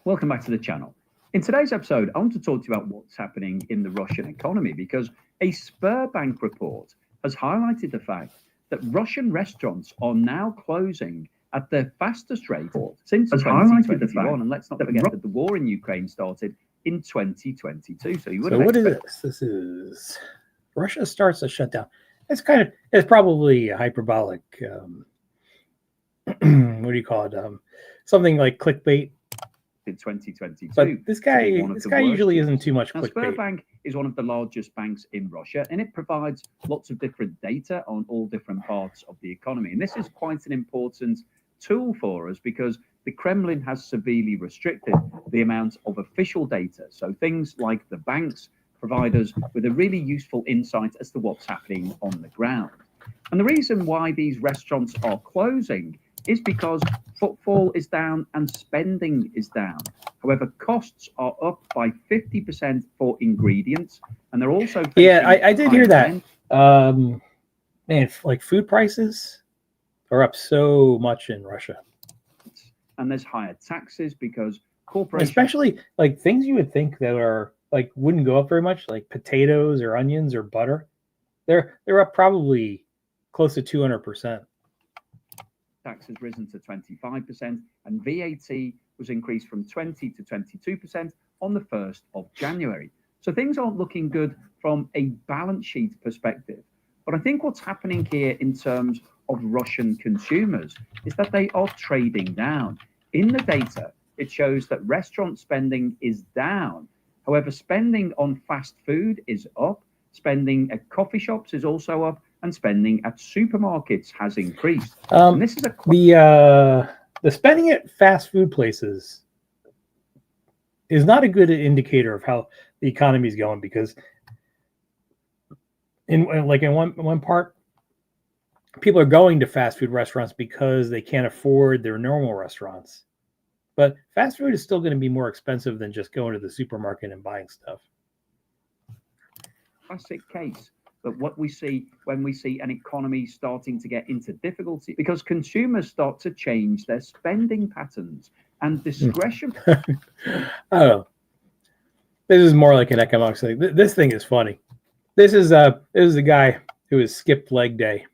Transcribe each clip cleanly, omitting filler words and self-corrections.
Welcome back to the channel. In today's episode, I want to talk to you about what's happening in the Russian economy because a Sberbank report has highlighted the fact that Russian restaurants are now closing at their fastest rate since 2021. And let's not forget that the war in Ukraine started in 2022. So what is this? This is Russia starts a shutdown. It's probably a hyperbolic. What do you call it? Something like clickbait. In 2022, but this guy usually isn't too much clickbait. Sberbank is one of the largest banks in Russia, and it provides lots of different data on all different parts of the economy. And this is quite an important tool for us because the Kremlin has severely restricted the amount of official data. So things like the banks provide us with a really useful insight as to what's happening on the ground. And the reason why these restaurants are closing is because footfall is down and spending is down. However, costs are up by 50% for ingredients, and they're also I did hear that. Man, like food prices are up so much in Russia, and there's higher taxes because corporations, especially like things you would think that are like wouldn't go up very much, like potatoes or onions or butter, they're up probably close to 200%. Tax has risen to 25%, and VAT was increased from 20 to 22% on the 1st of January. So things aren't looking good from a balance sheet perspective. But I think what's happening here in terms of Russian consumers is that they are trading down. In the data, it shows that restaurant spending is down. However, spending on fast food is up, spending at coffee shops is also up, and spending at supermarkets has increased. And this is the spending at fast food places is not a good indicator of how the economy is going, because in one part, people are going to fast food restaurants because they can't afford their normal restaurants. But fast food is still going to be more expensive than just going to the supermarket and buying stuff. Classic case. But what we see when we see an economy starting to get into difficulty, because consumers start to change their spending patterns and discretion. Oh, this is more like an economics thing. This thing is funny. This is a guy who has skipped leg day.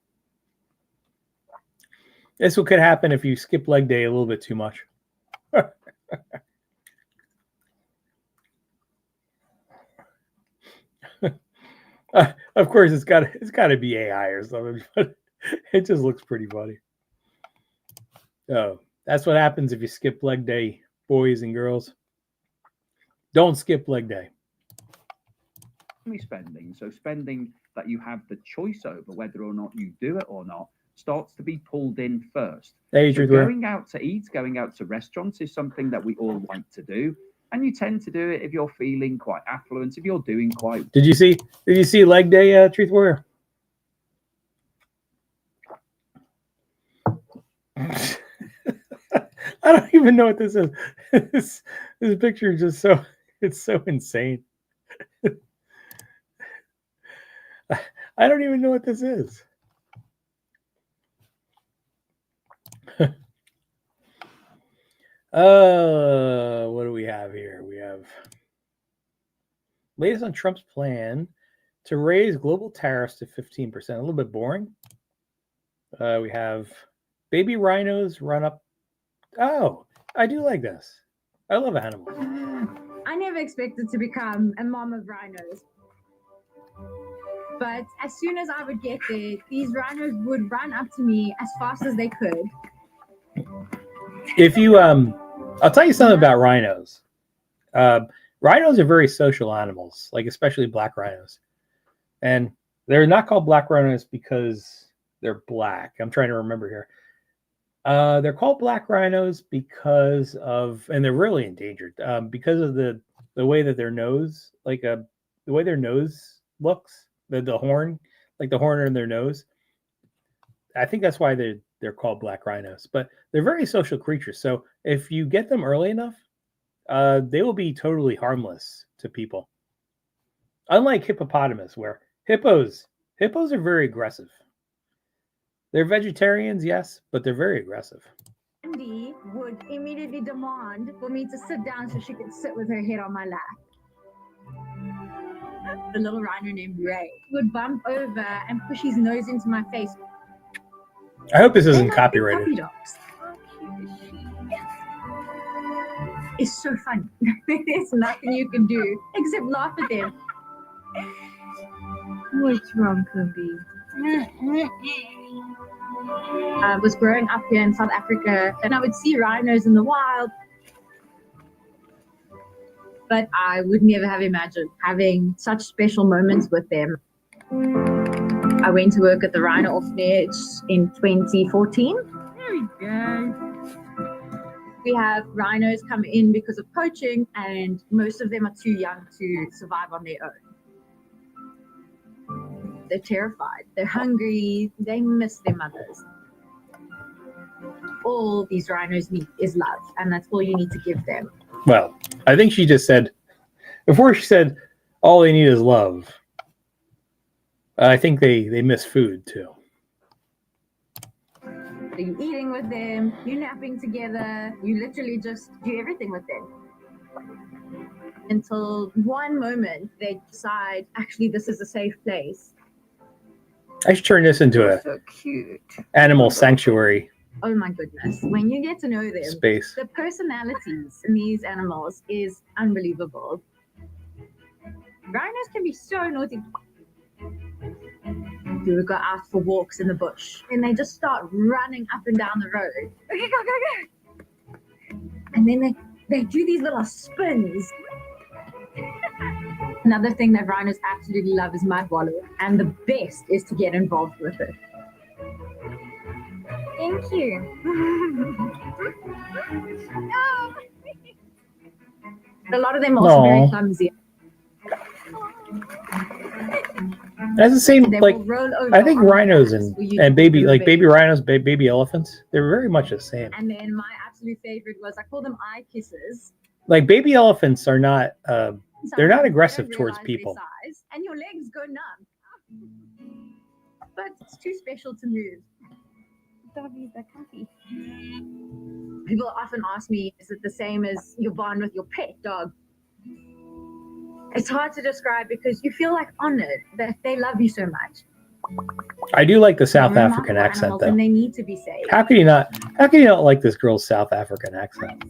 This is what could happen if you skip leg day a little bit too much. Of course, it's got to be AI or something, but it just looks pretty funny. Oh, that's what happens if you skip leg day, boys and girls. Don't skip leg day. Spending, so spending that you have the choice over whether or not you do it or not, starts to be pulled in first. Hey, so going out to eat, going out to restaurants is something that we all like to do. And you tend to do it if you're feeling quite affluent, if you're doing quite. Did you see leg day, Truth Warrior? I don't even know what this is. This picture is just so insane. I don't even know what this is. What do we have here? We have latest on Trump's plan to raise global tariffs to 15%. A little bit boring. We have baby rhinos run up. Oh, I do like this. I love animals. I never expected to become a mom of rhinos. But as soon as I would get there, these rhinos would run up to me as fast as they could. If you, I'll tell you something about rhinos. Rhinos are very social animals, like especially black rhinos. And they're not called black rhinos because they're black. I'm trying to remember here. They're called black rhinos because of, and they're really endangered, because of the way that their nose, the way their nose looks, the horn, like the horn in their nose. I think that's why they're called black rhinos, but they're very social creatures. So if you get them early enough, they will be totally harmless to people. Unlike hippopotamus, where hippos are very aggressive. They're vegetarians, yes, but they're very aggressive. Candy would immediately demand for me to sit down so she could sit with her head on my lap. The little rhino named Ray would bump over and push his nose into my face. I hope this They're isn't like big copyrighted. puppy dogs. How cute is she? It's so funny. There's nothing you can do except laugh at them. What's wrong, Kumbi? I was growing up here in South Africa and I would see rhinos in the wild, but I would never have imagined having such special moments with them. I went to work at the Rhino Orphanage in 2014. There we go. We have rhinos come in because of poaching, and most of them are too young to survive on their own. They're terrified. They're hungry. They miss their mothers. All these rhinos need is love, and that's all you need to give them. Well, I think she just said, before she said, all they need is love. I think they miss food too. You eating with them, you napping together, you literally just do everything with them. Until one moment they decide, actually, this is a safe place. I should turn this into a so cute animal sanctuary. Oh my goodness. When you get to know them, Space. the personalities in these animals is unbelievable. Rhinos can be so naughty. We would go out for walks in the bush and they just start running up and down the road. Okay, go. And then they do these little spins. Another thing that rhinos absolutely love is mud wallow, and the best is to get involved with it. Thank you. A lot of them are also very clumsy. That's the same. They Like, will roll over I think on rhinos grass and for you to baby, give like them baby rhinos, baby elephants, they're very much the same. And then my absolute favorite was, I call them eye kisses. Like baby elephants are not. They're not Sometimes aggressive they don't towards realize people. their size, and your legs go numb. But it's too special to move. Doggies are comfy. People often ask me, is it the same as your bond with your pet dog? It's hard to describe because you feel like honored that they love you so much. I do like the South They're African remarkable accent, animals though. and they need to be saved. How can you not? How can you not like this girl's South African accent?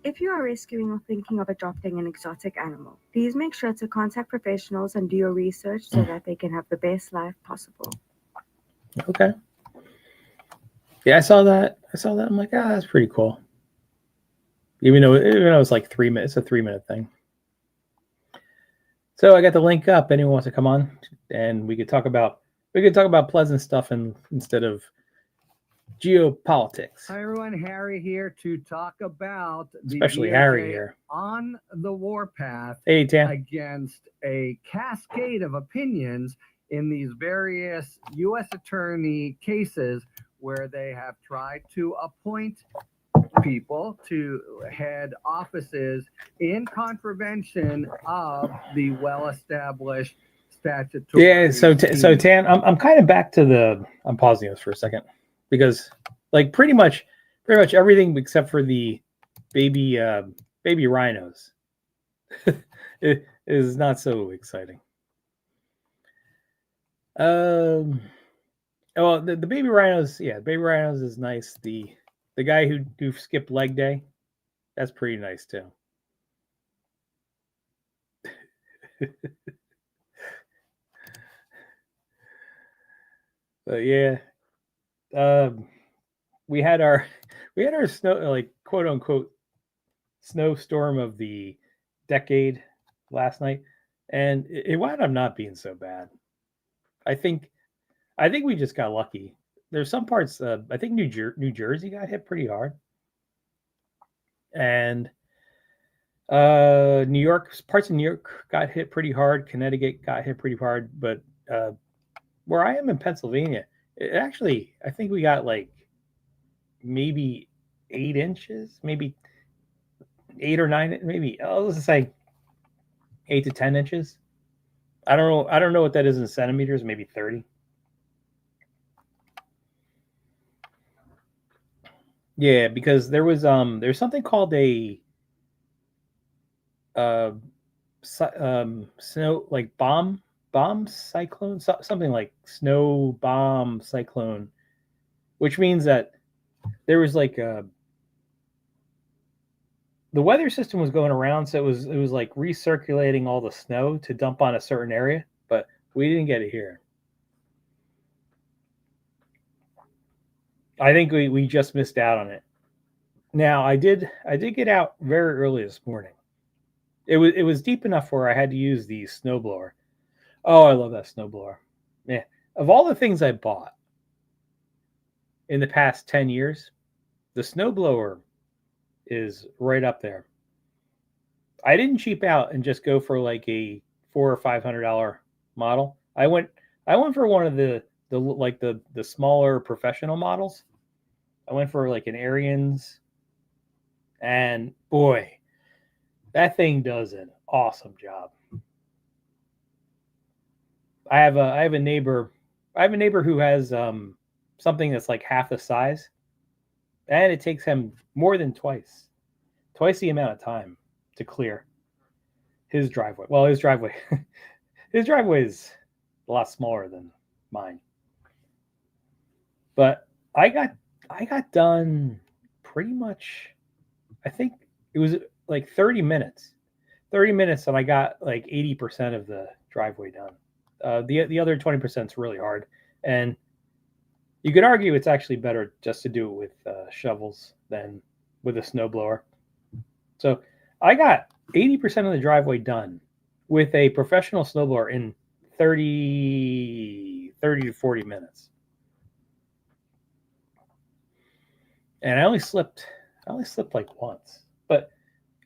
If you are rescuing or thinking of adopting an exotic animal, please make sure to contact professionals and do your research so that they can have the best life possible. Okay. Yeah, I saw that. I'm like, that's pretty cool. Even though it's like 3 minutes, it's a 3-minute thing. So I got the link up. Anyone wants to come on, and we could talk about pleasant stuff instead of geopolitics. Hi everyone, Harry here to talk about Especially the Harry DOJ here. on the warpath Hey, Tan. against a cascade of opinions in these various U.S. attorney cases where they have tried to appoint people to head offices in contravention of the well-established statutory. Yeah, so Tan, I'm kind of back to the. I'm pausing this for a second because, like, pretty much everything except for the baby rhinos it is not so exciting. Well, the baby rhinos, yeah, baby rhinos is nice. The guy who skipped leg day, that's pretty nice too. But yeah, we had our snow, like, quote unquote snowstorm of the decade last night, and it wound up not being so bad. I think we just got lucky. There's some parts. I think New Jersey got hit pretty hard, and parts of New York got hit pretty hard. Connecticut got hit pretty hard, but where I am in Pennsylvania, I think we got like maybe 8 inches, maybe 8 or 9, maybe let's just say 8 to 10 inches. I don't know what that is in centimeters. Maybe 30. Yeah, because there's something called a uh snow like bomb cyclone, something like snow bomb cyclone, which means that there was like the weather system was going around, so it was like recirculating all the snow to dump on a certain area, but we didn't get it here. I think we just missed out on it. Now I did get out very early this morning. It was deep enough where I had to use the snowblower. Oh, I love that snowblower. Yeah. Of all the things I bought in the past 10 years, the snowblower is right up there. I didn't cheap out and just go for like a $400 or $500 model. I went for one of the smaller professional models. I went for like an Arians, and boy, that thing does an awesome job. I have a neighbor who has something that's like half the size, and it takes him more than twice the amount of time to clear his driveway. Well, his driveway his driveway is a lot smaller than mine. But I got done pretty much. I think it was like 30 minutes. 30 minutes, and I got like 80% of the driveway done. The other 20% is really hard, and you could argue it's actually better just to do it with shovels than with a snowblower. So I got 80% of the driveway done with a professional snowblower in 30 to 40 minutes. And I only slipped like once. But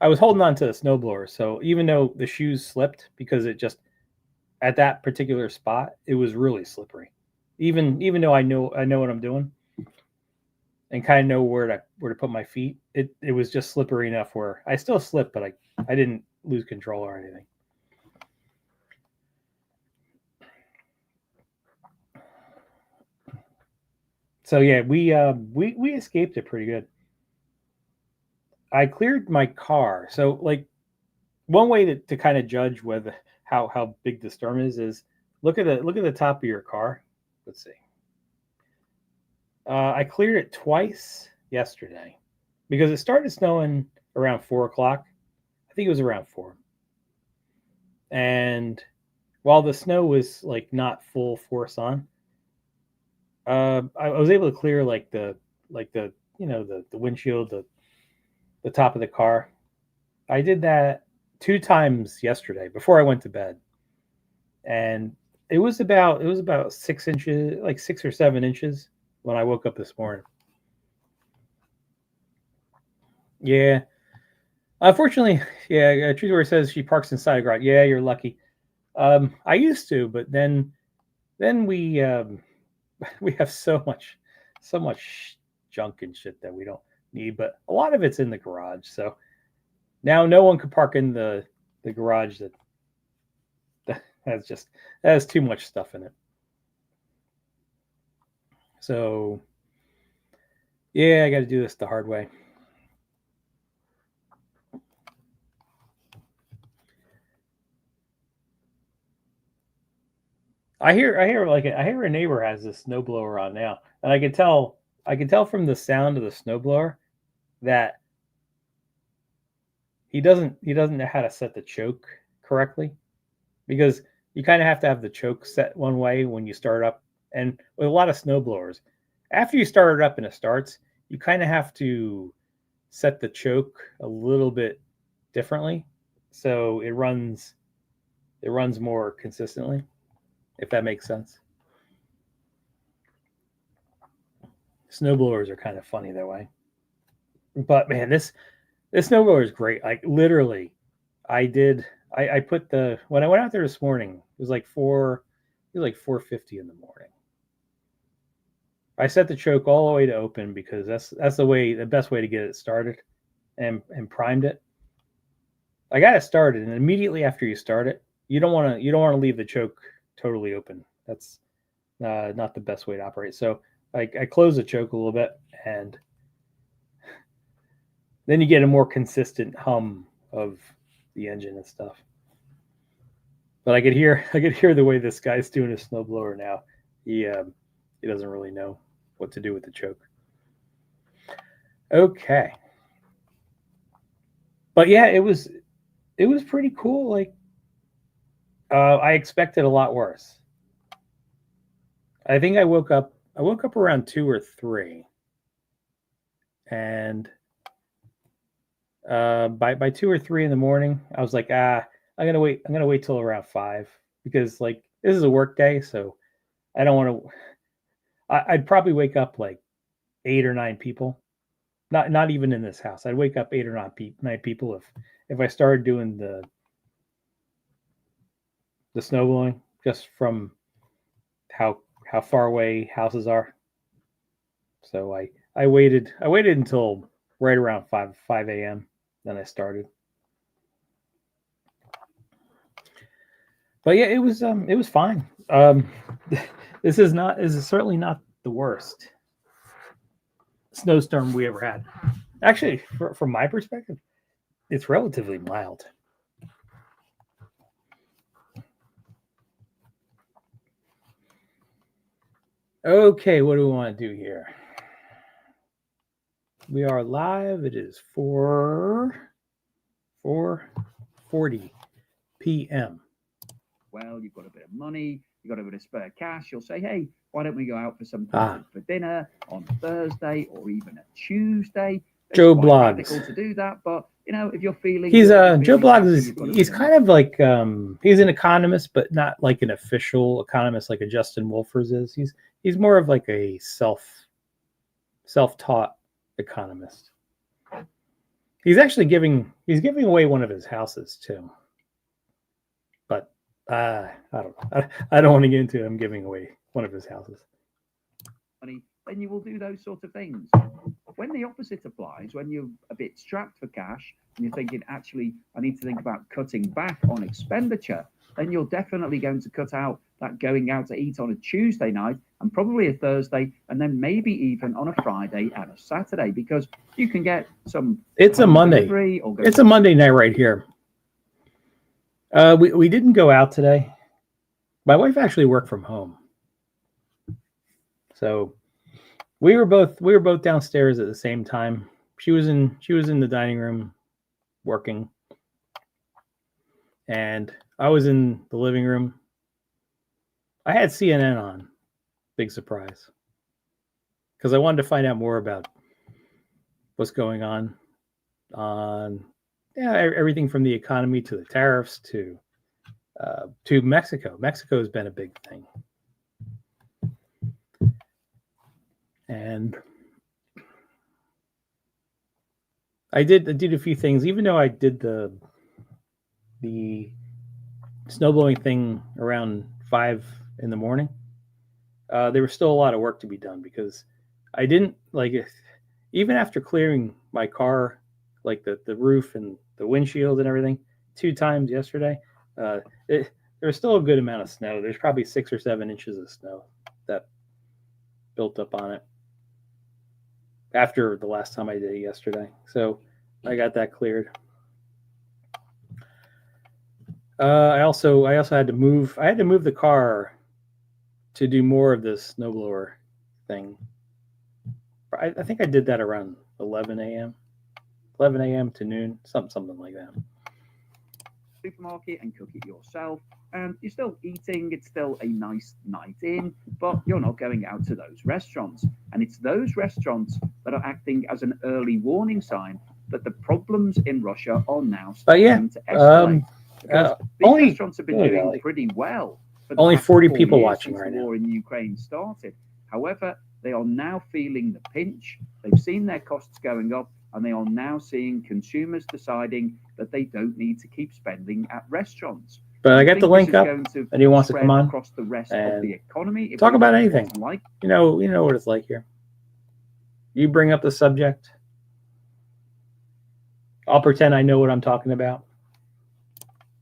I was holding on to the snowblower, so even though the shoes slipped because it just at that particular spot, it was really slippery. Even though I know what I'm doing and kind of know where to put my feet, it was just slippery enough where I still slipped, but I didn't lose control or anything. So yeah, we escaped it pretty good. I cleared my car. So like one way to kind of judge whether how big the storm is look at the top of your car. Let's see. I cleared it twice yesterday because it started snowing around 4 o'clock. I think it was around 4. And while the snow was like not full force on, I was able to clear like the the windshield, the top of the car. I did that 2 times yesterday before I went to bed, and it was about 6 inches, like 6 or 7 inches, when I woke up this morning. Yeah, unfortunately, yeah. Truthware says she parks inside a garage. Yeah, you're lucky. I used to, but then we have so much junk and shit that we don't need, but a lot of it's in the garage. So now no one can park in the garage that has too much stuff in it. So yeah, I got to do this the hard way. I hear a neighbor has this snowblower on now, and I can tell from the sound of the snowblower that he doesn't know how to set the choke correctly, because you kind of have to have the choke set one way when you start up, and with a lot of snowblowers, after you start it up and it starts, you kind of have to set the choke a little bit differently so it runs more consistently, if that makes sense. Snowblowers are kind of funny that way. But man, this snowblower is great. Like literally, I put when I went out there this morning, it was like 4:50 in the morning. I set the choke all the way to open because that's the best way to get it started, and primed it. I got it started, and immediately after you start it, you don't want to leave the choke totally open. That's not the best way to operate. So I close the choke a little bit, and then you get a more consistent hum of the engine and stuff. But I could hear the way this guy's doing a snowblower now. He doesn't really know what to do with the choke. Okay. But yeah, it was pretty cool. Like I expected a lot worse. I think I woke up around 2 or 3. And by 2 or 3 in the morning, I was like, I'm gonna wait till around 5, because like this is a work day, so I don't want to. I'd probably wake up like 8 or 9 people, not even in this house. I'd wake up 8 or 9 people if I started doing the snowblowing, just from how far away houses are. So I waited until right around 5 a.m. Then I started. But yeah, it was fine. This is certainly not the worst snowstorm we ever had. Actually, from my perspective, it's relatively mild. Okay, what do we want to do here? We are live. It is 4:40 p.m. Well, you've got a bit of money, you've got a bit of spare cash. You'll say, hey, why don't we go out for something for dinner on Thursday or even a Tuesday? Joe It's Blogs. difficult to do that, but you know, if you're feeling Joe Blogs he's kind of like he's an economist, but not like an official economist like a Justin Wolfers is. He's more of like a self-taught economist. He's actually giving away one of his houses too. But I don't know. I don't want to get into him giving away one of his houses. Then you will do those sort of things. When the opposite applies, when you're a bit strapped for cash and you're thinking, actually, I need to think about cutting back on expenditure, then you're definitely going to cut out that going out to eat on a Tuesday night and probably a Thursday, and then maybe even on a Friday and a Saturday, because you can get some. It's a Monday. It's a Monday night right here. We didn't go out today. My wife actually worked from home, so we were both downstairs at the same time. She was in the dining room working, and I was in the living room. I had CNN on, big surprise, because I wanted to find out more about what's going on everything from the economy to the tariffs to Mexico. Mexico has been a big thing. And I did a few things, even though I did the snowblowing thing around 5 in the morning. There was still a lot of work to be done, because I didn't even after clearing my car, like the roof and the windshield and everything 2 times yesterday. There was still a good amount of snow. There's probably 6 or 7 inches of snow that built up on it after the last time I did it yesterday. So I got that cleared. I also had to move the car to do more of this snowblower thing. I think I did that around 11 a.m. to noon, something like that. Supermarket and cook it yourself, and you're still eating. It's still a nice night in, but you're not going out to those restaurants, and it's those restaurants that are acting as an early warning sign that the problems in Russia are now starting to escalate. These restaurants have been doing pretty well. Only 40 people watching right now. The war in Ukraine started. However, they are now feeling the pinch. They've seen their costs going up, and they are now seeing consumers deciding that they don't need to keep spending at restaurants. But I got the link up. Anyone wants to come on across the rest of the economy. Talk about anything. You know what it's like here. You bring up the subject, I'll pretend I know what I'm talking about.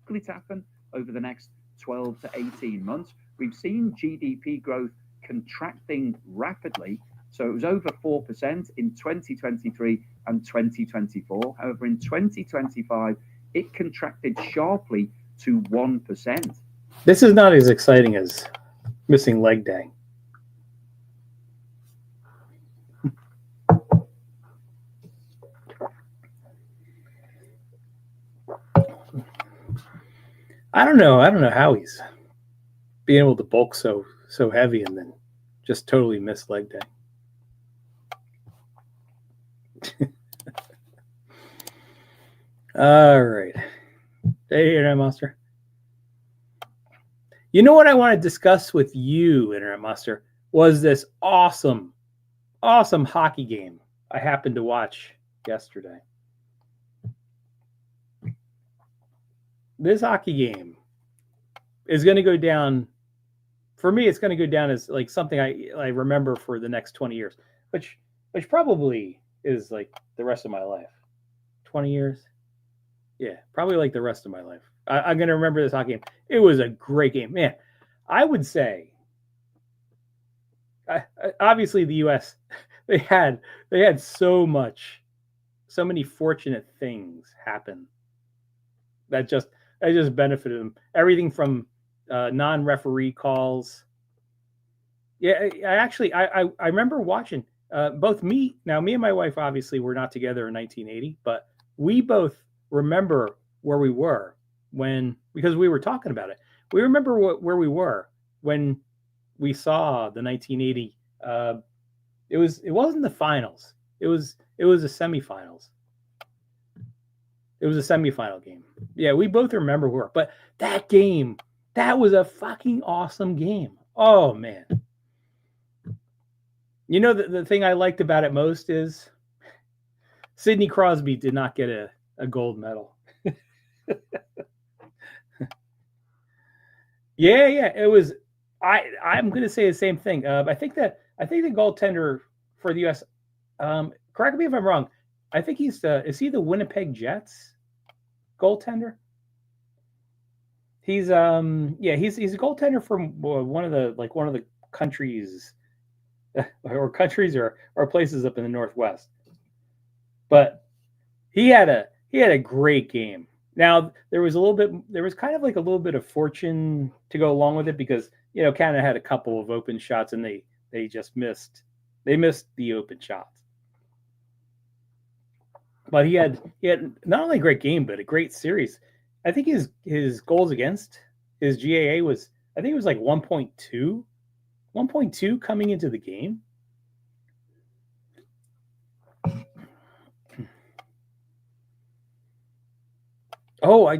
It happen over the next 12 to 18 months. We've seen GDP growth contracting rapidly. So it was over 4% in 2023, and 2024. However, in 2025, it contracted sharply to 1%. This is not as exciting as missing leg day. I don't know how he's being able to bulk so heavy and then just totally miss leg day. All right. Hey, Internet Monster. You know what I want to discuss with you, Internet Monster, was this awesome hockey game I happened to watch yesterday. This hockey game is going to go down, for me, it's going to go down as like something I remember for the next 20 years, which probably is like the rest of my life. 20 years? Yeah, probably like the rest of my life. I'm going to remember this hockey game. It was a great game. Man, I would say, obviously the U.S., they had so many fortunate things happen that just benefited them. Everything from non-referee calls. Yeah, I remember watching both me and my wife obviously were not together in 1980, but we both remember where we were because we were talking about it. We remember where we were when we saw the 1980. It wasn't the finals. It was the semifinals. It was a semifinal game. Yeah, we both remember where. But that game, that was a fucking awesome game. Oh man. You know, the thing I liked about it most is Sidney Crosby did not get a gold medal. Yeah, it was. I'm going to say the same thing. I think the goaltender for the U.S. Correct me if I'm wrong. I think is he the Winnipeg Jets goaltender? He's he's a goaltender from one of the countries or places up in the Northwest. But he had a great game. Now there was kind of like a little bit of fortune to go along with it because Canada had a couple of open shots and they just missed the open shots. But he had not only a great game but a great series. I think his goals against, his GAA was, I think it was like 1.2 coming into the game. I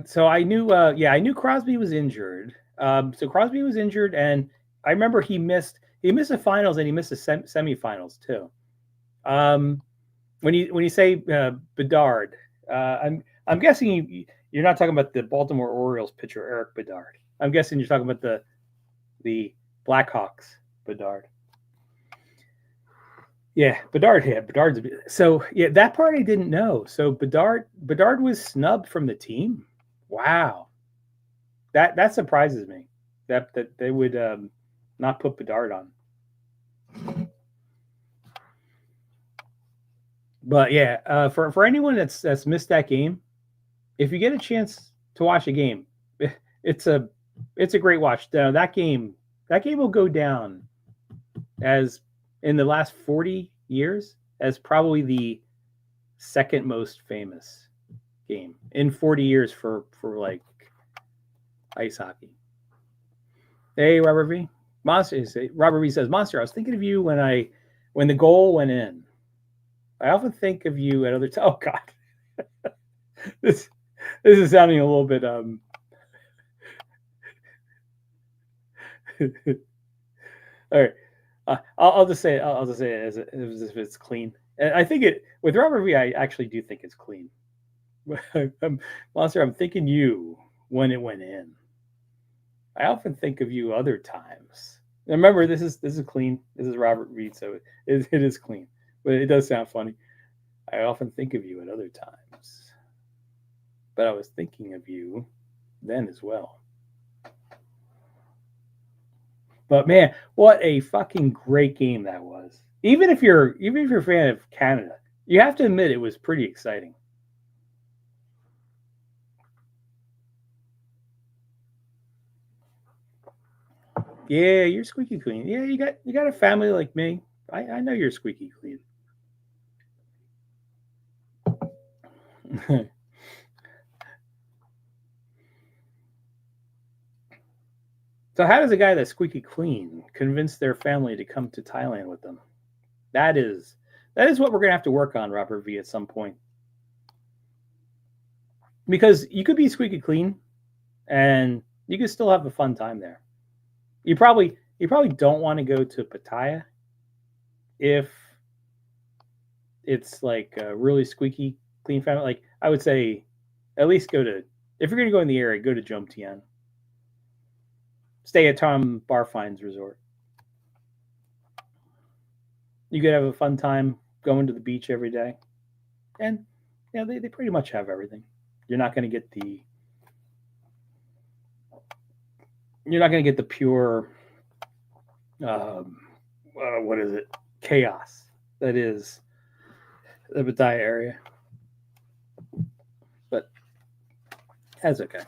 knew Crosby was injured. So Crosby was injured, and I remember he missed the finals and he missed the semifinals too. When you say Bedard, I'm guessing you're not talking about the Baltimore Orioles pitcher Eric Bedard. I'm guessing you're talking about the Blackhawks Bedard. Yeah, Bedard. Yeah, Bedard's. So yeah, that part I didn't know. So Bedard was snubbed from the team. Wow, that surprises me. That they would not put Bedard on. But yeah, for anyone that's missed that game, if you get a chance to watch a game, it's a great watch. That game will go down as, in the last 40 years, as probably the second most famous game in 40 years for like ice hockey. Hey, Robert V. Robert V says, Monster, I was thinking of you when the goal went in. I often think of you at other times. Oh God, this is sounding a little bit all right. I'll just say it as if it's clean. And I think with Robert V, I actually do think it's clean. Monster, I'm thinking you when it went in. I often think of you other times. Now remember, this is clean. This is Robert V, so it is clean. But it does sound funny. I often think of you at other times. But I was thinking of you then as well. But man, what a fucking great game that was. Even if you're a fan of Canada, You have to admit it was pretty exciting. Yeah, you're squeaky clean. Yeah, you got a family like me. I know you're squeaky clean. So how does a guy that's squeaky clean convince their family to come to Thailand with them? That is what we're gonna have to work on, Robert V, at some point. Because you could be squeaky clean and you could still have a fun time there. You probably don't want to go to Pattaya if it's like a really squeaky clean family. Like I would say at least if you're gonna go in the area, go to Jomtien. Stay at Tom Barfine's resort. You could have a fun time going to the beach every day. And yeah, they pretty much have everything. You're not going to get the pure what is it? Chaos that is the Pattaya area. But that's okay.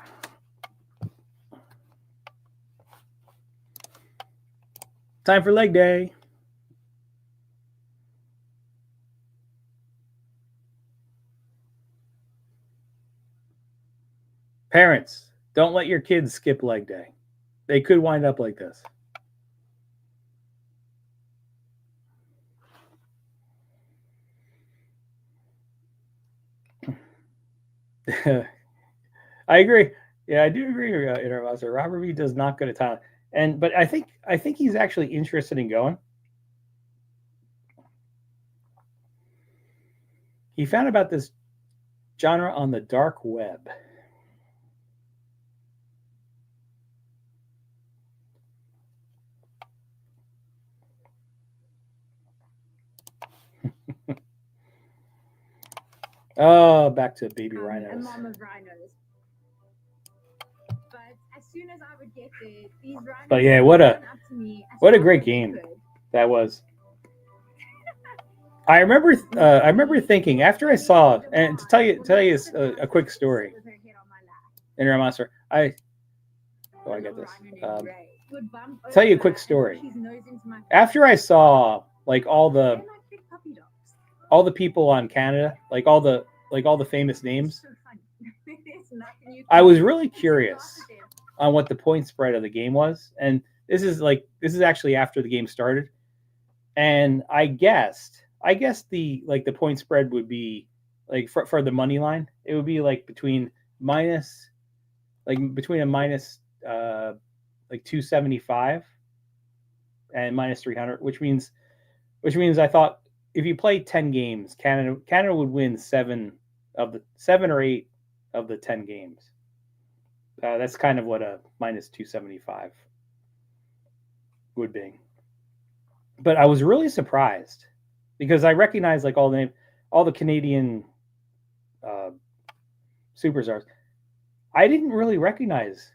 Time for leg day. Parents, don't let your kids skip leg day. They could wind up like this. I agree. Yeah, I do agree. Robert V does not go to Thailand, but I think he's actually interested in going. He found about this genre on the dark web. Oh, back to baby rhinos. A mom of rhinos. But as soon as I would get there, these rhinos. But yeah, what a great game that was. I remember thinking after I saw, and to tell you a quick story. Inner Monster, I got this. Tell you a quick story. After I saw like all the people on Canada, like all the famous names, I was really curious on what the point spread of the game was, and this is actually after the game started, and I guessed the point spread would be like for the money line, it would be like between a minus 275 and minus 300, which means I thought if you play 10 games, Canada would win 7 or 8 of the 10 games. That's kind of what a minus 275 would be. But I was really surprised because I recognized like all the Canadian superstars. I didn't really recognize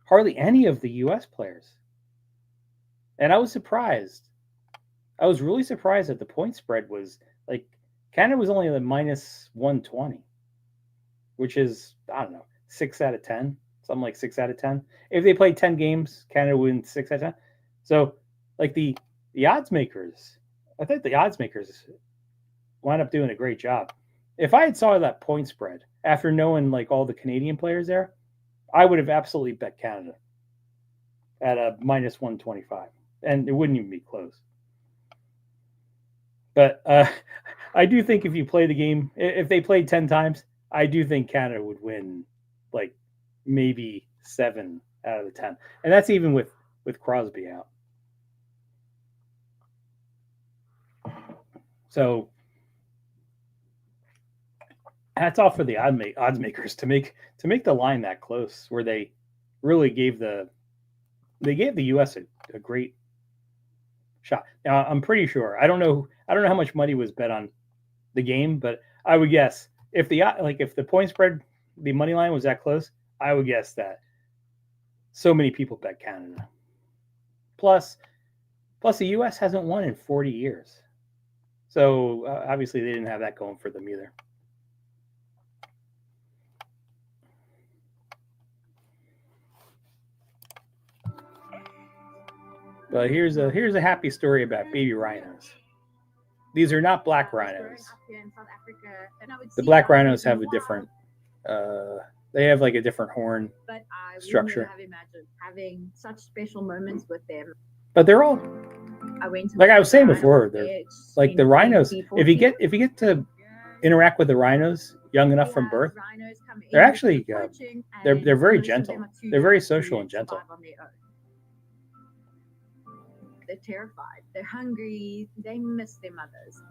hardly any of the U.S. players, and I was surprised. I was really surprised that the point spread was like Canada was only at minus 120, which is, I don't know, 6 out of 10, something like 6 out of 10. If they played 10 games, Canada wins 6 out of 10. So like the odds makers, I think the odds makers wound up doing a great job. If I had saw that point spread after knowing like all the Canadian players there, I would have absolutely bet Canada at a minus 125, and it wouldn't even be close. But I do think if you play the game, if they played 10 times, I do think Canada would win like maybe 7 out of the 10. And that's even with Crosby out. So hats off for the odds makers to make the line that close, where they really gave the US a great shot. Now I'm pretty sure, I don't know how much money was bet on the game, but I would guess if the point spread, the money line was that close, I would guess that so many people bet Canada. Plus the US hasn't won in 40 years. So obviously they didn't have that going for them either. But here's a happy story about baby rhinos. These are not black rhinos. The black rhinos have a different. They have like a different horn structure. Have imagined having such special moments with them. But they're all, like I was saying before, they're like the rhinos. If you get to interact with the rhinos young enough from birth, they're actually they're very gentle. They're very social and gentle. They're terrified. They're hungry. They miss their mothers.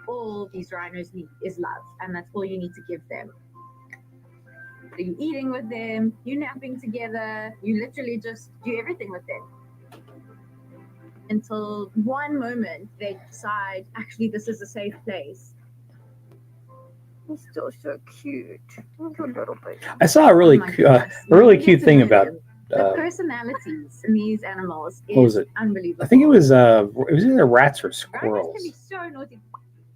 All these rhinos need is love, and that's all you need to give them. So you're eating with them, you're napping together, you literally just do everything with them. Until one moment they decide, actually, this is a safe place. He's still so cute. Look a little bit. I saw a really cute thing about the personalities in these animals is what was it? Unbelievable. I think it was either rats or squirrels. Rhinos can be so naughty.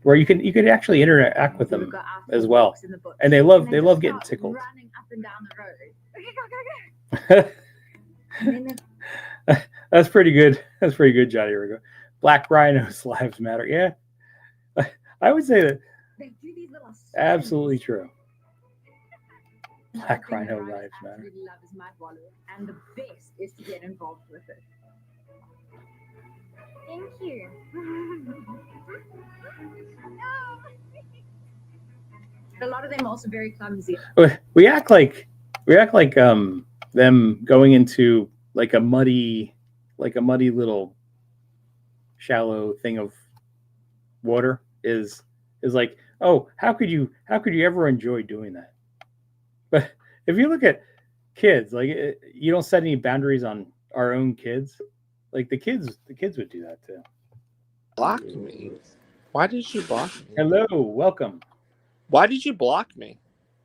Where you could actually interact with them as well, and they love getting tickled. Running up and down the road. That's pretty good. That's pretty good, Johnny Rigo. Black rhinos' lives matter. Yeah, I would say that. They do these little Absolutely true. Black rhino lives matter. Love is my wallet, and the best is to get involved with it. Thank you. A lot of them are also very clumsy. We act like them going into like a muddy little shallow thing of water is like, oh, how could you ever enjoy doing that? But if you look at kids, like you don't set any boundaries on our own kids. Like the kids would do that too. Blocked me. Why did you block me? Hello, welcome. Why did you block me?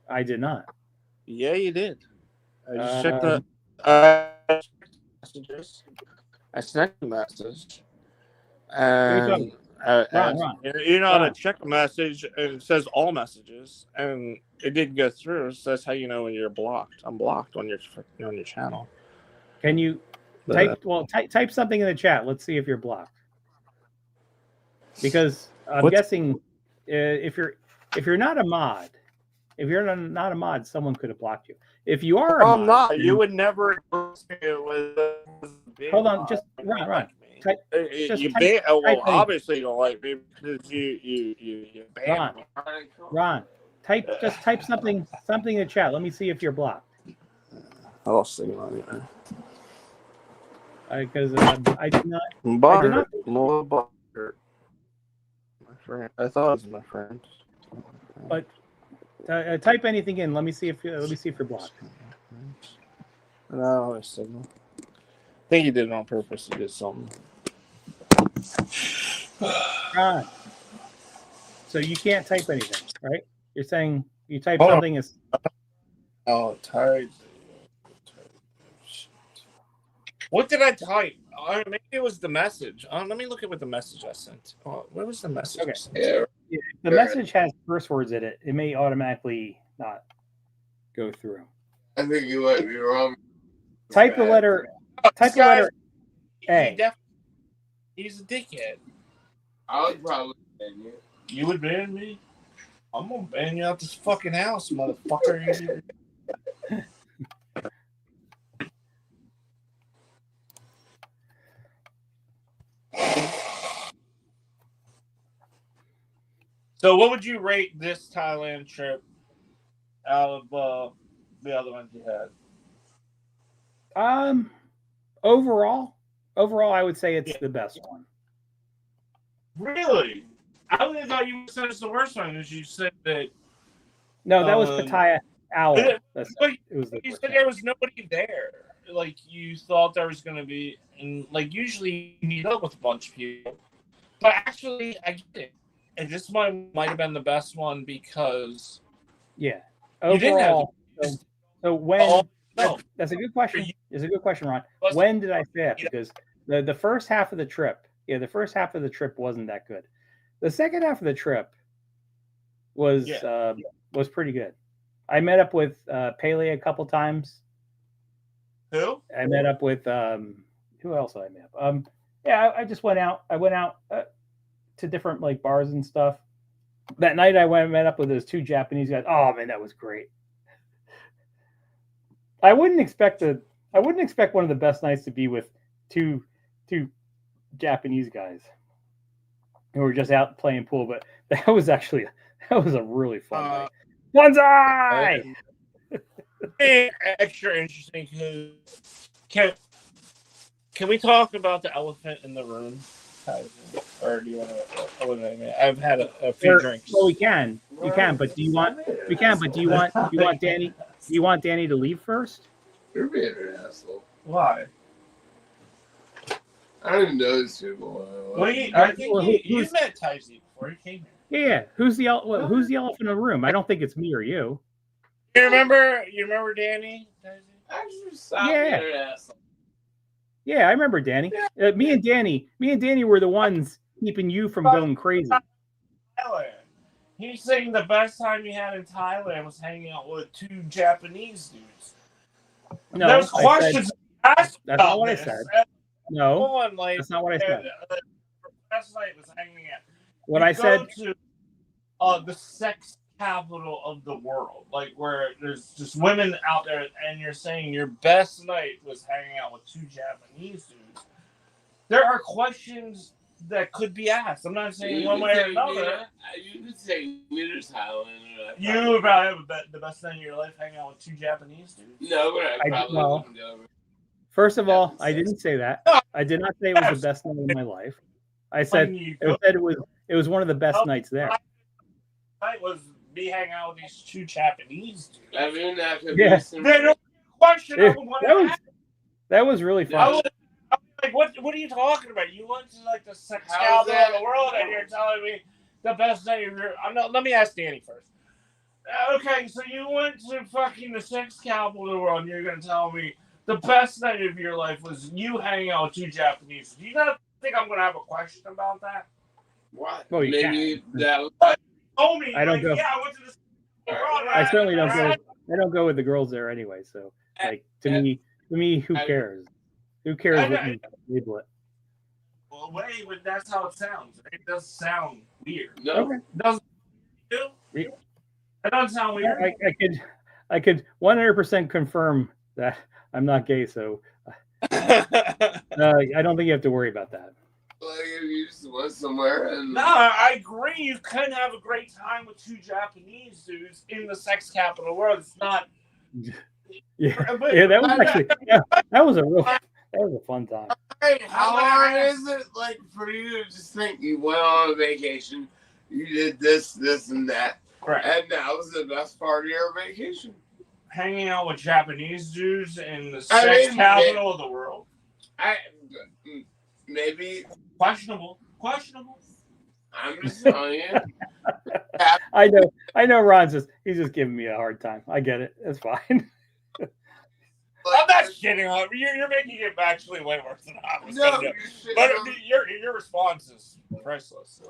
I did not. Yeah, you did. I just checked the messages. I sent a message. And Ron. you know how to check a message and it says all messages and it didn't go through. So that's how you know when you're blocked. I'm blocked on your channel. Can you type something in the chat? Let's see if you're blocked. Because I'm guessing if you're not a mod, someone could have blocked you. If you are a mod, I'm not. You would never. Hold on, just Ron. Obviously you don't like me because you banned me. Ron, type something in the chat. Let me see if you're blocked. I'll see you. Because I did not. More butter. My friend. I thought it was my friend. But type anything in. Let me see if you're blocked. No, it's signal. I think he did it on purpose. He did something. Ron. So you can't type anything, right? You're saying you type something as. Oh, tired. What did I type? Maybe it was the message. Let me look at what the message I sent. Where was the message? Okay. Yeah, the message has curse words in it. It may automatically not go through. I think you might be wrong. Type the letter. Type the letter A. He's a dickhead. I would probably ban you. You would ban me? I'm gonna ban you out this fucking house, motherfucker. So, what would you rate this Thailand trip out of the other ones you had? Overall, I would say it's the best one. Really? I would have thought you said it's the worst one, as you said that. No, that was Pattaya Owl. But you said there was nobody there. Like you thought there was going to be, and like usually you meet up with a bunch of people. But actually, I get it. And this one might have been the best one because overall. So when that's a good question. It's a good question, Ron. When did I fail? Because the first half of the trip, Yeah, the first half of the trip wasn't that good. The second half of the trip was pretty good. I met up with Pele a couple times. Who? I met up with who else did I met up? Yeah, I just went out. I went out to different like bars and stuff. That night I went and met up with those two Japanese guys. Oh man, that was great. I wouldn't expect one of the best nights to be with two Japanese guys who were just out playing pool, but that was a really fun night. Bonsai! Extra interesting because can we talk about the elephant in the room? Or do you want to? I've had a few drinks. Well, we can. You can, but do you want? We can, but do you want Danny? Do you want Danny to leave first? You're being an asshole. Why? I don't even know these people. I think you met Tyson before he came here. Yeah. Who's the elephant in the room? I don't think it's me or you. You remember Danny? Actually, stop being an asshole. Yeah, I remember Danny. Me and Danny were the ones keeping you from going crazy. Thailand. He's saying the best time he had in Thailand was hanging out with two Japanese dudes. No, there's questions asked that's about not what this. I said. No, that's not what I said. Last night was hanging out. What I said to the sex capital of the world, like where there's just women out there, and you're saying your best night was hanging out with two Japanese dudes. There are questions that could be asked. I'm not saying one way or another. You could say Winter Thailand. You would probably have the best night of your life hanging out with two Japanese dudes. No, but I probably wouldn't go. First of all, I didn't say that. I did not say it was the best night of my life. I said it was one of the best nights there. Night was me hanging out with these two Japanese dudes. I mean, that could Yeah. be some... There's no question I would want to ask. That was really fun. I was like, what are you talking about? You went to like the sex capital of the world, and you're telling me the best night of your... let me ask Danny first. Okay, so you went to fucking the sex capital of the world, and you're going to tell me the best night of your life was you hanging out with two Japanese. Do you not think I'm going to have a question about that? What? Well, maybe can. That was... Told me, I don't go. Yeah, I went to the world. I certainly don't go. I don't go with the girls there anyway. So, like to me, who cares? Who cares what you label it? Well, wait, but that's how it sounds. It does sound weird. No. Okay. Doesn't it? That doesn't sound weird. I could 100% confirm that I'm not gay, so I don't think you have to worry about that. Like if you just went somewhere and... No, I agree. You can have a great time with two Japanese dudes in the sex capital of the world. It's not. Yeah, that was actually that was a fun time. Hey, how hard is it, like, for you to just think you went on a vacation, you did this, and that, Right. and that was the best part of your vacation? Hanging out with Japanese dudes in the sex capital of the world. Maybe questionable. I'm just telling you. I know. Ron's he's just giving me a hard time. I get it. It's fine. I'm not shitting on you're making it actually way worse than I was going to do. But your response is priceless.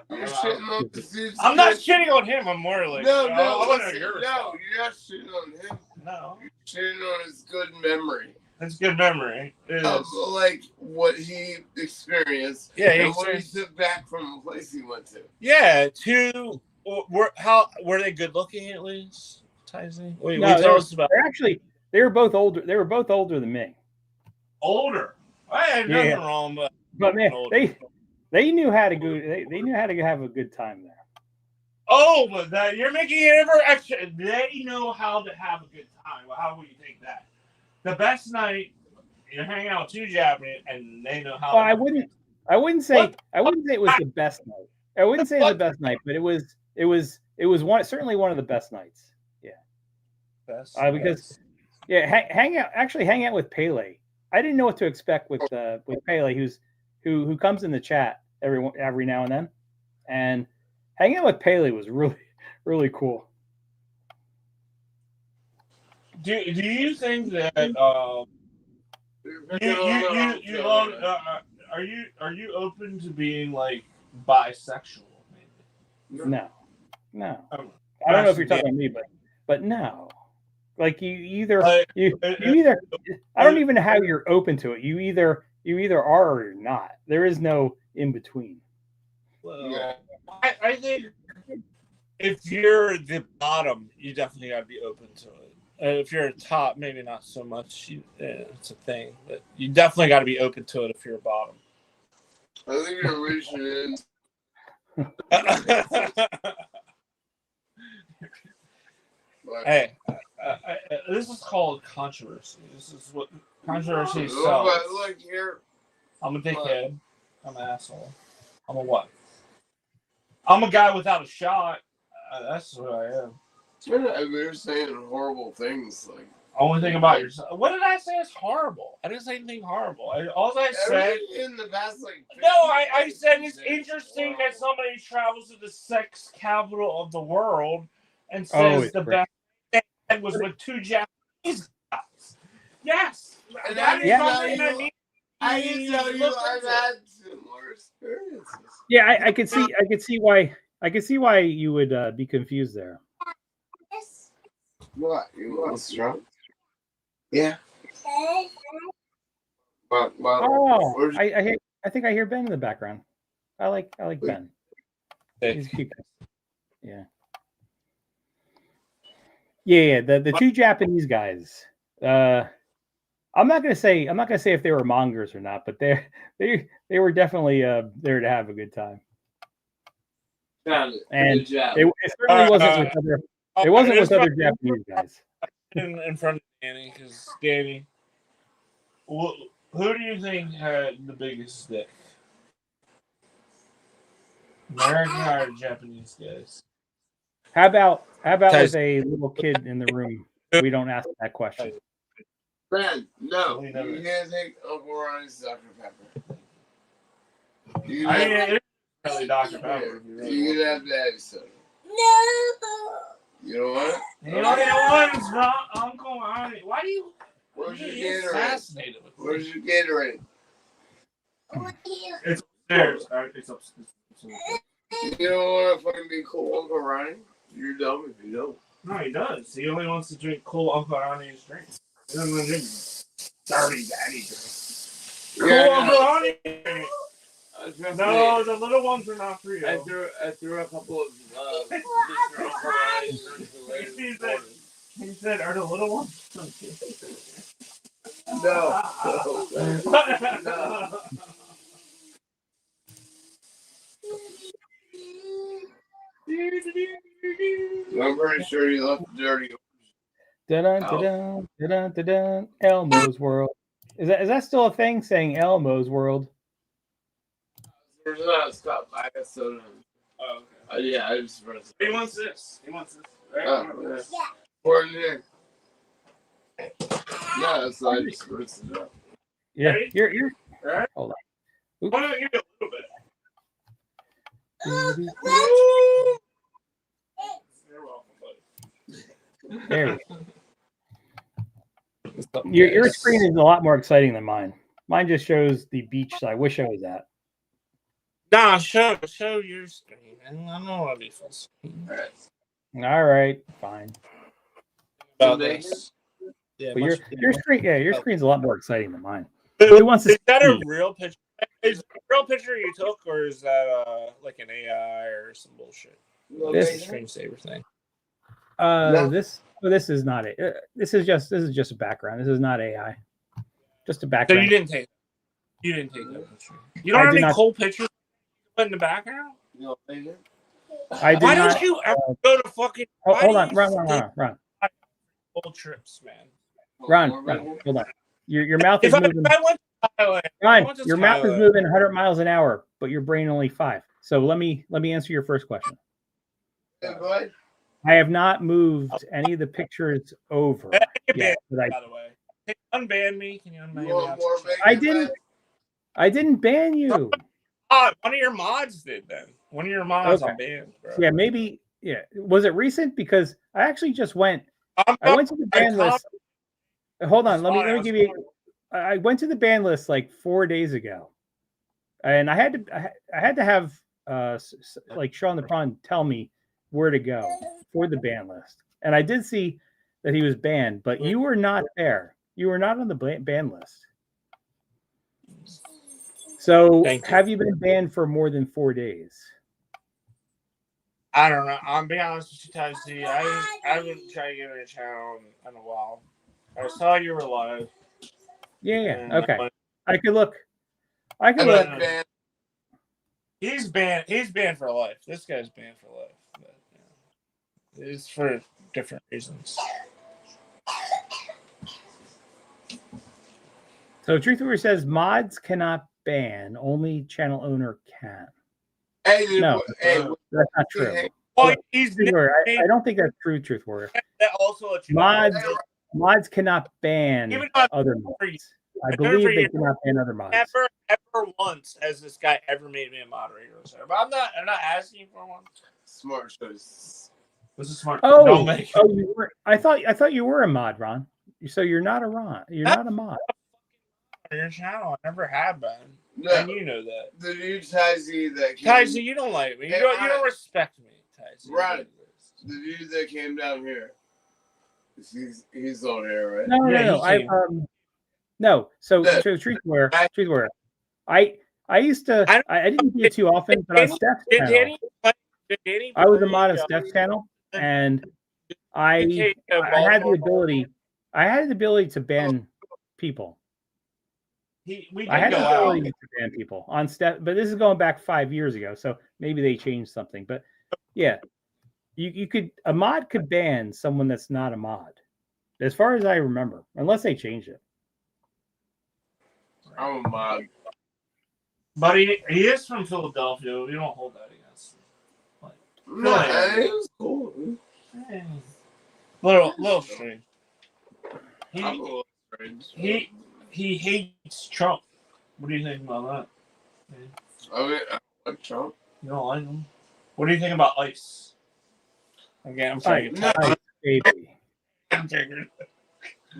You're shitting on the dudes. I'm not shitting on him. I'm more like you're not shitting on him. No, you're shitting on his good memory. It's good memory. Of like what he experienced. Yeah, and what he took back from the place he went to. Yeah, were they good looking at least? Tyson? Tell us about. They were both older. They were both older than me. Older. I had nothing wrong, but man, they knew how to go. They knew how to have a good time there. Oh, but you're making it ever extra. They know how to have a good time. Well, how would you take that? The best night, you're hanging out with two Japanese, and they know how. Well, I wouldn't say it was the best night. I wouldn't say it was the best night, but it was certainly one of the best nights. Yeah. Best. Because hang out with Pele. I didn't know what to expect with Pele, who comes in the chat every now and then, and hanging out with Pele was really, really cool. Do you think that you love are you open to being like bisexual? Maybe? No. Oh, I don't know if you're talking about me, but no. Like you either Like, you either I don't even know how you're open to it. You either are or you're not. There is no in between. well, Yeah. I think if you're the bottom, you definitely got to be open to it. If you're a top, maybe not so much. It's a thing, but you definitely got to be open to it if you're a bottom. I think your reason is. Hey, this is called controversy. This is what controversy sells. But look here. I'm a dickhead. I'm an asshole. I'm a what? I'm a guy without a shot. That's what I am. You're saying horrible things like. Only thing about yourself. What did I say is horrible? I didn't say anything horrible. All I said. In the past, like. No, I said it's interesting that somebody travels to the sex capital of the world and says the best thing was with two Japanese guys. Yes. And That is something that needs I can tell you I've had similar experiences. Yeah, I could see why you would be confused there. What? You want strong? Yeah. Well, Oh, I think I hear Ben in the background. I like Ben. He's cute. Yeah. Yeah. The two Japanese guys. I'm not gonna say if they were mongers or not, but they were definitely there to have a good time. Found it. And good job. it certainly wasn't with other Japanese guys. In front of Danny, because Danny, who do you think had the biggest dick? American or Japanese guys? How about with a little kid in the room? We don't ask that question. Ben, no. You can't take Uncle Ronnie's Dr. Pepper. It's really Dr. Pepper. You can have Daddy's soda. No. You know what? You know what is wrong, Uncle Ronnie? Why do you? Where's your You're Gatorade? fascinated with Where's your Gatorade? It's upstairs. It's upstairs. You don't want to fucking be cool, Uncle Ronnie? You're dumb if you don't. No, he does. He only wants to drink cool Uncle Ronnie's drinks. He doesn't want to drink dirty daddy drinks. Cool Uncle Ronnie. No, the little ones are not for you. I threw a couple of Mr. Uncle Ronnie's drinks away this morning. He said, "Are the little ones?" No. I'm pretty sure you left the dirty. Dun-dun-dun-dun-dun-dun-dun. Elmo's World. Is that still a thing? Saying Elmo's World. There's not stop by a soda. Oh, okay. Yeah, I just pressed it. He wants this. Right? Yeah. Pour it in there. No, that's not. I just pressed it up. Yeah, Ready? you're. Right? Hold on. Why don't you give it a little bit? You're welcome, buddy. There we go. Your screen is a lot more exciting than mine. Mine just shows the beach I wish I was at. Nah, show your screen. I don't want to be full screen. All right, fine. About this. Yeah, But your screen, your screen's a lot more exciting than mine. Who wants to is that a see? real picture? Is it a real picture you took, or is that like an AI or some bullshit? This screensaver thing. This is not it. This is just a background. This is not AI. Just a So background. you didn't take that picture. You don't have any cool pictures to put in the background? You don't think it? I did Why not, don't you ever go to fucking? hold on, run. Whole trips, man. Run. Hold on. Your mouth is moving. If I went to Thailand, Ryan, your mouth is moving 100 miles an hour, but your brain only 5. So let me answer your first question. Yeah, go ahead. I have not moved any of the pictures over yet. By the way, can you unban me? Can you unban You want more me? bacon, I didn't ban you. One of your mods did then. One of your mods Okay. on banned, bro. Yeah, maybe. Yeah, was it recent? Because I actually just went. I went to the ban list. Hold on, let me give you. I went to the ban list like 4 days ago, and I had to have like Sean the Prawn tell me where to go for the ban list, and I did see that he was banned, but you were not there. You were not on the ban list. So, have you been banned for more than 4 days? I don't know. I'm being honest with you, Tyson. I haven't tried to get in a channel in a while. I saw you were live. Yeah. Okay. I could look. Banned. He's banned. He's banned for life. This guy's banned for life. But, it's for different reasons. So Truth Warrior says mods cannot ban, only channel owner can. Hey, No, that's not true. Well, I don't think that's true, Truth Warrior. That also mods cannot ban other mods. I believe they cannot ban other mods. Ever once has this guy ever made me a moderator, sir? But I'm not asking for one. Smart choice. This is smart. You were. I thought you were a mod, Ron. So you're not a Ron. You're not a mod. On your channel, I never have been. No, and you know that. The new Tyzy that Tyzy, you don't like me. You don't respect me, Tyzy. Right. The dude that came down here. He's on here, right? No. No. So Truth Warrior. I used to. I didn't do it too often, but on Steph's channel, I was a mod on Steph's channel, and I had the ability. I had the ability to ban people. I had the ability to ban people on Steph, but this is going back 5 years ago, so maybe they changed something. But yeah, you could, a mod could ban someone that's not a mod, as far as I remember, unless they changed it. I'm a mod. But he is from Philadelphia. We don't hold that against him. No, it was cool. Little strange. He hates Trump. What do you think about that? I mean, I like Trump. You don't like him? What do you think about ICE? Again, I'm trying to baby.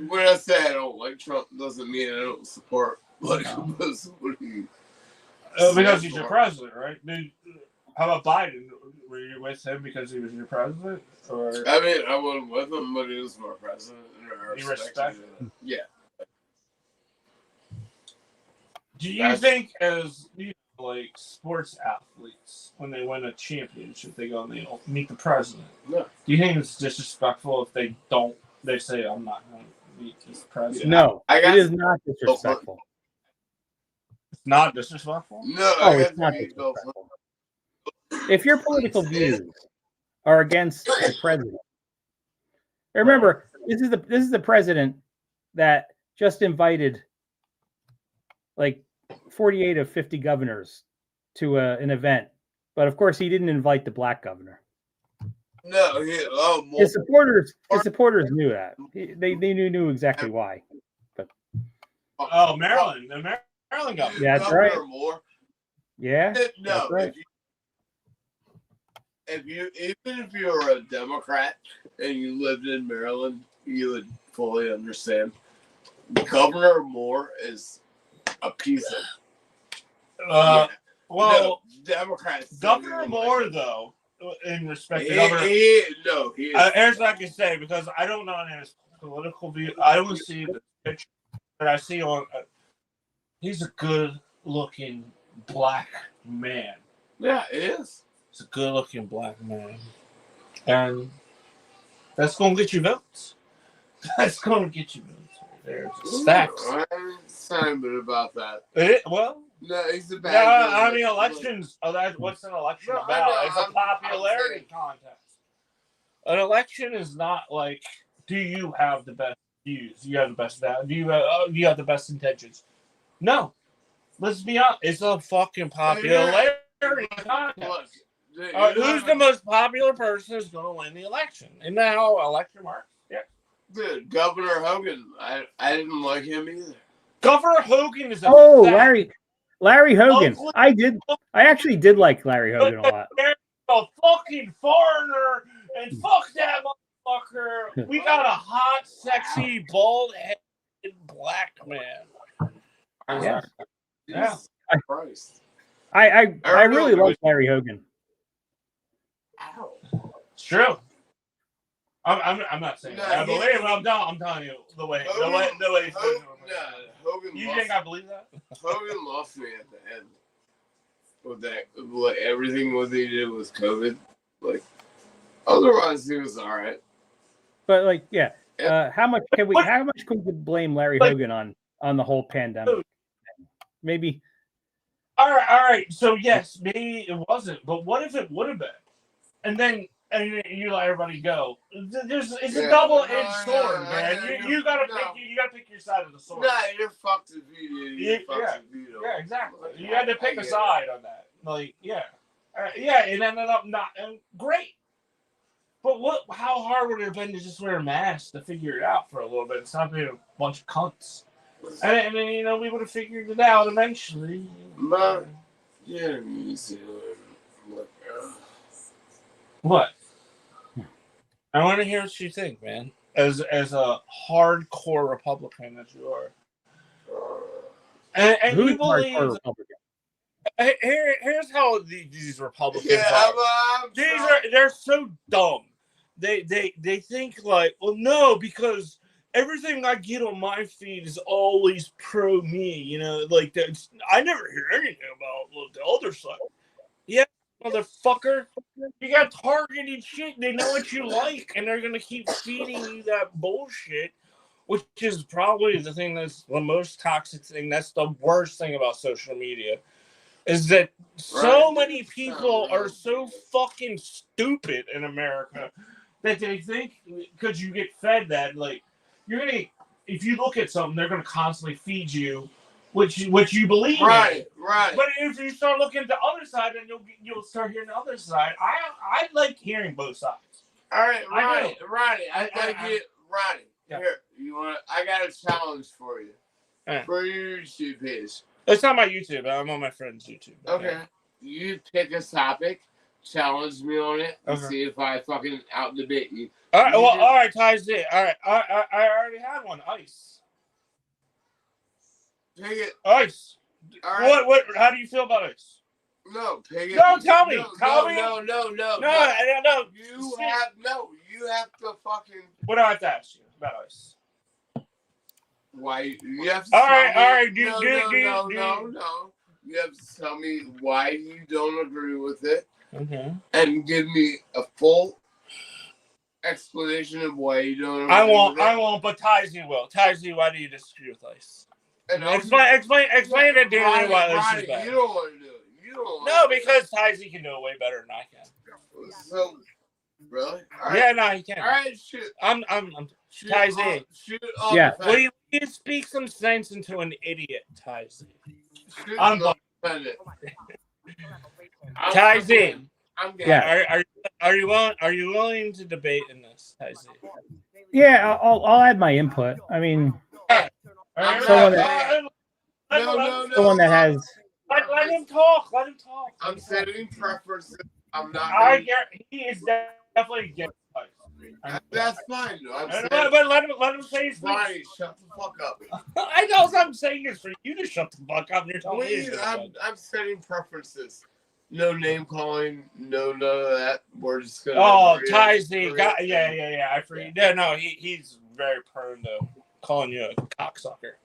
When I say I don't like Trump, doesn't mean I don't support like because he's your president, right? Dude, how about Biden? Were you with him because he was your president? Or I mean, I wasn't with him, but he was my president. You respect it? Yeah. Do you think, as like sports athletes, when they win a championship, they go and they meet the president? No. Do you think it's disrespectful if they don't? They say, "I'm not going to meet this president." No, it is not disrespectful. It's not disrespectful. No, it's not disrespectful. If your political views are against the president, remember this is the president that just invited like 48 of 50 governors to an event, but of course he didn't invite the black governor. No, his supporters knew that. They knew exactly why. But Maryland, the Maryland governor. Yeah, that's right. Moore. Yeah, no, that's right. Even if you were a Democrat and you lived in Maryland, you would fully understand. Governor Moore is a piece of. Democrats. Governor Moore, though, in respect to he is. Here's what I can say, because I don't know his political view. I don't see the picture that I see on. He's a good-looking black man. Yeah, it is. He's a good-looking black man, and that's going to get you votes. That's going to get you votes. There's stacks. I'm excited about that. No, he's a bad guy. I mean, elections. What's an election about? It's a popularity contest. An election is not like, do you have the best views? Do you have the best value? Do you have the best intentions? No. Let's be honest. It's a fucking popularity contest. Who's the most popular person who's going to win the election? Isn't that how election works? Yeah. Dude, Governor Hogan, I didn't like him either. Governor Hogan is Larry Hogan. I actually did like Larry Hogan a lot. A fucking foreigner, and fuck that motherfucker. We got a hot, sexy, bald-headed black man. Yeah. Yeah. Christ. I really like Larry Hogan. It's true. I'm not saying that. I believe it. I'm telling you the way. Hogan You lost, think I believe that? Hogan lost me at the end. With that, like everything what they did was COVID. Like, otherwise he was all right. But like, yeah, how much can we blame Larry Hogan on the whole pandemic? Maybe. All right. So yes, maybe it wasn't, but what if it would have been? And then you let everybody go. It's a double-edged sword, man. You gotta pick your side of the sword. Nah, you're fucked if you Yeah, exactly. You had to pick a side on that. Like, yeah, it ended up not great. But how hard would it have been to just wear a mask to figure it out for a little bit and stop being a bunch of cunts? And then we would have figured it out eventually. But yeah, New Zealand. What? I want to hear what you think, man. As a hardcore Republican as you are, and you believe. Here's how these Republicans are. They're so dumb. They think like, well, no, because everything I get on my feed is always pro me. You know, like that's. I never hear anything about the other side. Yeah, motherfucker. You got targeted shit. They know what you like, and they're gonna keep feeding you that bullshit, which is probably the thing that's the most toxic thing. That's the worst thing about social media, is that so many people are so fucking stupid in America that they think because you get fed that, like, you're gonna, if you look at something, they're gonna constantly feed you what you believe in. Right. But if you start looking at the other side, then you'll start hearing the other side. I like hearing both sides. All right, Ronnie. Ronnie. Yeah. Here, I got a challenge for you. For your YouTube page. It's not my YouTube. I'm on my friend's YouTube. Okay. Yeah. You pick a topic, challenge me on it, and see if I fucking out debate you. All right. All right, Ty's it. All right. I already had one. Ice. Pick it. Ice. All right. What? How do you feel about ice? No, pick it. No, tell me. Tell me. No. No. You have to fucking. What do I have to ask you about ice? Why you have to? All right. No. You have to tell me why you don't agree with it, and give me a full explanation of why you don't agree with it. I won't, but Tyzy will. Tyzy, why do you disagree with ice? And explain it to me why ice is bad. You don't want to do it. No, because Tyzy can do it way better than I can. So, really? Right. Yeah, no, he can. All right, shoot. I'm Tyzy. Shoot. Yeah. Will you speak some sense into an idiot, Tyzy? Tyzy. Yeah. Are you willing to debate in this, Tyzy? Yeah, I'll add my input. I mean, someone that has. Let him talk. I'm setting preferences. I'm not. He is definitely against ice. That's fine. But let him say his piece. Ronnie, shut the fuck up. I know what I'm saying is for you to shut the fuck up. And you're telling me. I'm setting preferences. No name calling. No none of that. We're just gonna. Oh, Tyzy. Yeah. I forget. Yeah, no, he's very prone to calling you a cocksucker.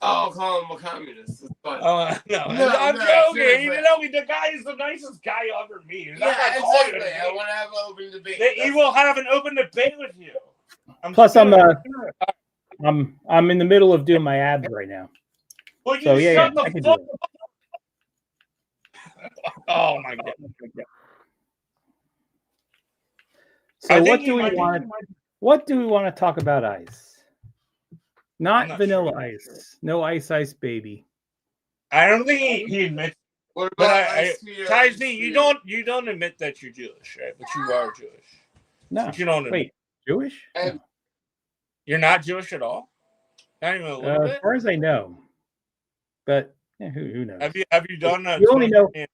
Oh, call him a communist. It's fine. No, I'm joking. You know, the guy is the nicest guy you ever meet. Yeah, exactly. I want to have an open debate. He will have an open debate with you. Plus, I'm in the middle of doing my abs right now. Well, you shut the fuck up. Oh my god. So what do we want to talk about ice? Not vanilla ice. No ice, baby. I don't think he admits. What about Tyzy, you don't admit that you're Jewish, right? But you are Jewish. No. But you don't admit. Wait, Jewish? No. You're not Jewish at all? Not even a little bit? As far as I know. But who knows? Have you done that?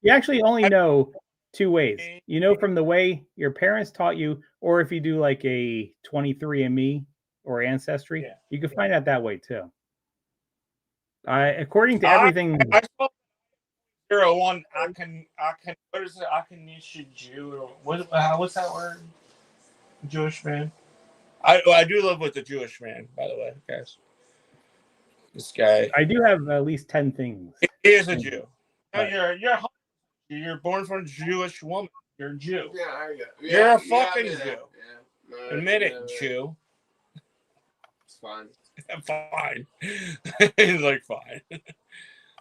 You actually only know two ways. You know from the way your parents taught you, or if you do like a 23andMe or Ancestry, you can find out that way too. According to everything. I saw 01 I can what is it? Akanisha Jew or what's that word? Jewish man. I do live with a Jewish man, by the way, guys. This guy. I do have at least 10 things. He is a Jew. No, you're born from a Jewish woman. You're a Jew. You're a fucking Jew. Yeah. No, Admit it, Jew. It's fine. Fine. He's like, fine. All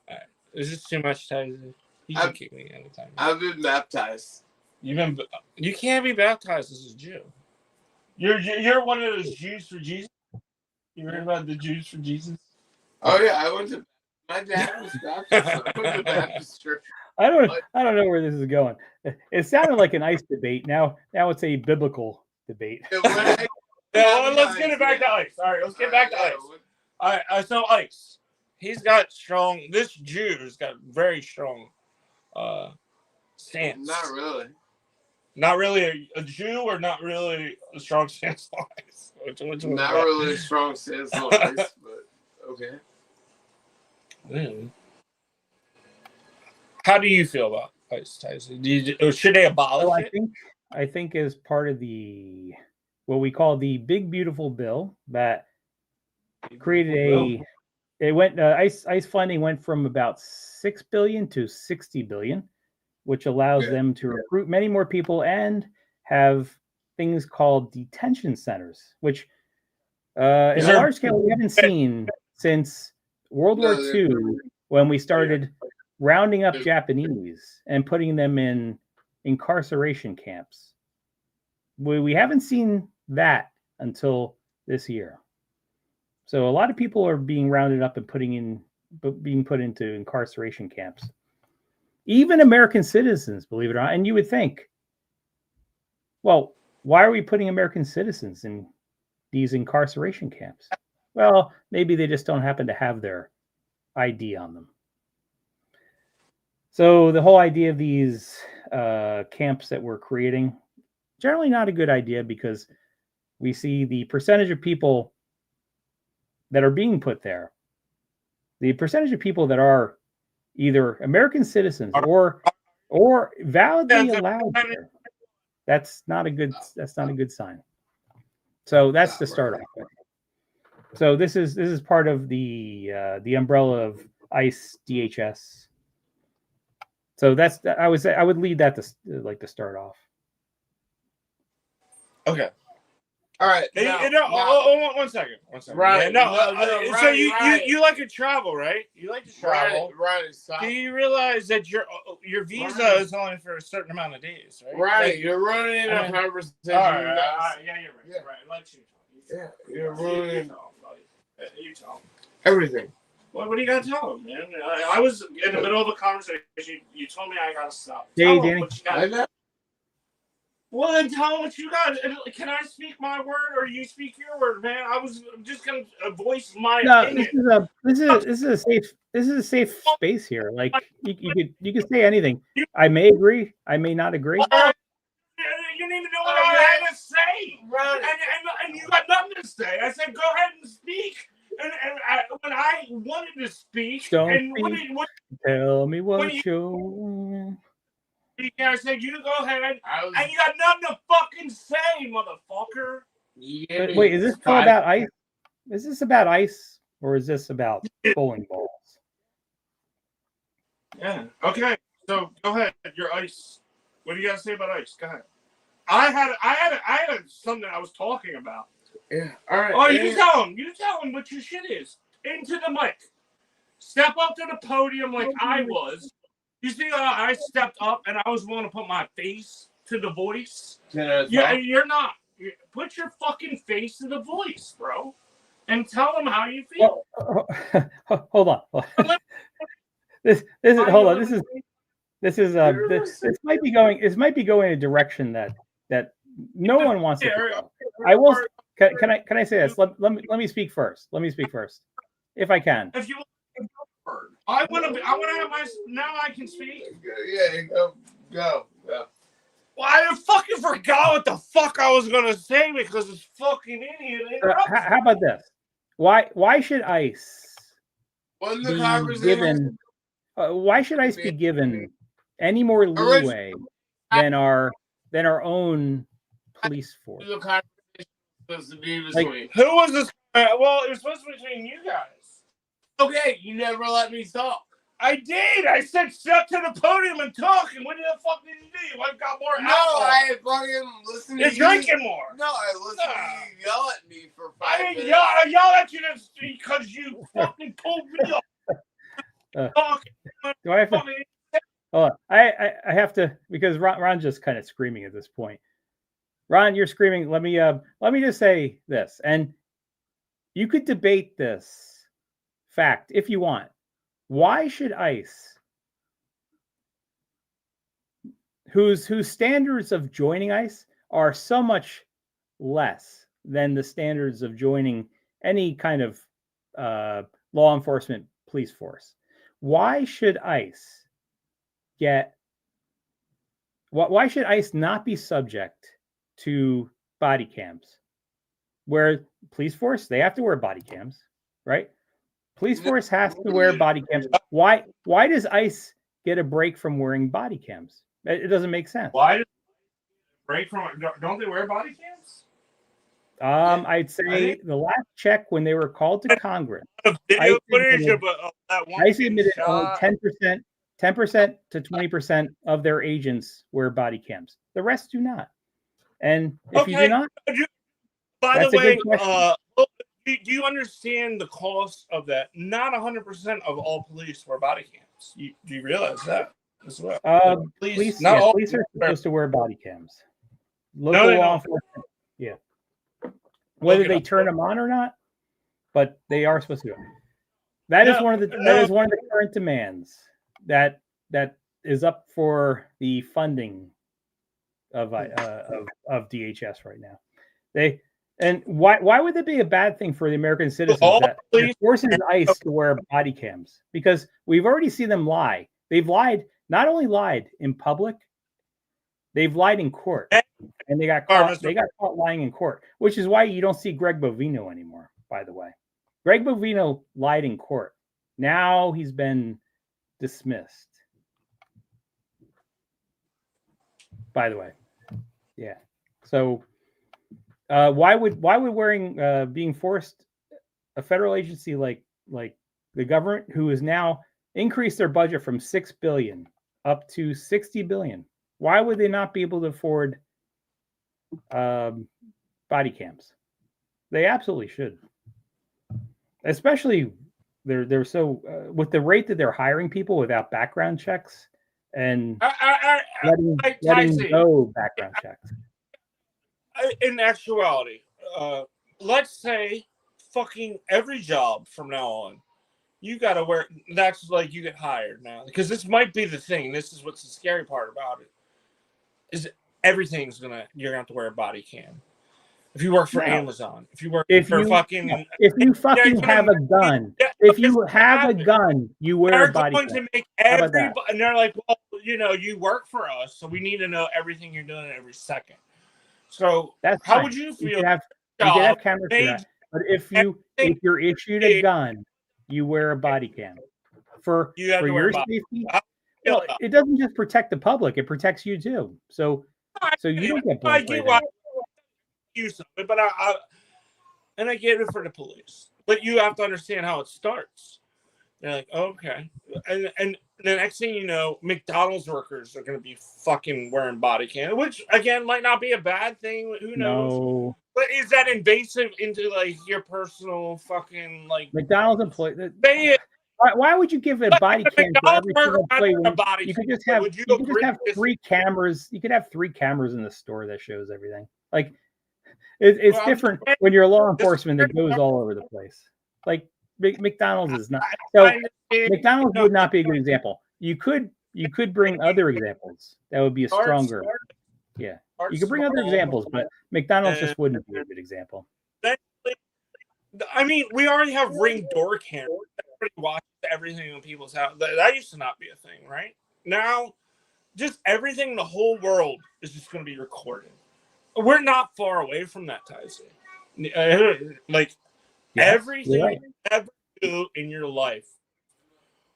right. Is this too much time? You can kick me anytime. I've been baptized. You can't be baptized as a Jew. You're one of those Jews for Jesus. You heard about the Jews for Jesus? Oh yeah, I went to. My dad was baptized. I went to Baptist church. I don't know where this is going. It sounded like an ICE debate. Now it's a biblical debate. Let's get it back to ICE. All right, let's get back to ICE. All right, so ICE. He's got strong. This Jew's got very strong stance. Not really. Not really a Jew, or not really a strong stance on ICE. Not really a strong stance on ICE, but okay. How do you feel about ICE, Tyson? Or should they abolish it? I think as part of the what we call the Big Beautiful Bill that created ICE funding went from about 6 billion to 60 billion, which allows them to recruit many more people and have things called detention centers, which in a large scale we haven't seen since World War II, when we started rounding up Japanese and putting them in incarceration camps. We haven't seen that until this year. So a lot of people are being rounded up and being put into incarceration camps. Even American citizens, believe it or not. And you would think, well, why are we putting American citizens in these incarceration camps? Well, maybe they just don't happen to have their ID on them. So the whole idea of these camps that we're creating, generally not a good idea, because we see the percentage of people that are being put there, the percentage of people that are either American citizens or validly allowed there. That's not a good sign. So that's the start off with. So this is part of the umbrella of ICE DHS. So that's I would lead that to start off. Okay. All right. One second. Right. Yeah, so you like to travel, right? You like to travel. Right. Do you realize that your visa is only for a certain amount of days, right? Right. Like, You're running a conversation. All right. Yeah, you're right. Yeah. Right. Let you talk. Yeah. You're running You tell him. everything. What do you got to tell him, man? I was in the middle of a conversation. You told me I got to stop. Hey, Tell him Danny. what you got. Well, then tell him what you got. Can I speak my word or you speak your word, man? I was just gonna voice my opinion. This is a safe space here. Like you could say anything. I may agree. I may not agree. You didn't even know what I had to say, Right. and you got nothing to say. I said, go ahead and speak. And when I wanted to speak, Don't and speak. what Tell me what you. I said, you go ahead, and you got nothing to fucking say, motherfucker. But wait, is this all about ICE? Is this about ICE or is this about bowling balls? Yeah. Okay. So go ahead. Your ICE. What do you got to say about ICE? Go ahead. I had something I was talking about. Yeah. All right. Oh, you tell him. You tell him what your shit is. Into the mic. Step up to the podium like I was. You see how I stepped up and I was willing to put my face to the voice? You're not. Put your fucking face to the voice, bro. And tell them how you feel. Hold on. This might be going. This might be going in a direction that no one wants to go. I will. Can I say this? Let me speak first. Let me speak first, if I can. If you I want to have my. Now I can speak. Yeah, go. Well, I fucking forgot what the fuck I was gonna say because this fucking idiot. How about this? Why should ICE When the be conversation given? Why should ICE be given any more leeway than our own police force? The conversation was supposed to be Like, between. Who was this? Well, it was supposed to be between you guys. Okay, you never let me talk. I did. I said step to the podium and talk. And what the fuck did you do? I got more No, alcohol. I fucking listened You're to drinking more. No, I listened to you yell at me for 5 I minutes. didn't yell. I yelled at you because you fucking pulled me off. Talking. Do I have to? Hold on. I have to, because Ron's just kind of screaming at this point. Ron, you're screaming. Let me just say this, and you could debate this fact if you want. Why should ICE, whose standards of joining ICE are so much less than the standards of joining any kind of law enforcement police force, why should ICE why should ICE not be subject to body cams? Where police force, they have to wear body cams, right? Police force has to wear body cams. Why does ICE get a break from wearing body cams? It doesn't make sense. Why does break from? Don't they wear body cams? I'd say the last check when they were called to Congress, Video footage of that one. ICE admitted only 10% to 20% of their agents wear body cams. The rest do not. And if you do not, by that's the a good way, question. do you understand the cost of that? Not 100% of all police wear body cams. Do you realize that as well? Police not all are supposed to wear body cams. No, Local law enforcement, yeah. Whether they turn them on or not, but they are supposed to. That is one of the current demands that is up for the funding of DHS right now. And why would it be a bad thing for the American citizens that forces ICE to wear body cams? Because we've already seen them lie. They've lied, not only lied in public, they've lied in court, and they got caught lying in court, which is why you don't see Greg Bovino anymore. By the way, Greg Bovino lied in court. Now he's been dismissed. By the way, yeah. So. Why would wearing being forced a federal agency like the government, who has now increased their budget from $6 billion up to $60 billion, why would they not be able to afford body cams? They absolutely should, especially they're so with the rate that they're hiring people without background checks and letting go background checks. In actuality, let's say fucking every job from now on, you got to wear, that's like you get hired now. Because this might be the thing. This is what's the scary part about it. Is you're going to have to wear a body cam. If you work for Amazon, if you have a gun, if you have a gun, you wear a body cam. To make everybody, and they're like, well, you work for us, so we need to know everything you're doing every second. So how would you feel? You could have cameras for that. But if you're issued a gun, you wear a body cam for your safety. Well, it doesn't just protect the public; it protects you too. So you don't get blamed. Use of it, but I get it for the police. But you have to understand how it starts. They're like, okay, and the next thing you know, McDonald's workers are going to be fucking wearing body cams, which again might not be a bad thing. Who knows? No. But is that invasive into like your personal fucking like McDonald's employee? Why would you give a body cam to every single employee? You could just have 3 cameras. You could have 3 cameras in the store that shows everything. Like it's different when you're law enforcement that goes all over the place. Like McDonald's is not. So McDonald's would not be a good example. You could bring other examples that would be a stronger. Yeah, you could bring other examples, but McDonald's just wouldn't be a good example. I mean, we already have Ring door cameras. Everybody watches everything in people's house. That used to not be a thing, right? Now, just everything in the whole world is just going to be recorded. We're not far away from that, Tyson. Everything you ever do in your life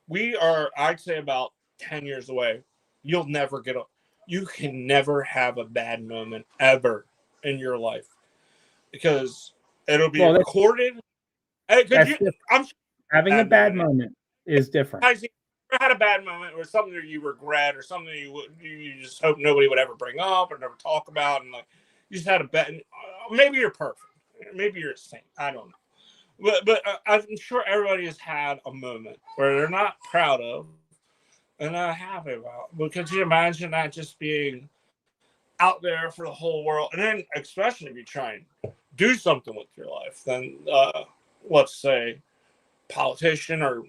We are, I'd say, about 10 years away. You'll never get a. You can never have a bad moment ever in your life because it'll be recorded. I'm having a bad moment is different. You ever had a bad moment or something that you regret or something you just hope nobody would ever bring up or never talk about, and like you just had a bad. Maybe you're perfect. Maybe you're a saint. I don't know. But I'm sure everybody has had a moment where they're not proud of and not happy about. But could you imagine that just being out there for the whole world? And then, especially if you try and do something with your life, then let's say politician or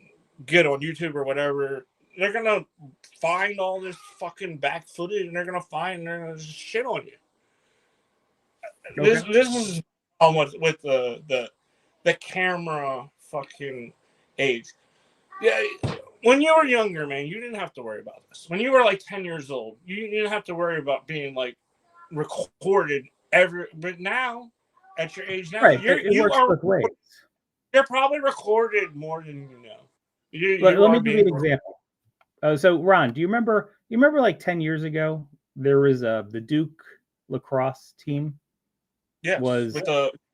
get on YouTube or whatever, they're going to find all this fucking back footage and they're going to just shit on you. Okay. This is almost with the camera fucking age. Yeah, when you were younger, man, you didn't have to worry about this. When you were like 10 years old, you didn't have to worry about being like recorded but now at your age now, right, you are both ways. You're probably recorded more than you know. Let me give you an example. So Ron, do you remember like 10 years ago there was the Duke lacrosse team was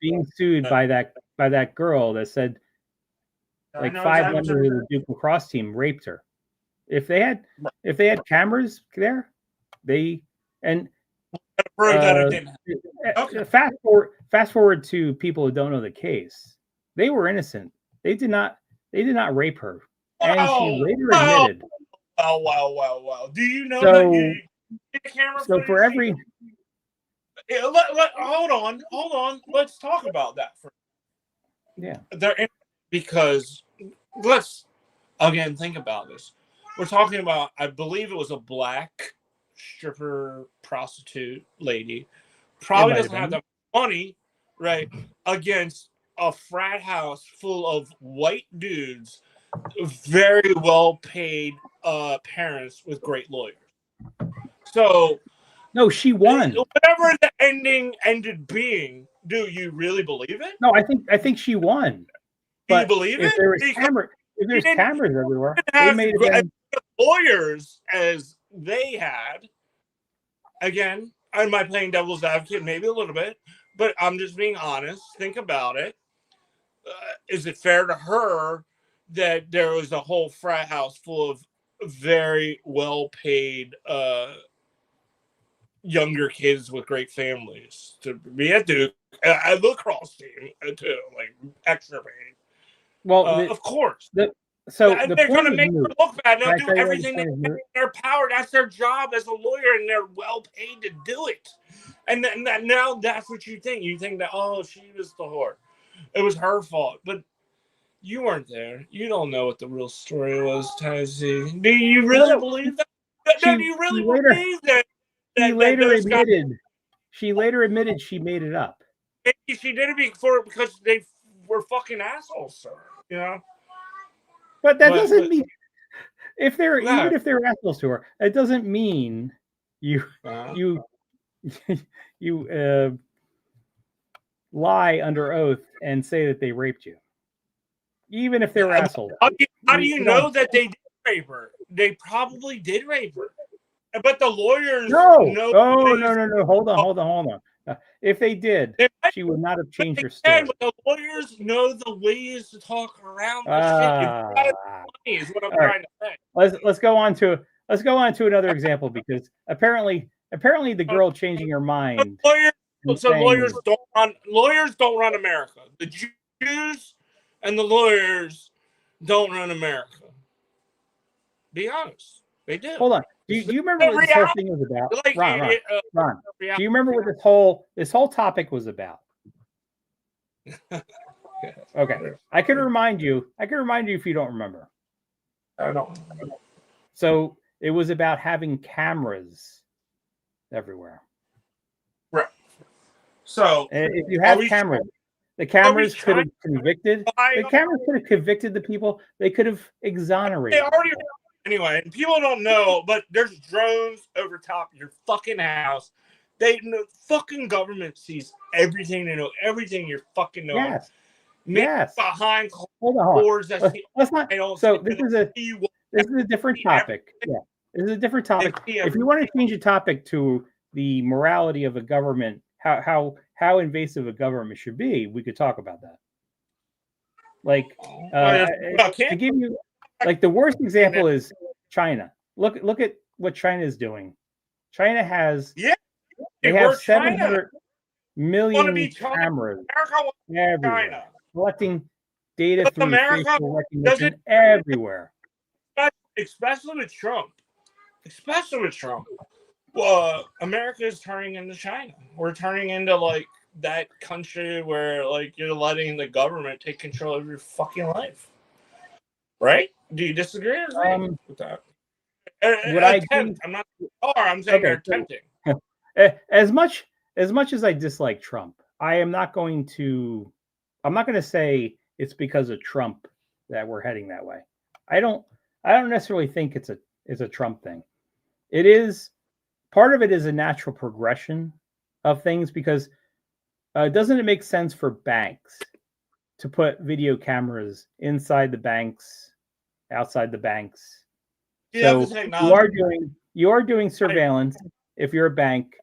being sued by that girl that said like 5 members of the Duke lacrosse team raped her. If they had cameras there, fast forward to people who don't know the case. They were innocent. They did not rape her, and she later admitted. Wow! Do you know that you camera? So for every. Hold on. Let's talk about that for. Yeah. Because let's again think about this. We're talking about, I believe it was a black stripper prostitute lady. Probably doesn't have the money, right? Against a frat house full of white dudes, very well paid parents with great lawyers. So no, she won. Whatever the ending ended being, do you really believe it? No, I think she won. Do you believe if it? If there's cameras everywhere, they made it lawyers as they had. Again, am I playing devil's advocate? Maybe a little bit, but I'm just being honest. Think about it. Is it fair to her that there was a whole frat house full of very well-paid younger kids with great families to be at Duke, a lacrosse team too, like extra paid? Well, of course. they're going to make her look bad. They'll do everything in their power. That's their job as a lawyer, and they're well paid to do it. And now that's what you think. You think that, oh, she was the whore. It was her fault. But you weren't there. You don't know what the real story was, Tennessee. Do you really believe that? Do you really believe that? She later admitted she made it up. Maybe she did it because they were fucking assholes, sir. You know? But that doesn't mean even if they're assholes to her, it doesn't mean you lie under oath and say that they raped you. Even if they were assholes. How do you know that they did rape her? They probably did rape her. But the lawyers No. Hold on. If they did, she would not have changed her story. But the lawyers know the ways to talk around the shit. Is what I'm trying to say. Let's go on to another example, because apparently the girl changing her mind. Lawyers don't run America. The Jews and the lawyers don't run America. Be honest, they do. Hold on. Do you remember what this whole thing was about? Ron, do you remember what this whole topic was about? Okay. I can remind you if you don't remember. I don't. So it was about having cameras everywhere. Right. So if you have cameras, the cameras could have convicted. The cameras could have convicted the people. They could have exonerated. They already. Anyway, people don't know, but there's drones over top of your fucking house. Fucking government sees everything. They know everything you're fucking knowing. Yes. Behind closed doors. Let's not. So this is This is a different topic. Yeah, this is a different topic. If you want to change the topic to the morality of a government, how invasive a government should be, we could talk about that. Like, to give you, like, the worst example is China. Look at what China is doing. China has they have 700 million cameras everywhere, collecting data through facial recognition everywhere. Especially with Trump. America is turning into China. We're turning into like that country where like you're letting the government take control of your fucking life. Right? Do you disagree or agree with that? I'm not. I'm saying they're attempting. As much as I dislike Trump, I'm not going to say it's because of Trump that we're heading that way. I don't necessarily think it's a Trump thing. It is part of it is a natural progression of things because doesn't it make sense for banks to put video cameras inside the banks, outside the banks? So you are doing surveillance if you're a bank,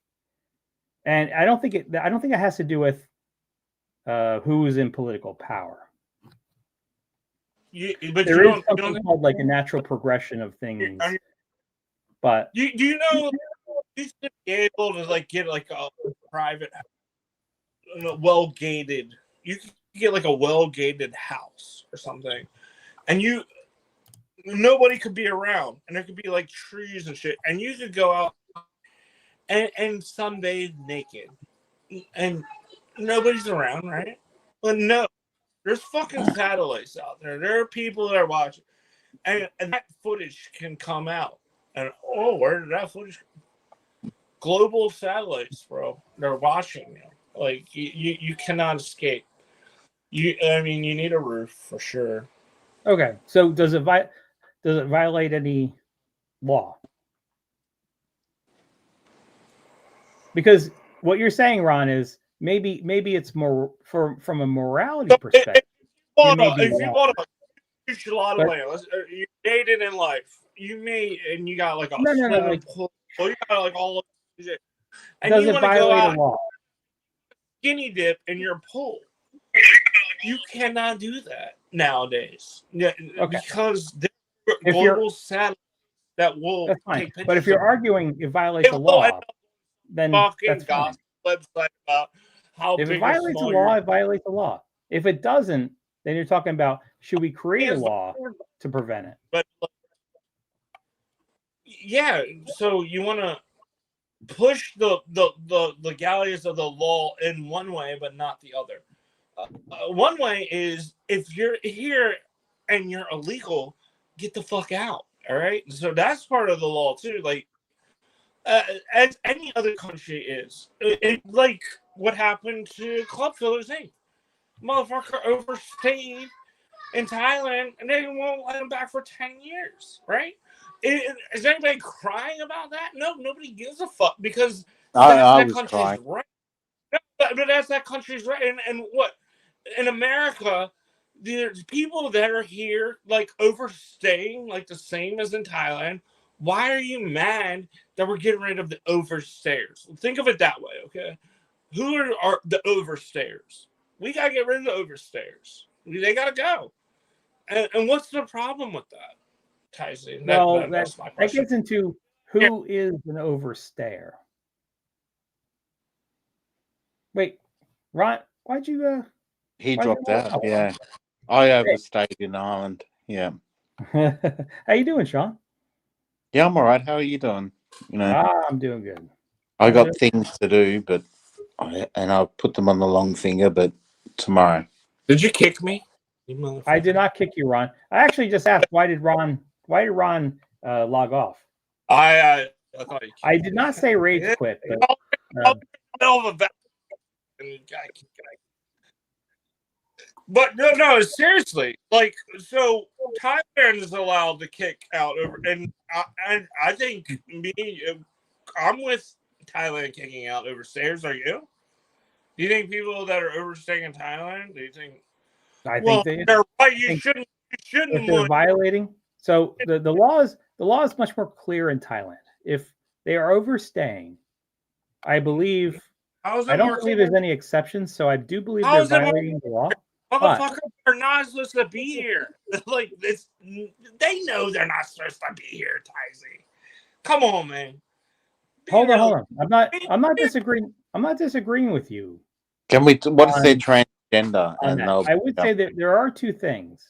and I don't think it has to do with who's in political power. There is something called like a natural progression of things. But do you know you should be able to like get like a private, well gated. You can get like a well gated house or something, and nobody could be around, and there could be like trees and shit, and you could go out and sunbathe naked, and nobody's around, right? But no, there's fucking satellites out there. There are people that are watching, and that footage can come out. And where did that footage? Global satellites, bro. They're watching you. Like you cannot escape. You need a roof for sure. Okay, so does it violate any law? Because what you're saying, Ron, is maybe it's more from a morality perspective. If you bought a huge lot of land, you dated in life. You may, and you got like a swimming pool. You got like all of shit. And does you it want to go violate out a law? Skinny dip in your pool. You cannot do that nowadays. Because there's global satellites that will take pictures. But if you're arguing it violates a law, then that's fine. Website about how if big it violates a law, it violates the law. If it doesn't, then you're talking about should we create a law to prevent it? But yeah, so you want to push the legalities of the law in one way, but not the other. One way is if you're here and you're illegal, get the fuck out. All right, so that's part of the law too. Like as any other country is, like what happened to Club Fillers Inc. Motherfucker overstayed in Thailand, and they won't let him back for 10 years, right? Is anybody crying about that? No, nobody gives a fuck because that country's right. But that's that country's right. And what? In America, there's people that are here, like, overstaying, like the same as in Thailand. Why are you mad that we're getting rid of the overstayers? Think of it that way, okay? Who are the overstayers? We got to get rid of the overstayers. They got to go. And what's the problem with that, Tyson? That's my question. That gets into who is an overstayer. Wait, Ron, why'd you... He dropped out, yeah. I overstayed in Ireland, yeah. How you doing, Sean? Yeah, I'm all right. How are you doing? I'm doing good. I got things to do, and I'll put them on the long finger, but tomorrow. Did you kick me? I did not kick you, Ron. I actually just asked why did Ron log off? I did not say rage quit. But no, seriously. Like, so Thailand is allowed to kick out over, and I think I'm with Thailand kicking out overstayers. Are you? Do you think people that are overstaying in Thailand? Do you think? I think they're right. You shouldn't. If they're violating, So the law is much more clear in Thailand. If they are overstaying, I believe How's it I don't more believe there's any exceptions. So I do believe How they're is it more- violating the law. Motherfuckers are not supposed to be here. Like this, they know they're not supposed to be here, Tyzy. Come on, man. Hold on. I'm not disagreeing. I'm not disagreeing with you. Can we? What if they're transgender? On that. I would say that there are two things.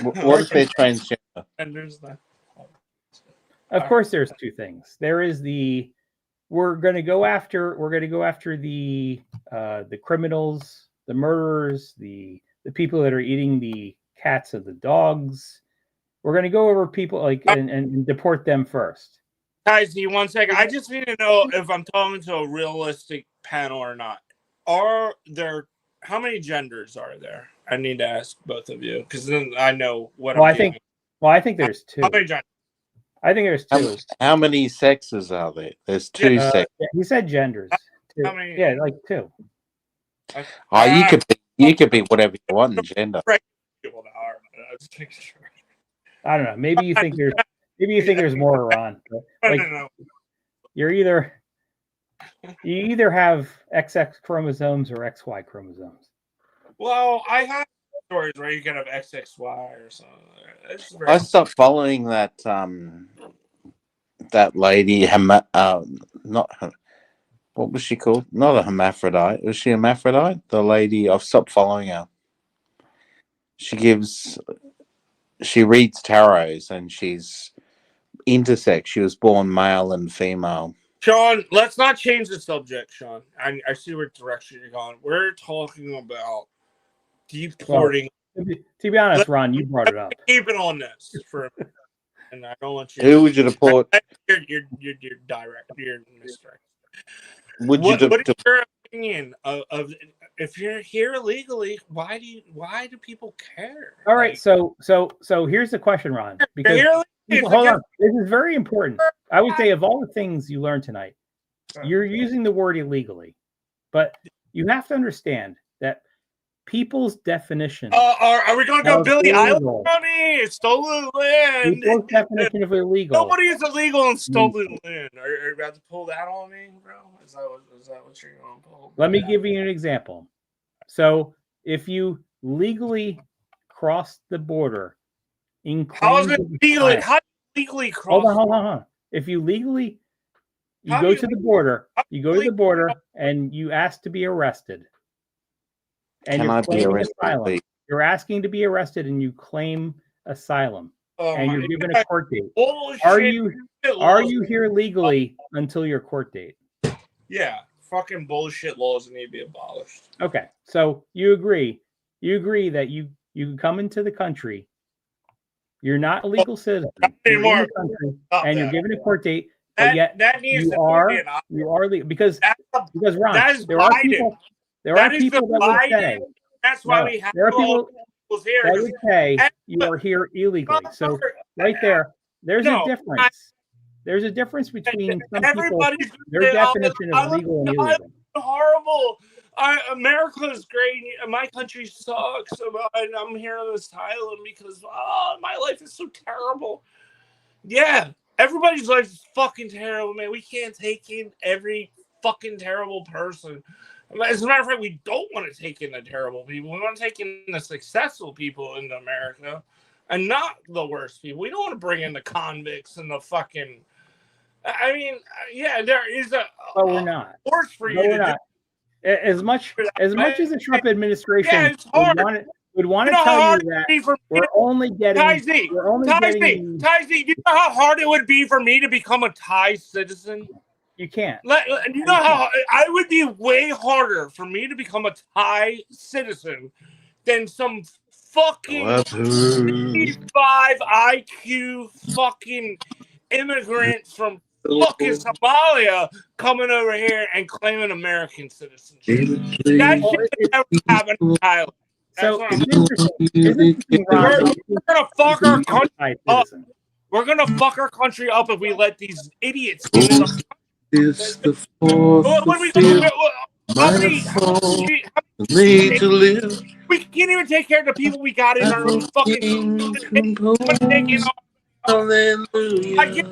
What if they're transgender? And there's that. Of course, there's two things. There is we're going to go after the criminals, the murderers, the people that are eating the cats and the dogs. We're going to go over people and deport them first. Tyzy, 1 second. I just need to know if I'm talking to a realistic panel or not. Are there how many genders are there? I need to ask both of you because then I know what I think there's two. How many genders? I think there's two. How many sexes are there? There's two sexes. Yeah, he said genders. How many? Yeah, like two. Oh, you could be whatever you want in gender. Right. I don't know. Maybe you think there's more, Ron. Like, no. You either have XX chromosomes or XY chromosomes. Well, I have stories where you can have XXY or something. I stopped following that lady. What was she called? Not a hermaphrodite. Was she a hermaphrodite? The lady. I've stopped following her. She reads tarots and she's intersex. She was born male and female. Sean, let's not change the subject, Sean. I see what direction you're going. We're talking about deporting. Well, to be honest, Ron, you brought it up. Keep it on this for a minute. And I don't want you. Who would you deport? You're direct. You're misdirect. What is your opinion of if you're here illegally? Why do people care? All right, so here's the question, Ron. Because hold on, this is very important. I would say of all the things you learned tonight, you're using the word illegally, but you have to understand that people's definition. Are we going to go Billy Island on me? It's stolen land. People's definition of illegal. Nobody is illegal in stolen land. Are you about to pull that on me, bro? Is that what you're going to pull? Let me give you an example. So if you legally cross the border, how is it legally? How do you legally cross? Hold on. If you legally, go to the border, and you ask to be arrested. And you're claiming asylum. You're asking to be arrested and you claim asylum. And you're given a court date. Are you here legally until your court date? Yeah. Fucking bullshit laws need to be abolished. Okay. So you agree that you can come into the country. You're not a legal citizen. You're in the country, and you're given a court date, but yet you are legal because Ron, there are people that would say that's why we have people here. That would say you are here illegally. So right there's a difference. There's a difference between some people, their definition of legal and illegal. Horrible. America is great. My country sucks. And I'm here on this island because my life is so terrible. Yeah, everybody's life is fucking terrible, man. We can't take in every fucking terrible person. As a matter of fact, we don't want to take in the terrible people. We want to take in the successful people in America and not the worst people. We don't want to bring in the convicts and the fucking... I mean, yeah, there is a... But we're not. Force for you to do. As much as the Trump administration would want to tell you that we're only getting... Tyzy, do you know how hard it would be for me to become a Thai citizen? You can't. You know how I would be way harder for me to become a Thai citizen than some fucking 55 IQ fucking immigrants from fucking Somalia coming over here and claiming American citizenship. That shit never happened in Thailand. So we're gonna fuck our country up. We're gonna fuck our country up if we let these idiots get in the is the fourth made to live. We can't even take care of the people we got in our own fucking Hallelujah. I get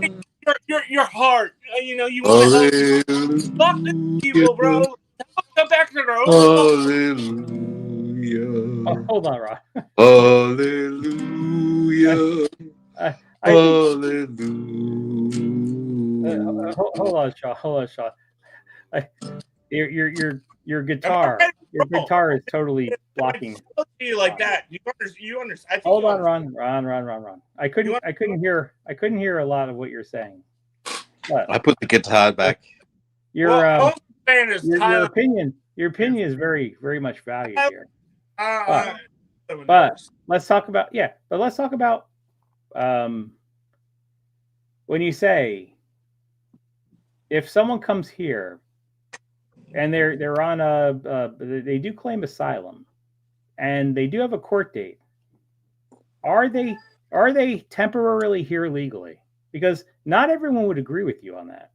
your heart. You know, you want to help. Fuck these people, bro. Come back to their own. Hallelujah. Oh, hold on, Ron. Hallelujah. I think, Hallelujah. hold on, Sean. Hold on, Sean. Your guitar is totally blocking. You like that? You understand? Hold on, Ron. I couldn't hear a lot of what you're saying. But I put the guitar back. your opinion is very, very much valued here. But let's talk about when you say if someone comes here and they're on they do claim asylum and they do have a court date, are they temporarily here legally? Because not everyone would agree with you on that.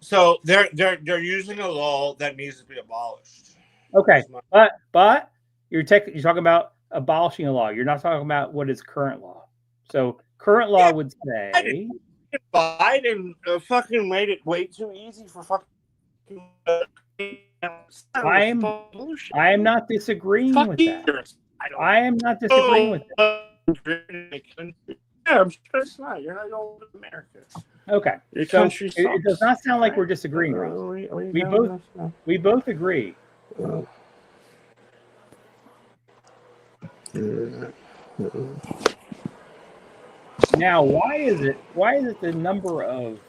So they're using a law that needs to be abolished. Okay, but you're talking about abolishing a law. You're not talking about what is current law. So current law would say Biden fucking made it way too easy for fucking. I am not disagreeing with that. I am not disagreeing with that. Yeah, I'm sure it's not. You're not going to America. Okay, so it does not sound like we're disagreeing. We both agree. Now, why is it the number of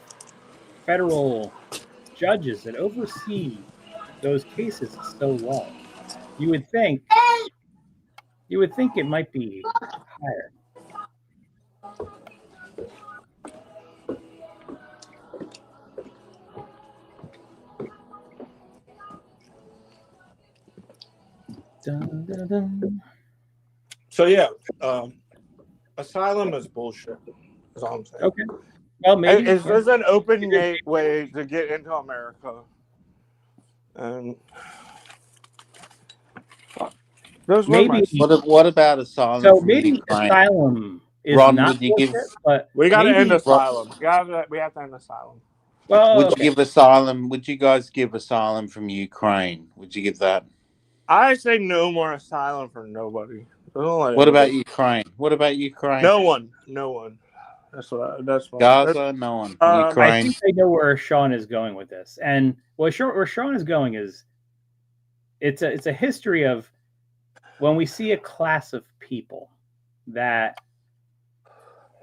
federal judges that oversee those cases is so low? You would think it might be higher. Dun, dun, dun. So yeah, asylum is bullshit. Is all I'm saying. Okay. Well, maybe it's just an open way to get into America, and maybe. What about asylum? So from maybe Ukraine? asylum is Ron, not would you give? but we got to maybe, end asylum. We have to end asylum. Well, would you give asylum? Would you guys give asylum from Ukraine? Would you give that? I say no more asylum for nobody. What about Ukraine? What about Ukraine? No one. That's what. Gaza, no one. Ukraine. I think I know where Sean is going with this, and where Sean is going is it's a history of when we see a class of people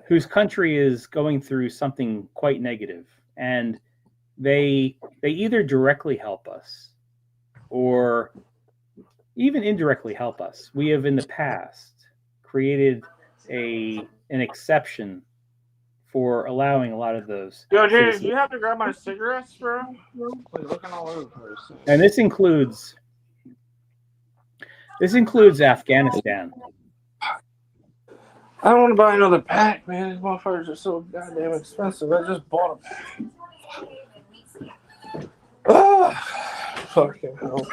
whose country is going through something quite negative, and they either directly help us or even indirectly help us. We have in the past created an exception for allowing a lot of those. Yo, Jay, do you have to grab my cigarettes, bro? Like, looking all over the place. And this includes Afghanistan. I don't want to buy another pack, man. These motherfuckers are so goddamn expensive. I just bought them. Fucking hell.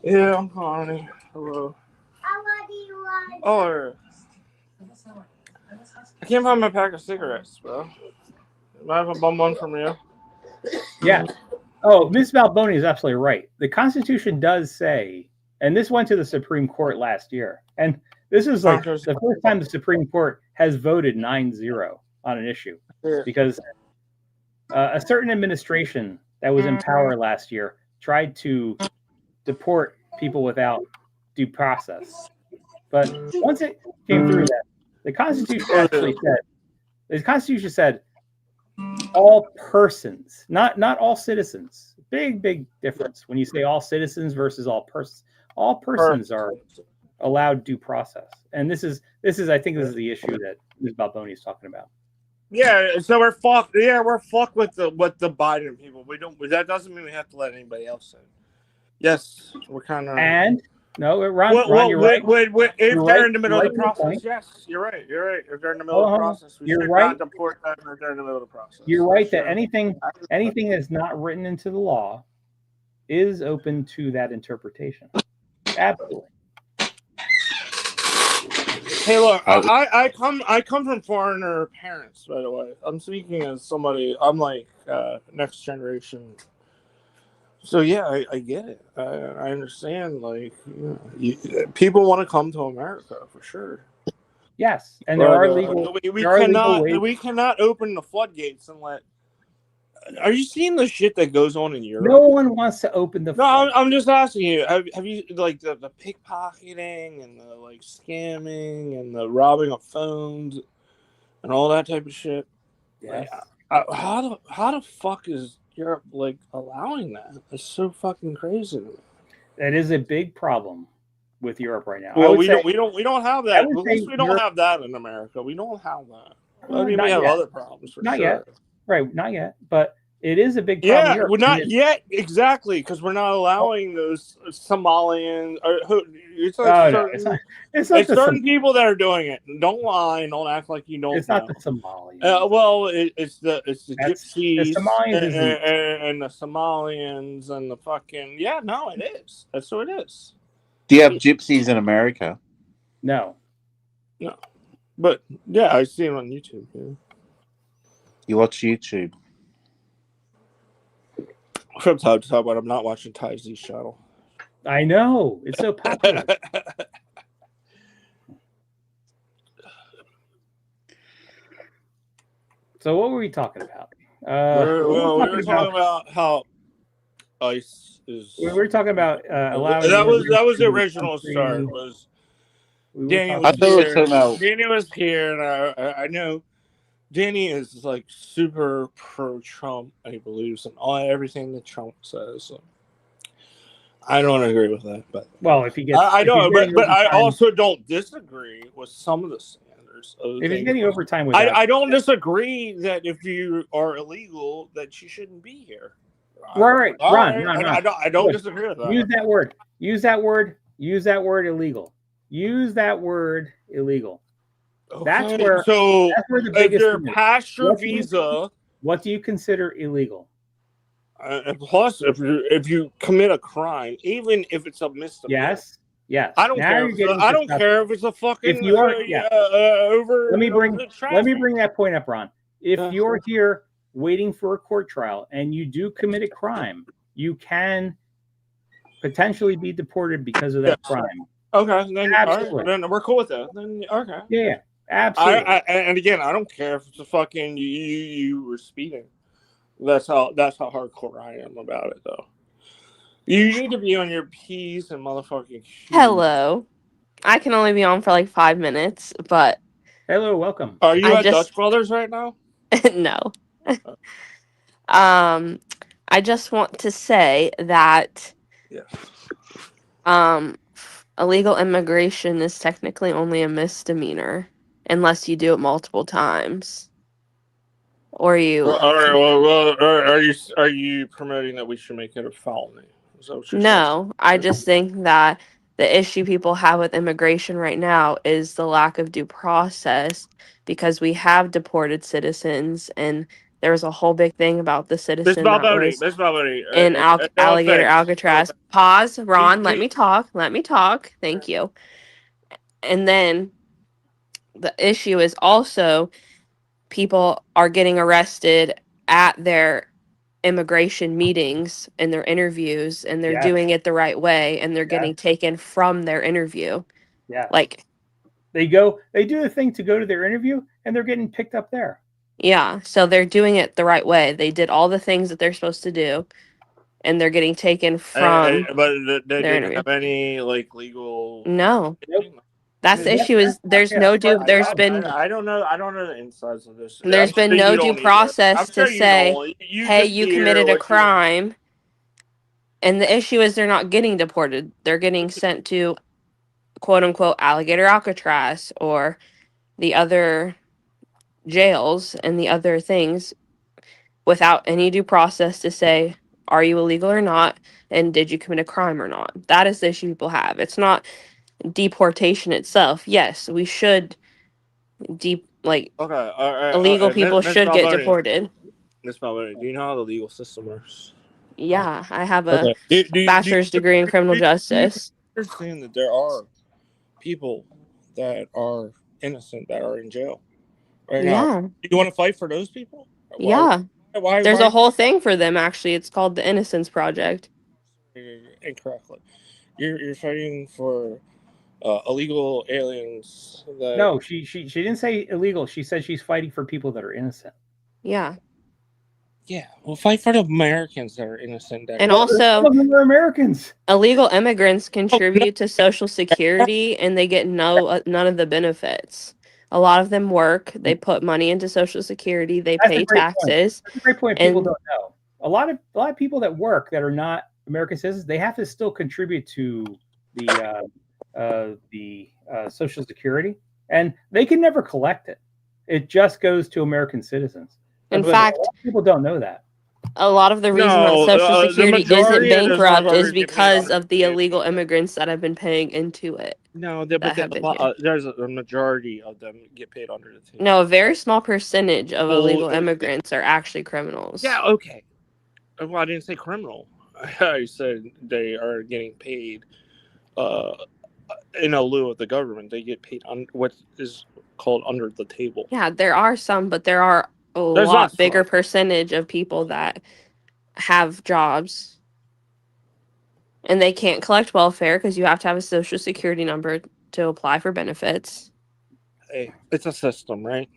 Yeah, I'm calling. Hello. Oh, I can't find my pack of cigarettes, bro. Might have a bum one from you. Yeah. Oh, Ms. Balboni is absolutely right. The Constitution does say, and this went to the Supreme Court last year, and this is like the first time the Supreme Court has voted 9-0 on an issue, because a certain administration that was in power last year tried to deport people without due process. But once it came through that, the Constitution said all persons, not all citizens. Big difference when you say all citizens versus all persons. All persons are allowed due process, and this is I think this is the issue that Ms. Balboni is talking about. Yeah, so we're fucked. Yeah, we're fucked with the Biden people. We don't. That doesn't mean we have to let anybody else in. Yes, we're kind of. And no, Ron, you're right. If they're in the middle of the process, yes, you're right. If they're in the middle of the process, we should not deport them if they're in the middle of the process. You're right that anything that's not written into the law is open to that interpretation. Absolutely. Hey, look, I come from foreigner parents, by the way. I'm speaking as somebody. I'm like next generation. So yeah, I get it. I understand. Like, people want to come to America for sure. Yes, and there are legal. There are legal ways. We cannot open the floodgates and let. Are you seeing the shit that goes on in Europe? No one wants to open the. No, I'm just asking you. Have you like the pickpocketing and the like scamming and the robbing of phones and all that type of shit? Yes. Like, how the fuck is Europe like allowing that? It's so fucking crazy. That is a big problem with Europe right now. Well, we don't have that. At least we don't Europe, have that in America. We don't have that. I mean, not we have yet. other problems for not sure. Yet. Right, not yet. But it is a big problem. Yeah, well, not yet exactly because we're not allowing those Somalians. It's certain people that are doing it. Don't lie. Don't act like you don't. It's not the Somalians. Well, it's the gypsies, the Somalians and the Somalians and the fucking No, it is. That's what it is. Do you have gypsies in America? No. But yeah, I see it on YouTube. Yeah. You watch YouTube? From time to time, when I'm not watching Tyzee's channel. I know, it's so popular. So what were we talking about? We were talking about how ICE is. We were talking about allowing. That was the original start. Was Danny was here, and I know Danny is like super pro Trump, and he believes in everything that Trump says. So I don't agree with that, but if he gets, but I also don't disagree with some of the standards. If he's getting overtime with I don't disagree that if you are illegal, that you shouldn't be here. Right, Ron. I don't disagree with that. Use that word. Use that word. Use that word. Illegal. Use that word. Illegal. Okay. That's where the biggest. If you're past your visa, what do you consider illegal? Plus, if you commit a crime, even if it's a misdemeanor. Yes. I don't care. I don't care if it's a fucking. If you are, over. Let me bring that point up, Ron. If you're here waiting for a court trial and you do commit a crime, you can potentially be deported because of that crime. Okay, then absolutely. Then we're cool with that. Then okay. Yeah, absolutely. And again, I don't care if it's a fucking you were speeding. That's how hardcore I am about it, though. You need to be on your P's and motherfucking Q's. Hello. I can only be on for like 5 minutes, but hello, welcome. Are you at Dutch Brothers right now? No. I just want to say that illegal immigration is technically only a misdemeanor unless you do it multiple times. Or you all right, well, are you promoting that we should make it a felony? No, I just think that the issue people have with immigration right now is the lack of due process because we have deported citizens, and there was a whole big thing about the citizen that was in Alligator Alcatraz. Pause, Ron. Let me talk. Thank you. And then the issue is also people are getting arrested at their immigration meetings and their interviews, and they're doing it the right way, and they're getting taken from their interview. Like they do the thing to go to their interview, and they're getting picked up there. Yeah, so they're doing it the right way. They did all the things that they're supposed to do, and they're getting taken from. But they didn't have any like legal. No. That's the issue. Is there's no due. There's been. I don't know. I don't know the insides of this. There's been no due process to say, "Hey, you committed a crime." And the issue is they're not getting deported. They're getting sent to, quote unquote, Alligator Alcatraz or the other jails and the other things without any due process to say, are you illegal or not? And did you commit a crime or not? That is the issue people have. It's not deportation itself. Yes, we should illegal people should get deported. Miss Maloney, do you know how the legal system works? Yeah, I have a bachelor's degree in criminal justice. Understand that there are people that are innocent that are in jail right now. Yeah. You want to fight for those people? Yeah. Why? There's a whole thing for them, actually. It's called the Innocence Project. Incorrectly. You're fighting for illegal aliens. That No, she didn't say illegal. She said she's fighting for people that are innocent. Yeah. Yeah, we'll fight for the Americans that are innocent. That And Well, also, some of them are Americans. illegal immigrants contribute to Social Security, and they get none of the benefits. A lot of them work. They put money into Social Security. They That's a pay great point. taxes. That's a great point. People And don't know. A lot of people that work that are not American citizens, they have to still contribute to the Social Security, and they can never collect it. It just goes to American citizens. in But fact, a lot of people don't know that. a lot of the reason that No, Social the Security isn't majority of those bankrupt is motherfuckers get paid because under of the illegal immigrants that have been paying into it. No, that have been here. there's a majority of them get paid under the table. No, a very small percentage of Well, illegal immigrants are actually criminals. Yeah, okay. Well, I didn't say criminal. I said they are getting paid in a lieu of the government. They get paid on what is called under the table. Yeah, there are some, but there are There's lot not bigger some. percentage of people that have jobs and they can't collect welfare because you have to have a Social Security number to apply for benefits. Hey, it's a system, right?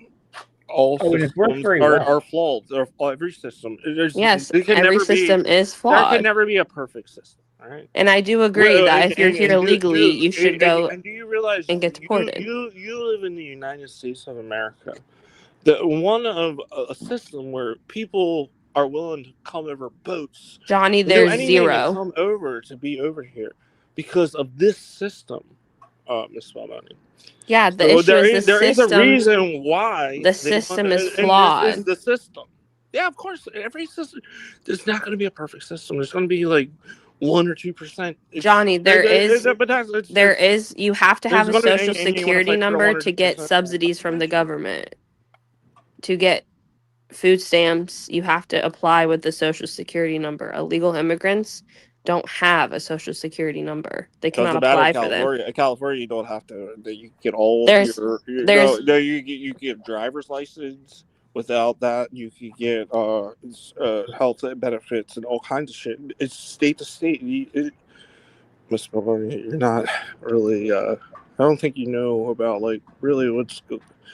All Oh, and it works systems very well. are flawed. Every system. Yes, there can every never system is There flawed. can never be a perfect system, all right? And I do agree Well, that if you're here illegally, you should go And do you realize and get deported. you live in the United States of America? The one of a system where people are willing to come over boats. Johnny, and do there's anything to zero. come over to be over here because of this system, Miss Spellmoney. Yeah, the So issue is the there is system. a reason why The system is and this flawed. is the system. Yeah, of course. Every system. There's not going to be a perfect system. There's going to be like 1 or 2%. Johnny, there is. You have to have a there's gonna- Social and you wanna Security fight for the number 1 or to get 2%. subsidies from the government. To get food stamps, you have to apply with the Social Security number. Illegal immigrants don't have a Social Security number. They cannot apply for them. California, you don't have to. You get all you get driver's license. Without that, you could get health benefits and all kinds of shit. It's state to state. Miss Maloney, you're not really. I don't think you know about like really what's.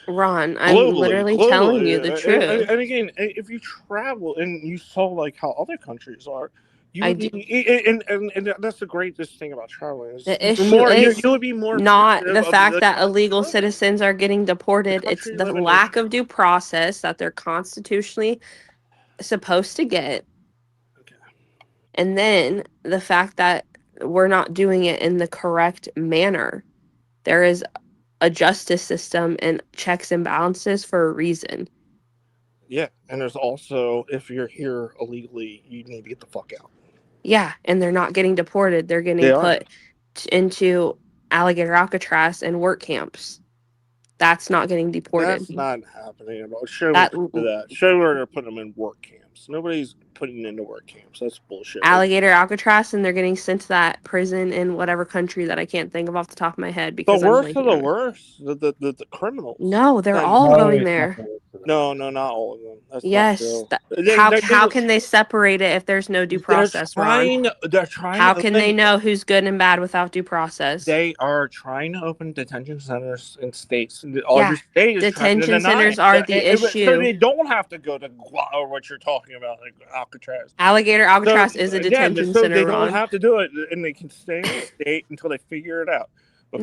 Ron, I'm literally telling you the truth. And again, if you travel and you saw like how other countries are, and that's the greatest thing about traveling. The issue is you would be more not the fact that illegal citizens are getting deported. It's the lack of due process that they're constitutionally supposed to get. Okay. And then the fact that we're not doing it in the correct manner. There is a justice system and checks and balances for a reason. Yeah, and there's also, if you're here illegally, you need to get the fuck out. Yeah, and they're not getting deported. They're getting put into alligator Alcatraz and work camps. That's not getting deported. That's not happening. Show where they're putting them in work camps. Nobody's putting them into work camps. That's bullshit. Alligator Alcatraz, and they're getting sent to that prison in whatever country that I can't think of off the top of my head. Because the worst of the worst, the criminals. No, they're all going there. No, not all of them. That's yes. How can they separate it if there's no due process? They're trying. How can they know who's good and bad without due process? They are trying to open detention centers in states. Detention centers are the issue. So they don't have to go to what you're talking about, like Alcatraz. Alligator Alcatraz is a detention center. They don't have to do it, and they can stay in the state until they figure it out. But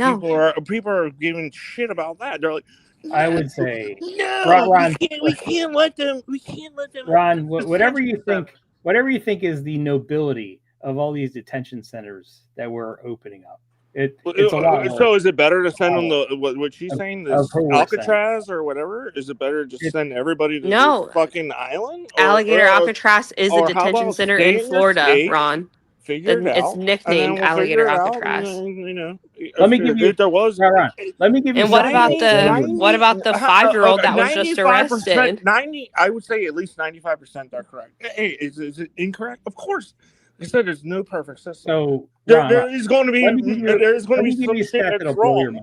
people are giving shit about that. They're like, I would say, no, Ron, we can't let them. We can't let them. Ron, whatever you think is the nobility of all these detention centers that we're opening up. It's a lot. So is it better to send them what she's saying, this Alcatraz or whatever? Is it better to send everybody to this fucking island? Alligator Alcatraz is a detention center in Florida, Ron. Figure it out. It's nicknamed Alligator Alcatraz. Let me give you. Let me give you. And what about the 5-year-old that was just arrested? I would say at least 95% are correct. Hey, is it incorrect? Of course. I said there's no perfect system. So there is going to be some shit that's wrong.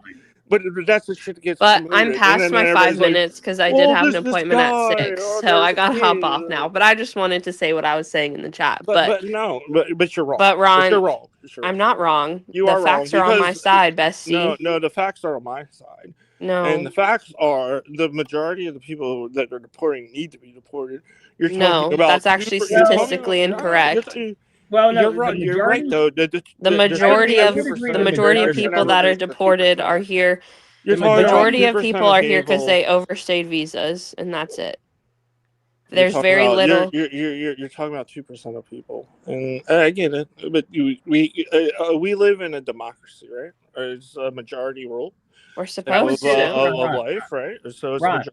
But that's the shit that gets But I'm promoted, and past then my 5 everybody's like, minutes because I did "Well, have an this appointment at guy, 6, or so I there's a gotta hop kid." off now. But I just wanted to say what I was saying in the chat. But no, but you're wrong. But Ron, you're wrong. I'm not wrong. You The are wrong facts are on my because side, bestie. no, the facts are on my side, and No, the facts are the majority of the people that are deporting need to be deported. You're talking no, about that's actually you're talking statistically about, incorrect. Well, no, you're the right. You're right majority. though. The There's majority only of 2% the the majority of There's people never that are been 50%. deported are here. You're The talking about Majority of 2% people are here because people. they overstayed visas, and that's it. You're There's talking very about little. you're talking about 2% of people, and I get it. But we live in a democracy, right? It's a majority rule We're of, supposed say that, to. Ron, life, right? So it's Ron,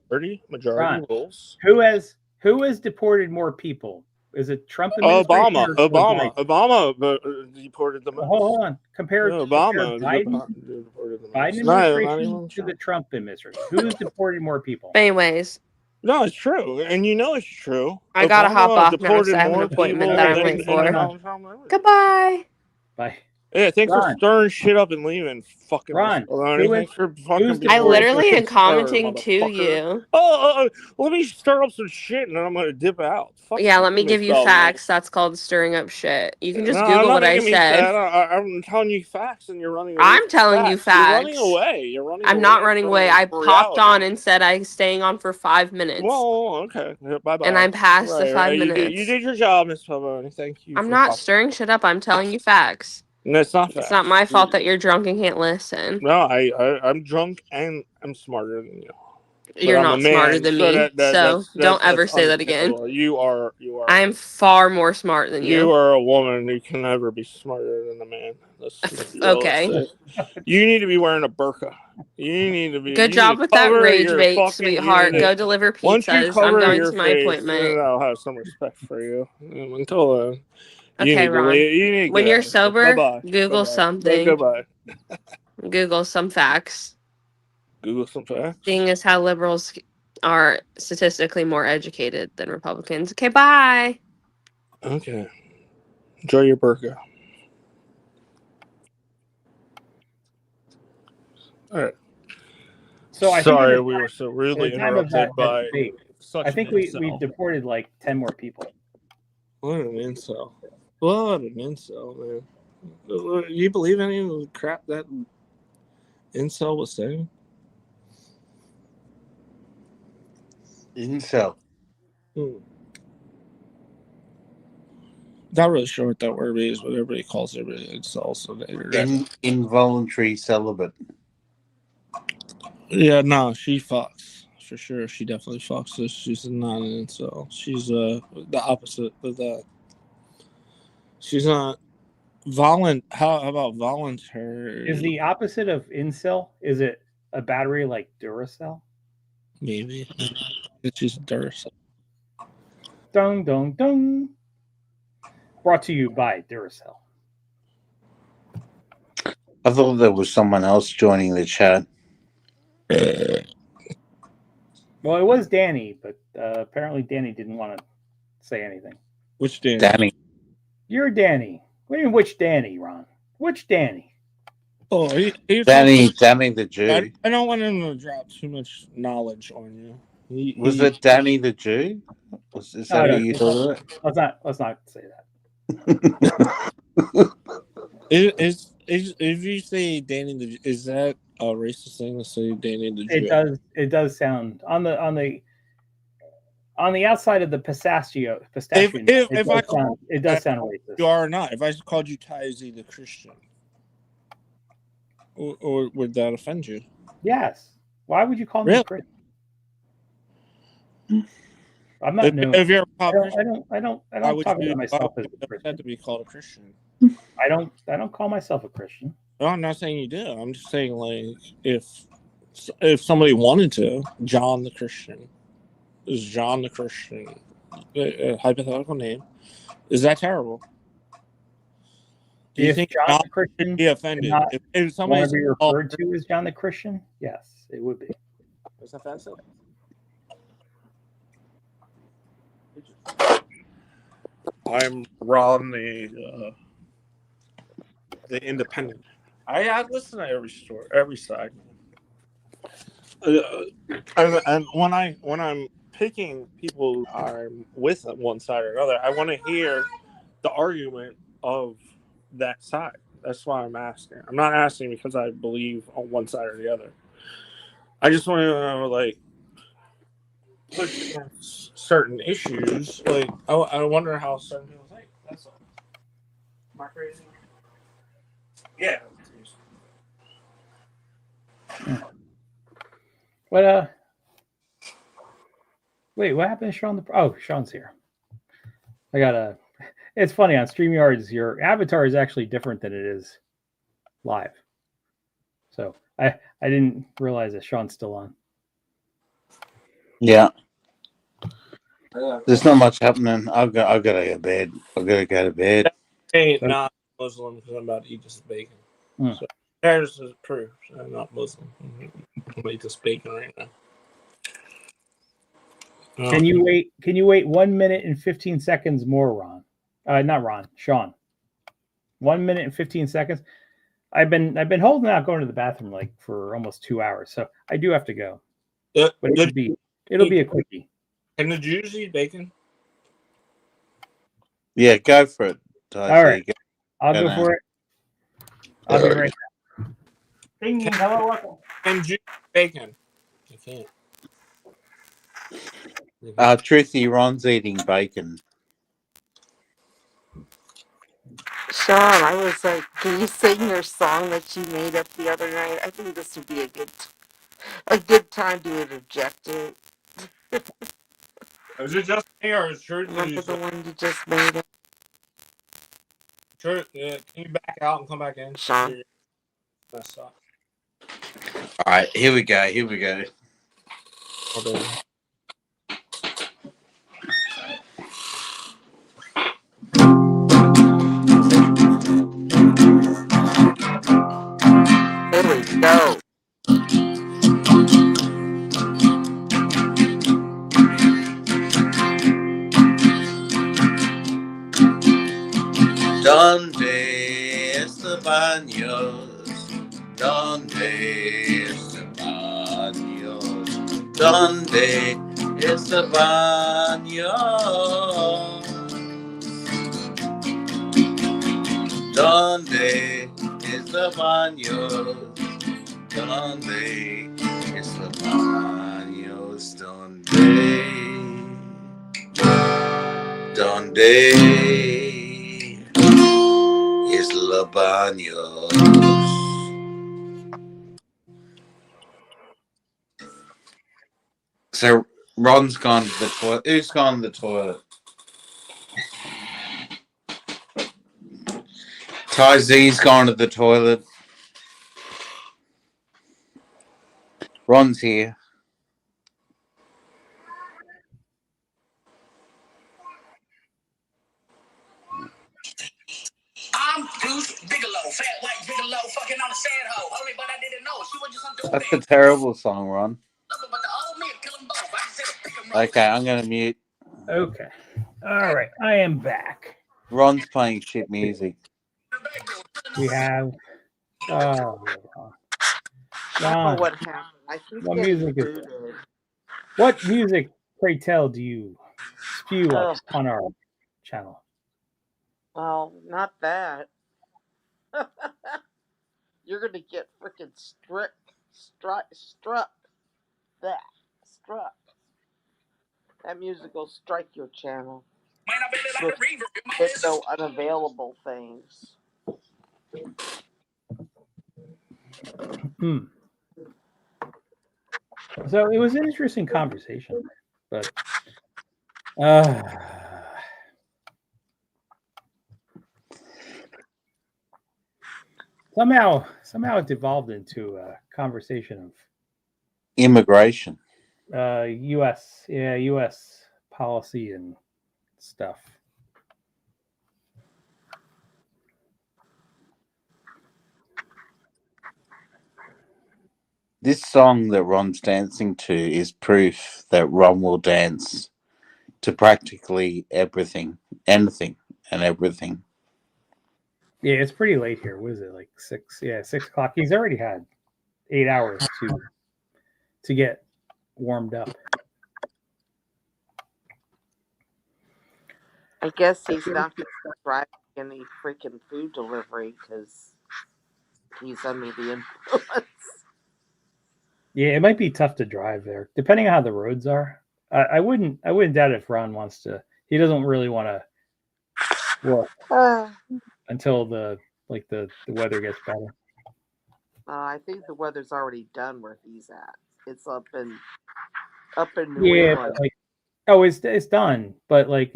majority Ron. rules. Who has deported more people? Is it Trump administration or Biden? Obama deported the Well, most. hold on. Compare Obama Biden deported the most. Biden Not administration even to Trump. the Trump administration. Who's deported more people? Anyways, No, it's true, and you know it's true. I gotta hop off now deported because I have an more appointment people that I'm than late for. Donald Trump ever did. Goodbye. Bye. Yeah, thanks for Ron. stirring shit up and leaving, fucking Ron, Mussolini. Thanks for fucking who's being I a literally am stir, commenting to motherfucker. you. Let me stir up some shit and then I'm gonna dip out. Fuck Yeah, you, let me give you Miss facts. That's called stirring up shit. You can just No, I'm Google not what I making me said. sad. I'm telling you facts and you're running away. I'm from telling you facts. You're running facts. away. You're running I'm away not running from away. I popped reality. on and said I'm staying on for 5 minutes. Well, okay. Bye bye. And I'm past the 5 You minutes. did your job, Miss Pavoni. Thank you. I'm not stirring shit up. I'm telling you facts. No, it's not facts. It's not my fault that you're drunk and can't listen. No, I'm drunk and I'm smarter than you. You're not smarter than me. So don't ever say that again. You are. I am far more smart than You you. are a woman. You can never be smarter than a man. Okay. You need to be wearing a burqa. You need to be. Good job with that rage bait, sweetheart. Go deliver Once you pizzas. cover I'm going your to my face, appointment. then I'll have some respect for you. Until then, Okay, Ron. When you're sober, Google something. Goodbye. Google some facts. Google some facts. Seeing as how liberals are statistically more educated than Republicans. Okay, bye. Okay. Enjoy your burqa. All right. So I Sorry, think we were so rudely in the time of interrupted that by debate, such I think an we've incel. deported like 10 more people. What an incel. What an incel, man. You believe any of the crap that incel was saying? Incel. Not really sure what that word is, but everybody calls everybody incel. So Involuntary celibate. yeah, no, she fucks for sure. She definitely fucks. So she's not an incel. She's the opposite of that. She's not How about voluntary? Is the opposite of incel? Is it a battery like Duracell? Maybe it's just Duracell. Dong dong dong. Brought to you by Duracell. I thought there was someone else joining the chat. Well, it was Danny, but apparently Danny didn't want to say anything. Which Danny? Danny. You're Danny. What do you mean, which Danny, Ron? Which Danny? Oh, Danny the Jew. I don't want him to drop too much knowledge on you. Was it Danny the Jew? Is that what you thought of it? Let's not say that. If you say Danny the, is that a racist thing to say Danny the Jew? It does sound on the outside of the pistachio. It does sound racist. You are not. If I called you Taizzy the Christian, or would that offend you? Yes. Why would you call me a Christian? I'm not new. If you're a I don't talk about myself as a Christian. To be called a Christian. I don't call myself a Christian. No, I'm not saying you do. I'm just saying, like, if somebody wanted to, John the Christian. Is John the Christian a hypothetical name? Is that terrible? Do you think John the Christian would be offended if somebody want to be referred to as John the Christian? Yes, it would be. It's offensive. I'm Ron the independent. I listen to every story, every side. And when I'm picking people who are with one side or another, I want to hear the argument of that side. That's why I'm asking. I'm not asking because I believe on one side or the other. I just want to know, like, push against certain issues. Like, I wonder how certain people think. That's all. Am I crazy? Yeah. But wait, what happened to Sean? Oh, Sean's here. I gotta. It's funny on StreamYards. Your avatar is actually different than it is live. So I didn't realize that Sean's still on. Yeah. There's not much happening. I've got to go to bed. I've got to go to bed. Hey, not Muslim because I'm about to eat this bacon. Mm. So there's the proof. I'm not Muslim. I'm gonna eat this bacon right now. Can you wait? Can you wait 1 minute and 15 seconds more, Ron? Not Ron. Sean. 1 minute and 15 seconds. I've been holding out going to the bathroom like for almost 2 hours, so I do have to go. But it'll be a quickie. Can the Jews eat bacon? Yeah, go for it. All right, I'll go for it. I'll be right back. Ding, hello, welcome. Can Jews eat bacon? You can't. Truthy, Ron's eating bacon. Sean, I was like, can you sing your song that you made up the other night? I think this would be a good time to interject it. Is it just me or is Truth? Remember the one you just made up? Truth, can you back out and come back in? Sean? Messed up. All right, here we go. Here we go. Okay. Here we go. Donde Estebanos, donde Estebanos, donde Estebanos, donde Estebanos, donde Estebanos, donde is La Baños. So Ron's gone to the toilet. Who's gone to the toilet? Ty Z's gone to the toilet. Ron's here. I'm Deuce Bigelow, fat white Bigelow, fucking on a sad hoe. Only but I didn't know she was just some That's a terrible song, Ron. But the old man kill them both. I just said pick them Okay, I'm going to mute. Okay. All right, I am back. Ron's playing shit music. We have. Oh, I know what happened. I think what music is? What music, pray tell, do you spew up on our channel? Well, not that. You're gonna get freaking struck. That music will strike your channel. There's no unavailable things. So it was an interesting conversation, but somehow it devolved into a conversation of immigration, U.S. policy and stuff. This song that Ron's dancing to is proof that Ron will dance to practically everything, anything and everything. Yeah, it's pretty late here. What is it, like 6? Yeah, 6 o'clock. He's already had 8 hours to to get warmed up. I guess he's not going to drive any freaking food delivery because he's under the influence. Yeah, it might be tough to drive there, depending on how the roads are. I wouldn't doubt if Ron wants to. He doesn't really want to work until the weather gets better. I think the weather's already done where he's at. It's up in New Yeah, England. but it's done, but like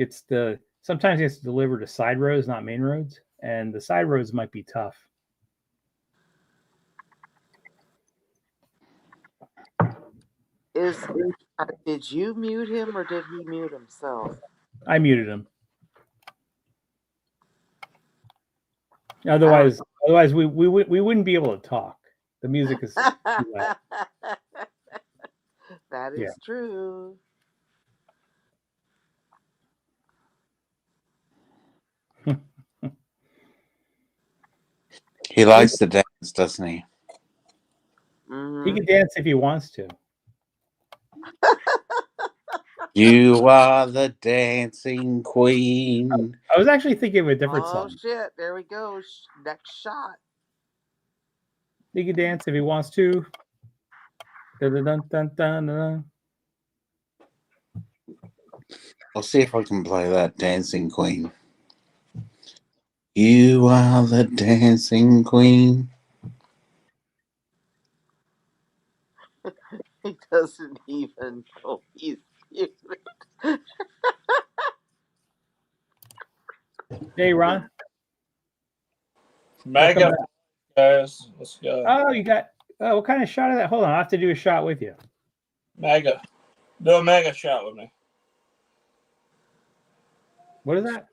sometimes he has to deliver to side roads, not main roads, and the side roads might be tough. Did you mute him or did he mute himself? I muted him. Otherwise, we wouldn't be able to talk. The music is too loud. That is true. He likes to dance, doesn't he? Mm-hmm. He can dance if he wants to. You are the dancing queen. I was actually thinking of a different song. Oh shit! There we go. Next shot. He can dance if he wants to. Dun, dun, dun, dun, dun. I'll see if I can play that dancing queen. You are the dancing queen. He doesn't even know he's muted. Hey, Ron. Mega, guys. Let's go. Oh, you got. Oh, what kind of shot is that? Hold on, I have to do a shot with you. Mega. Do a mega shot with me. What is that?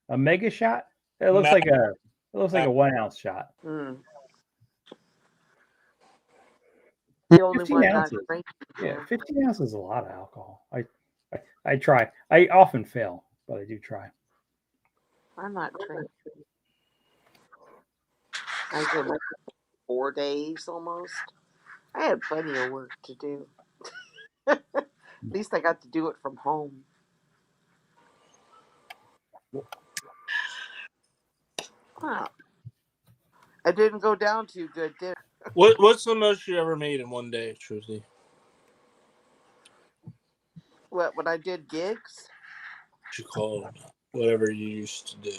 A mega shot? It looks like a 1 ounce shot. Mm. The only 15 one ounces. not drinking. Yeah, 15 ounces is a lot of alcohol. I try. I often fail, but I do try. I'm not drinking. I did like 4 days almost. I had plenty of work to do. At least I got to do it from home. Wow. It didn't go down too good, did it? What's the most you ever made in one day, Truthie? What, when I did gigs? What you call it? Whatever you used to do.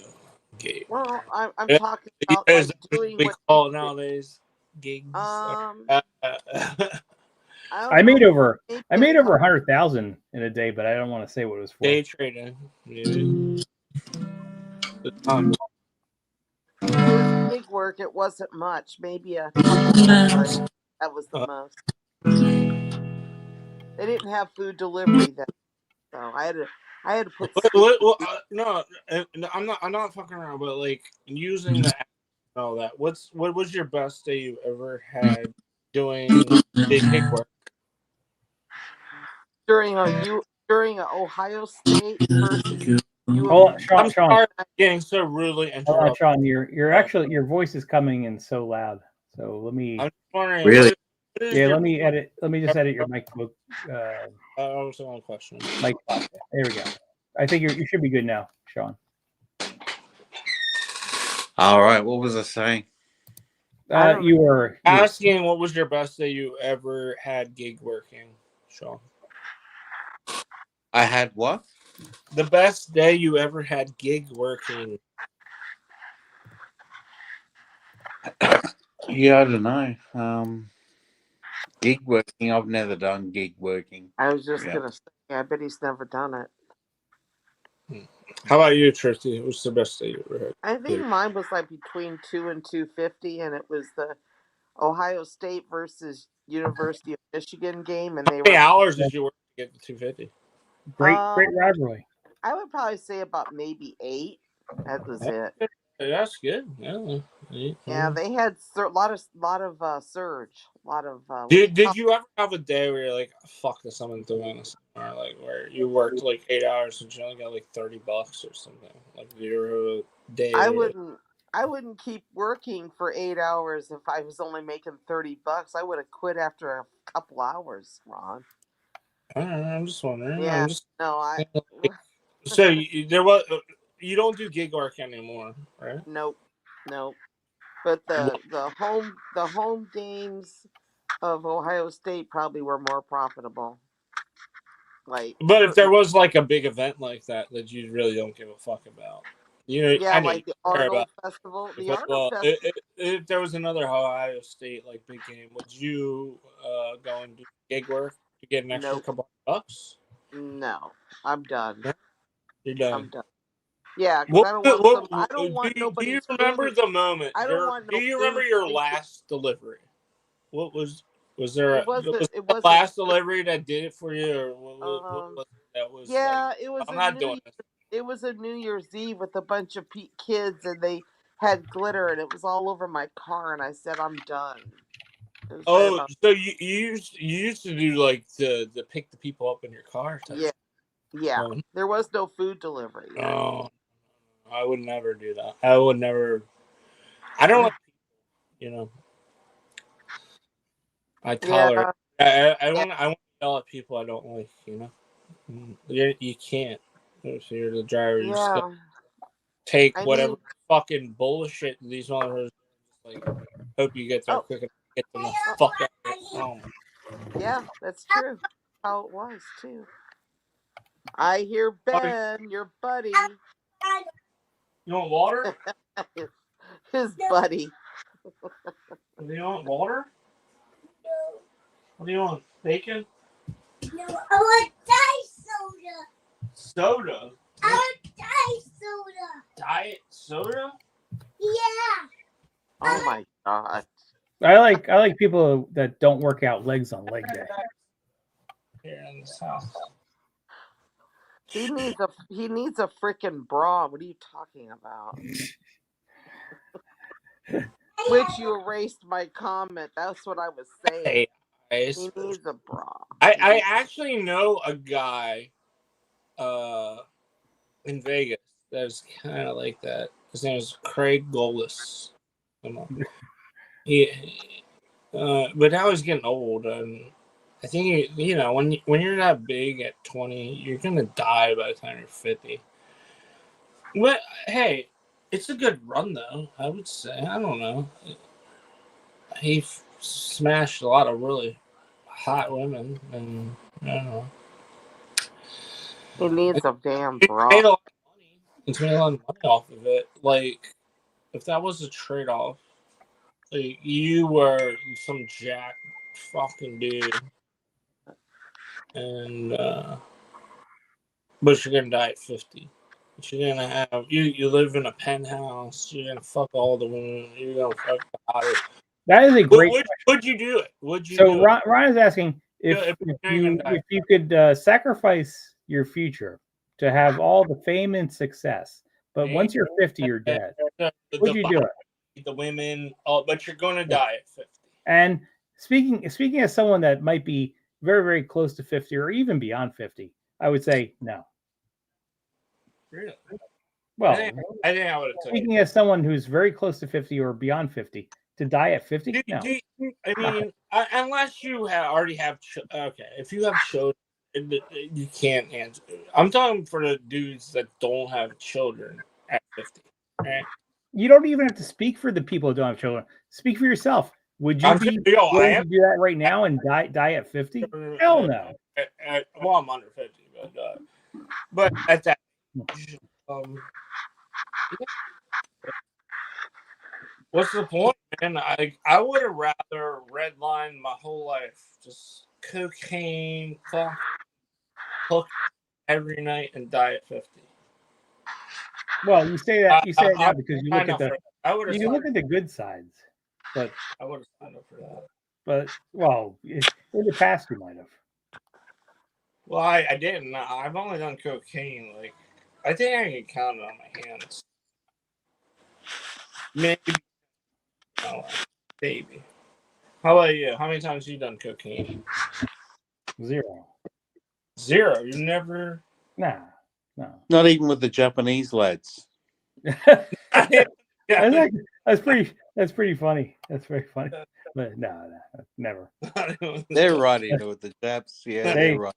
Gig. Well, I'm talking about Is like that doing we what call it nowadays? Gigs. I made know, over maybe I made over 100,000 in a day, but I don't want to say what it was for. Day trading. Maybe. Gig work. It wasn't much. Maybe a couple hundred. That was the most. They didn't have food delivery then, so I had to put. No, I'm not fucking around. But like using the app and all that. What was your best day you ever had doing gig work? During a Ohio State versus Hold on, Sean. I'm getting so rudely interrupted. Hold on, Sean. You're actually your voice is coming in so loud. So let me. I'm wondering. Really? Yeah, let me edit. Let me just edit your MacBook. That was one question. Mic. There we go. I think you should be good now, Sean. All right. What was I saying? You were asking what was your best day you ever had gig working, Sean? I had what? The best day you ever had gig working. Yeah, I don't know. Gig working. I've never done gig working. I was just gonna say, I bet he's never done it. How about you, Tristy? What's the best day you ever had? I think mine was like between 2 and 250, and it was the Ohio State versus University of Michigan game, and they How many hours did you work to get to 250? Great rivalry. I would probably say about maybe 8. That was it. That's good. Yeah, they had a lot of surge, a lot of. Did you ever have a day where you're like, "Fuck this, I'm doing this," or like where you worked like 8 hours and you only got like $30 or something? Like your day. I wouldn't I wouldn't keep working for 8 hours if I was only making $30. I would have quit after a couple hours, Ron. I don't know, I'm just wondering. Yeah. I'm just No, I. so there was you don't do gig work anymore, right? Nope. But the home games of Ohio State probably were more profitable. Like, But if there was like a big event like that you really don't give a fuck about, you know, yeah, I know like you the care Arnold about. Festival. The But Arnold Festival. if there was another Ohio State like big game, would you go and do gig work to get an extra Nope. couple bucks? No, I'm done. No? You're done. I'm done. Yeah, because I don't want some. I don't want do nobody's you remember food. the moment? I don't want Do no you food. remember your last delivery? What was there? It wasn't. Was It the wasn't. last delivery that did it for you, or what was it that was Yeah, like? it was I'm a not New doing this. It was a New Year's Eve with a bunch of kids, and they had glitter, and it was all over my car. And I said, "I'm done." It was right Oh, about. so you used to do like the pick the people up in your car type. Yeah. Oh. There was no food delivery. No, I would never do that. I would never. I don't like people, you know. I tolerate. I want to yell at people I don't like, you know. You can't. If you're the driver, you just gotta take whatever fucking bullshit these motherfuckers like. Hope you get there quick and get them the fuck out of home. Yeah, that's true. How it was too. I hear Ben, your buddy. You want water? His buddy. Do you want water? No. What do you want? Bacon? No, I want diet soda. Soda? I want diet soda. Diet soda? Yeah. Oh my god. I like people that don't work out legs on leg day. Here in this house. He needs a freaking bra. What are you talking about? Which you erased my comment. That's what I was saying. Hey, guys. He needs a bra. I actually know a guy in Vegas that's kind of like that. His name is Craig Golis. But now he's getting old, and I think you know when you're that big at 20, you're gonna die by the time you're 50. But hey, it's a good run though. I would say. I don't know. He smashed a lot of really hot women, and I don't know. He needs a damn He bra. made a lot of money. He's made a lot of money off of it. Like, if that was a trade-off, like, you were some jack fucking dude, and but you're gonna die at 50. But you're gonna have you live in a penthouse. You're gonna fuck all the women. You're gonna fuck the hottest. That is a great. Would you do it? Would you? So Ron is asking if you could sacrifice your future to have all the fame and success, but once you're 50, you're dead. Would you do it? The women, but you're gonna die at 50. And speaking as someone that might be very, very close to 50 or even beyond 50, I would say no. Really? Well, I think I would have taken. Speaking as someone who's very close to 50 or beyond 50, to die at 50? No. I mean, unless you already have. Okay, if you have children, you can't answer. I'm talking for the dudes that don't have children at 50. Right? You don't even have to speak for the people who don't have children. Speak for yourself. Would you be willing to do that right now and die at 50? Hell no. Well, I'm under 50, but at that age, what's the point, man? I would have rather redlined my whole life, just cocaine, fuck every night, and die at 50. Well, you say that now because you look at the good sides, but I would have signed up for that. But well, in the past you might have. Well, I didn't. I've only done cocaine. Like, I think I can count it on my hands. Maybe. Oh, baby. How about you? How many times have you done cocaine? 0. 0? You never? Nah. Not even with the Japanese lads. Yeah. That's pretty funny. That's very funny. But no, never. They're right into it. The Japs, yeah, they're right.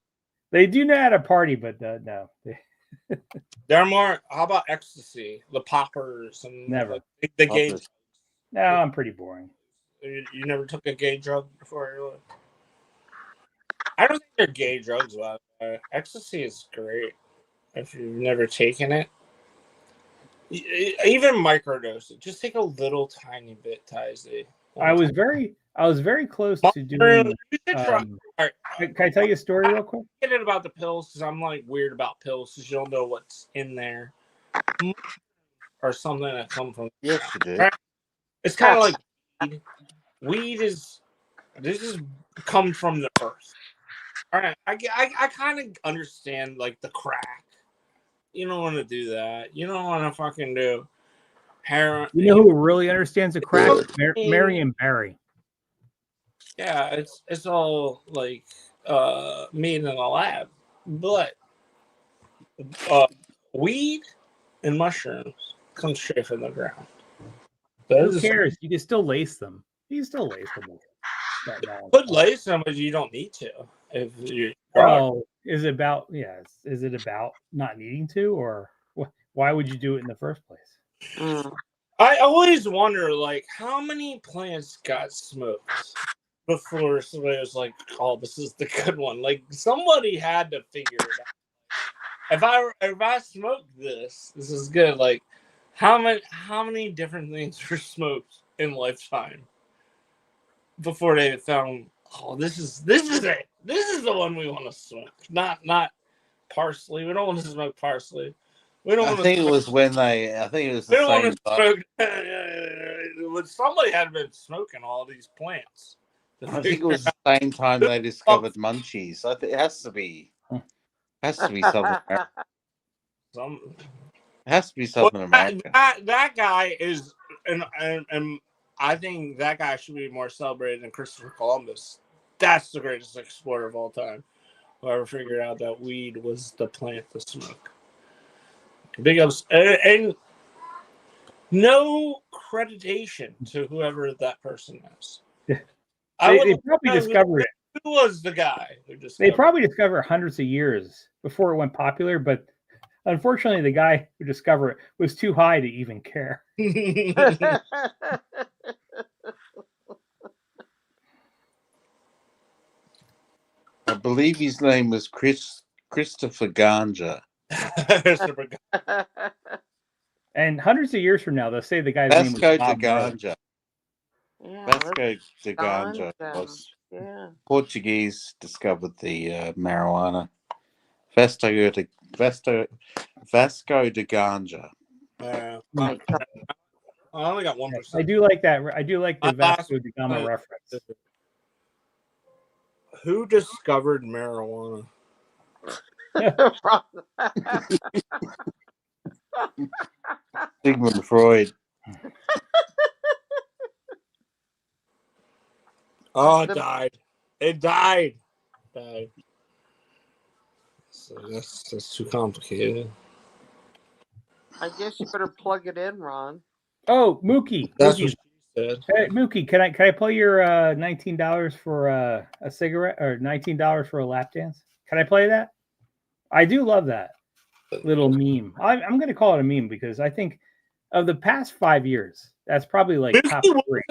They do know how to party, but no. They're more. How about ecstasy, the poppers, and Never. the gay? Poppers. No, I'm pretty boring. You never took a gay drug before? I don't think they're gay drugs, but ecstasy is great if you've never taken it. Even microdose it. Just take a little tiny bit, Tizy. I was very close to doing. Can I tell you a story real quick? Get it about the pills because I'm like weird about pills because you don't know what's in there or something that come from. Yes, you do. It's kind of like weed. Weed is come from the earth. All right, I kind of understand like the crack. You don't want to do that. You don't want to fucking do heroin. You know who really understands the crack? Marion Barry. Yeah, it's all like made in a lab, but weed and mushrooms come straight from the ground. Who cares? You can still lace them. You can still lace them. Could lace them, but you don't need to. If you is it about Is it about not needing to, or why would you do it in the first place? I always wonder, like, how many plants got smoked before somebody was like, "Oh, this is the good one." Like, somebody had to figure it out. If I smoke this is good. Like, how many different things were smoked in lifetime before they found? Oh, this is it. This is the one we want to smoke. Not parsley. We don't want to smoke parsley. We don't. I think it was when they. I think it was the same. When somebody had been smoking all these plants. I think it was the same time they discovered munchies. I think it has to be Southern America. It has to be Southern America. That guy is, and I think that guy should be more celebrated than Christopher Columbus. That's the greatest explorer of all time. Whoever figured out that weed was the plant to smoke. Big ups, and no creditation to whoever that person is. They probably discovered it. Who was the guy who discovered They probably discovered hundreds of years before it went popular, but unfortunately, the guy who discovered it was too high to even care. I believe his name was Christopher Ganja. And hundreds of years from now, they'll say the guy's name was Bob Ganja. Vasco da Ganja was Portuguese discovered the marijuana. Vasco da Ganja. I only got 1%. I do like that. I do like the Vasco da Gama reference. Who discovered marijuana? Sigmund Freud. Oh, it died. It died. So that's too complicated. I guess you better plug it in, Ron. Oh, Mookie. That's what she said. Hey, Mookie, can I play your $19 for a cigarette or $19 for a lap dance? Can I play that? I do love that little meme. I'm going to call it a meme because I think of the past 5 years, that's probably like top 3.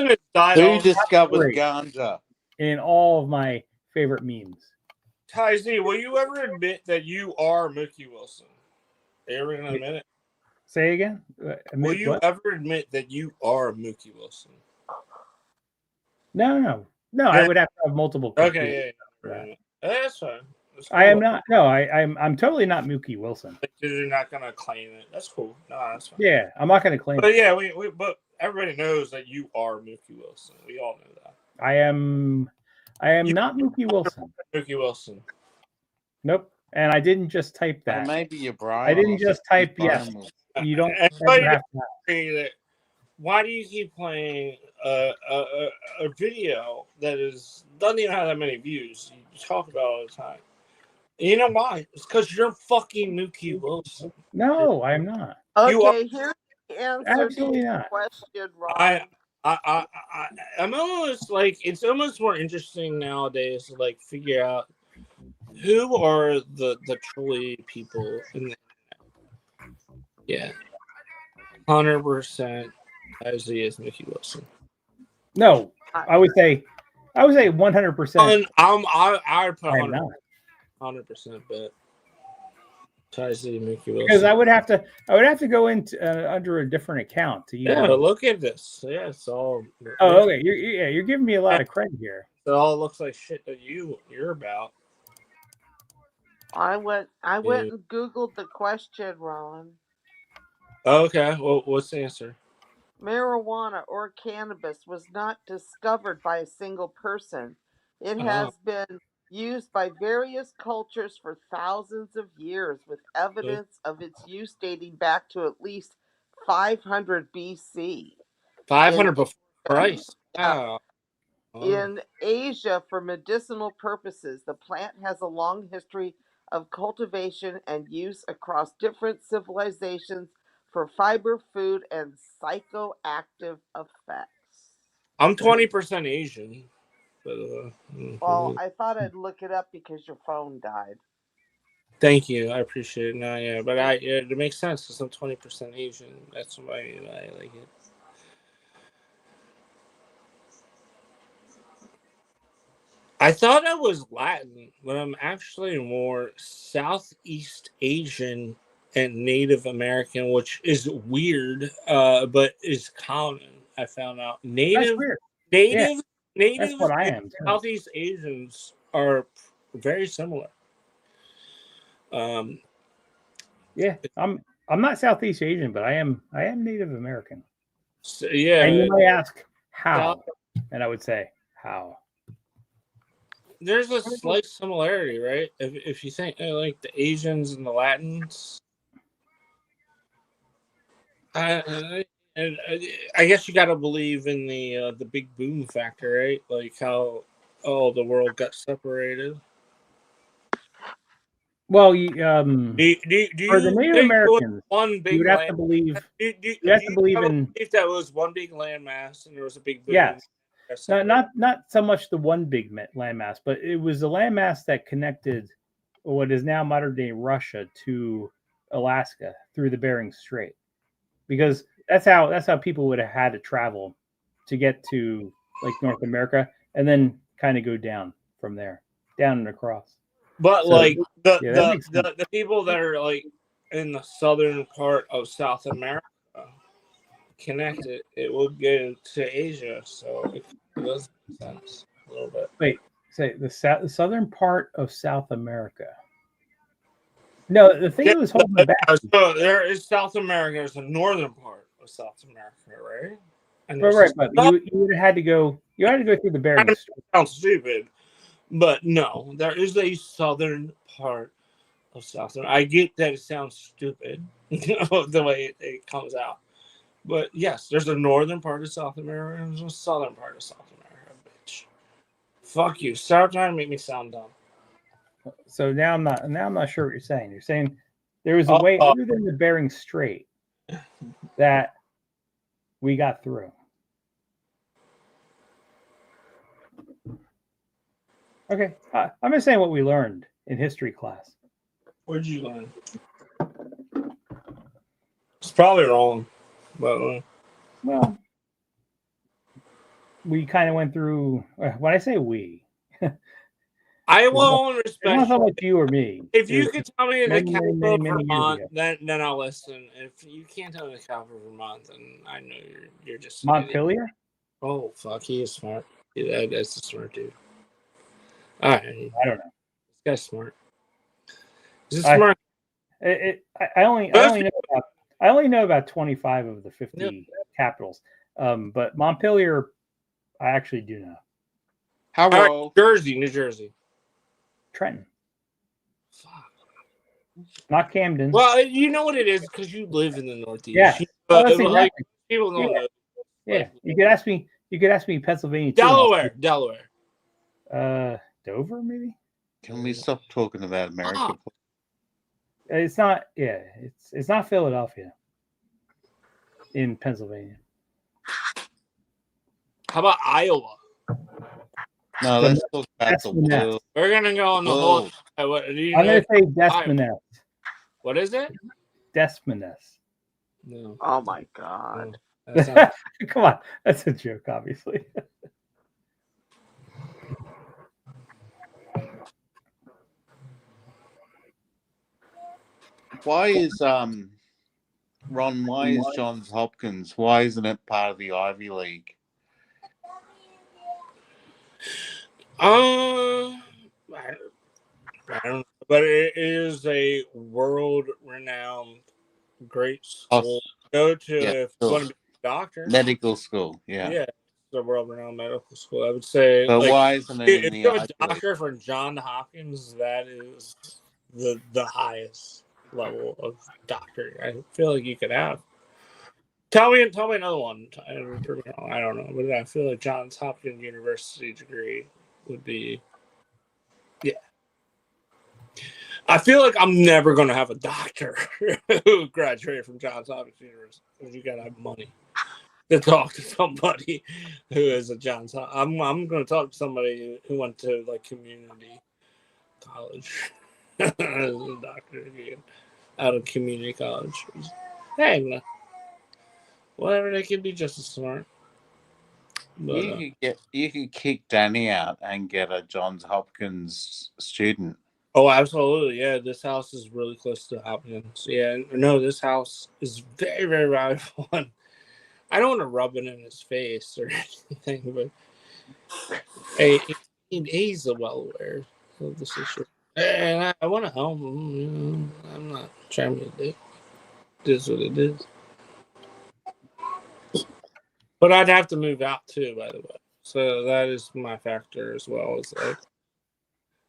Who discovered ganja? In all of my favorite memes. Ty Z, will you ever admit that you are Mookie Wilson? Ever in a minute? Say again? Will you ever admit that you are Mookie Wilson? No. I would have to have multiple. Okay, yeah. That's fine. That's cool. I am not. No, I'm totally not Mookie Wilson. You're not gonna claim it. That's cool. No, that's fine. Yeah, I'm not gonna claim it. But yeah, but everybody knows that you are Mookie Wilson. We all know that. I am not Mookie Wilson. Mookie Wilson. Nope. And I didn't just type that. Or maybe you're Brian. I didn't just type yes. You don't have that. Why do you keep playing a video that doesn't even have that many views? You talk about it all the time. And you know why? It's because you're fucking Mookie Wilson. No, I'm not. Okay, answer to Absolutely your not. question, Ron. I'm almost like, it's almost more interesting nowadays to like figure out who are the truly people in the, yeah, 100%. Isaiah is Mickey Wilson. No, I would say 100%. I would put I am not. 100% bet. Isaiah Mickey Wilson. Because I would have to go into under a different account to even. Yeah, look at this. Yeah, it's all. Oh, okay. You're giving me a lot of credit here. It all looks like shit that you're about. I went and Googled the question, Ron. Okay, well, what's the answer? Marijuana or cannabis was not discovered by a single person. It has been used by various cultures for thousands of years, with evidence of its use dating back to at least 500 BC. 500 before Christ. Wow. In Asia, for medicinal purposes, the plant has a long history of cultivation and use across different civilizations for fiber, food, and psychoactive effects. I'm 20% Asian. But, Well, I thought I'd look it up because your phone died. Thank you. I appreciate it. No, yeah, but it makes sense because I'm 20% Asian. That's why I like it. I thought I was Latin, but I'm actually more Southeast Asian and Native American, which is weird, but is common. I found out That's weird. Native, That's what I am. Southeast Asians are very similar. Yeah, I'm not Southeast Asian, but I am Native American. So, yeah, and you might ask how, and I would say how. There's a slight similarity, right? If you think like the Asians and the Latins, and I guess you got to believe in the big boom factor, right? Like how the world got separated. Well, do for the Native Americans, one big you would have to believe. You have to believe in if that was one big landmass and there was a big boom. Yes. Not so much the one big landmass, but it was the landmass that connected what is now modern day Russia to Alaska through the Bering Strait, because that's how people would have had to travel to get to like North America, and then kind of go down from there, down and across. But so, like the people that are like in the southern part of South America connected, it will get to Asia, so it does make sense a little bit. Wait, say the southern part of South America. No, the thing that was holding it back. So there is South America. There's the northern part of South America, right? And but you would have had to go. You had to go through the Bering Strait. Sounds stupid, but no, there is a southern part of South America. I get that it sounds stupid, the way it comes out. But yes, there's a northern part of South America and there's a southern part of South America, bitch. Fuck you. Stop trying to make me sound dumb. So now I'm not sure what you're saying. You're saying there was a way other than the Bering Strait that we got through. Okay. I'm just saying what we learned in history class. What did you learn? It's probably wrong. But, well, we kind of went through. When I say we, I won't respect. It's not so much you or me. If you could tell me the capital of Vermont, then I'll listen. If you can't tell me the capital of Vermont, then I know you're just Montpelier. Oh fuck, he is smart. That's a smart dude. All right, I don't know. This guy's smart. Is this smart? I only know about 25 of the 50 capitals. But Montpelier, I actually do know. How New Jersey. Trenton. Fuck. Not Camden. Well, you know what it is because you live in the Northeast. Yeah. Like, people don't know. Yeah. You could ask me Pennsylvania. Delaware. Dover, maybe? Can we stop talking about America? It's not. Yeah, it's not Philadelphia. in Pennsylvania. How about Iowa? No, let's talk about the Des Moines. world. We're gonna go on the whole. What, do you I'm know going to say Des Iowa? Moines. What is it? Des Moines. No. Oh my God. That's not, Come on. That's a joke, obviously. Why is Ron? Why is Johns Hopkins? Why isn't it part of the Ivy League? I don't know, but it is a world-renowned great school to go to Yeah, if sure. you want to be a doctor. Medical school. Yeah. Yeah, it's a world-renowned medical school. I would say, But like, why isn't it in if the you're a Ivy League? doctor for John Hopkins, that is the highest level of doctor I feel like you could have. Tell me another one. I don't know, but I feel like Johns Hopkins University degree would be, yeah. I feel like I'm never going to have a doctor who graduated from Johns Hopkins University because you got to have money to talk to somebody who is a Johns Hopkins. I'm going to talk to somebody who went to like community college as a doctor again, out of community college. Hey, whatever, they can be just as smart. But, You could kick Danny out and get a Johns Hopkins student. oh, absolutely. Yeah, this house is really close to Hopkins. Yeah, no, this house is very, very valuable. I don't want to rub it in his face or anything, but hey, he's well aware of the situation. And I want to help him. You know, I'm not trying to be a dick. It is what it is. But I'd have to move out too, by the way. So that is my factor as well. Is like,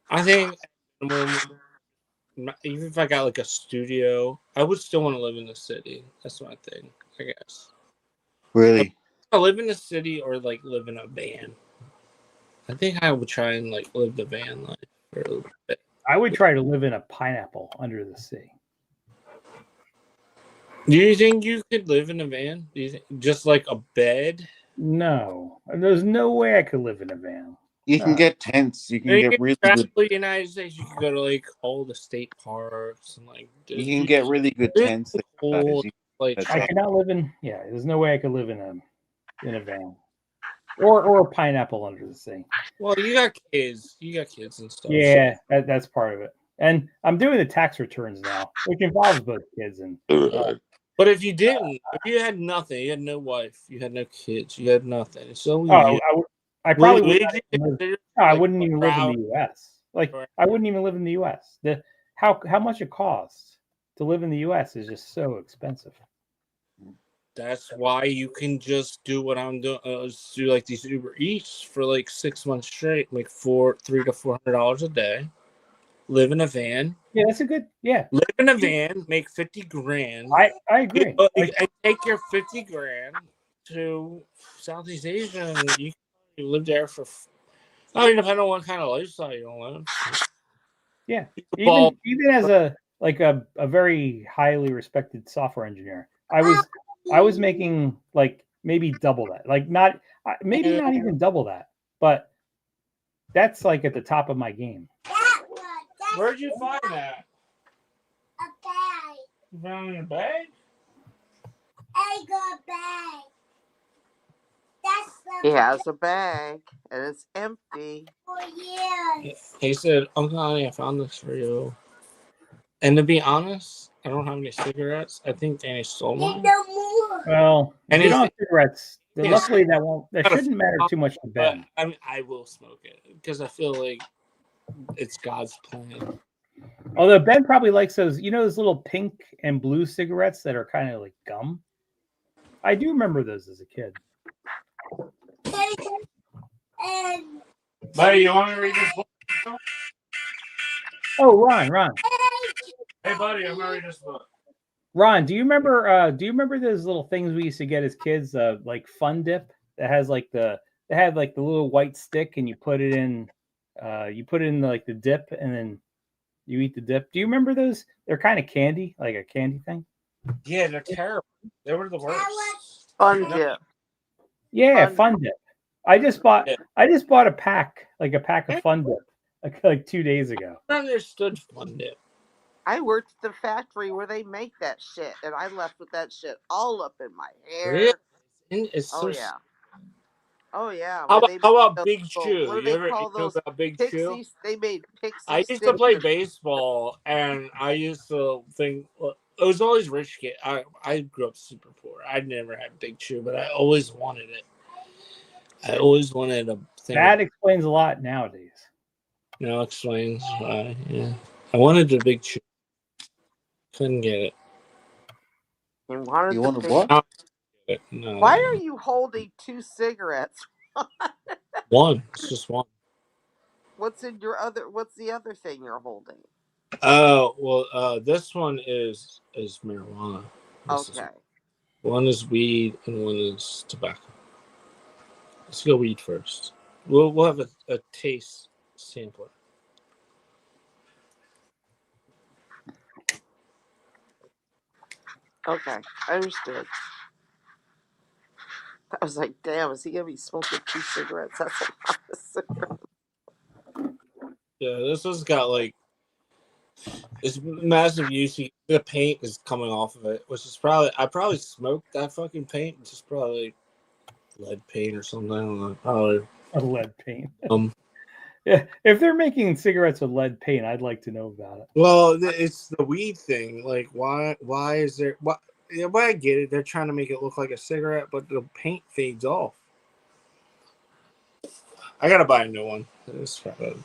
I think even if I got like a studio, I would still want to live in the city. That's my thing, I guess. Really? I live in the city or like live in a van. I think I would try and like live the van life for a little bit. I would try to live in a pineapple under the sea. Do you think you could live in a van? Do you think just like a bed? No, there's no way I could live in a van. You can get tents. You can get really good. The United States, you can go to like all the state parks and like. You can get really good tents. Cool. Like, I cannot live in. Yeah, there's no way I could live in a van, or a pineapple under the sea. Well, you got kids. You got kids and stuff. Yeah, that's part of it. And I'm doing the tax returns now, which involves both kids and. But if you didn't, if you had nothing, you had no wife, you had no kids, you had nothing. So I probably would. I wouldn't even live in the U.S. Like I wouldn't even live in the U.S. How much it costs to live in the U.S. is just so expensive. That's why you can just do what I'm doing. Do like these Uber Eats for like 6 months straight, like $300 to $400 a day. Live in a van. Yeah, that's a good. Yeah, live in a van, make $50,000. I agree. And take your $50,000 to Southeast Asia, and you can live there for. I mean, depending on what kind of lifestyle you want to live. Yeah, even as a very highly respected software engineer, I was making like maybe double that, like not even double that, but that's like at the top of my game. Where'd you find that? A bag. You found it in a bag? I got a bag. That's He has a bag and it's empty. for years. He said, Uncle Honey, I found this for you. And to be honest, I don't have any cigarettes. I think Danny stole mine. No more. Well, and you don't have cigarettes. Yeah. Luckily, that shouldn't matter too much to Ben. I mean, I will smoke it because I feel like it's God's plan. Although Ben probably likes those, those little pink and blue cigarettes that are kind of like gum. I do remember those as a kid. And Buddy, you want me to read this book? Oh, Ron. Hey, buddy, I'm going to read this book. Ron, do you remember those little things we used to get as kids, like Fun Dip that had like the little white stick and you put it in like the dip and then you eat the dip. Do you remember those? They're kind of candy, like a candy thing. Yeah, they're terrible. They were the worst. Fun No, dip. Yeah, Fun Fun Dip. I just bought a pack, like a pack of I Fun Dip, like 2 days ago. understood fun dip. I worked at the factory where they make that shit, and I left with that shit all up in my Really? hair. It's Oh so. yeah. Oh yeah. How Where about they how make about those Big little, Chew? what do You they ever call know those about Big Chew? pixies? They made I pixie used to play stickers. baseball, and I used to think well, it was always rich kid. I grew up super poor. I never had Big Chew, but I always wanted it. I always wanted a thing. That explains a lot nowadays. Now explains why. Yeah, I wanted the Big Chew. Couldn't get it. You wanted You the wanted big. what? Now I get it. No, Why are you holding 2 cigarettes? one? It's just one. What's in your other? What's the other thing you're holding? Oh well, this one is marijuana. This is Okay. one is weed and one is tobacco. Let's go weed first. We'll have a taste sampler. Okay. I understood. I was like, damn, is he gonna be smoking 2 cigarettes? That's a lot of cigarettes. Yeah, this has got like it's massive use. The paint is coming off of it, which is I probably smoked that fucking paint. It's just probably lead paint or something. I don't know. Probably A lead paint. um. Yeah, if they're making cigarettes with lead paint, I'd like to know about it. Well, it's the weed thing. Like, why is there? What? Yeah, but I get it. They're trying to make it look like a cigarette, but the paint fades off. I gotta buy a new one. It's Don't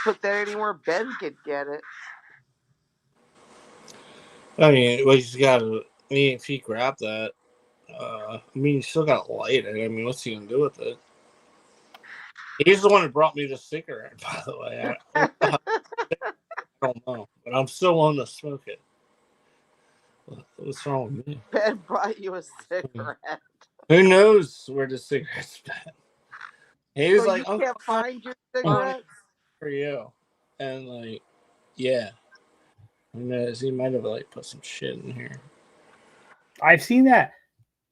put that anywhere Ben could get it. I mean, well, you gotta. I mean, if he grabbed that, I mean, you still gotta light it. I mean, what's he gonna do with it? He's the one who brought me the cigarette, by the way. I don't know, but I'm still willing to smoke it. What's wrong with me? Ben brought you a cigarette. Who knows where the cigarette's been? He was So like, you can't find your cigarettes? For you. And like, yeah. Who knows? He might have like put some shit in here. I've seen that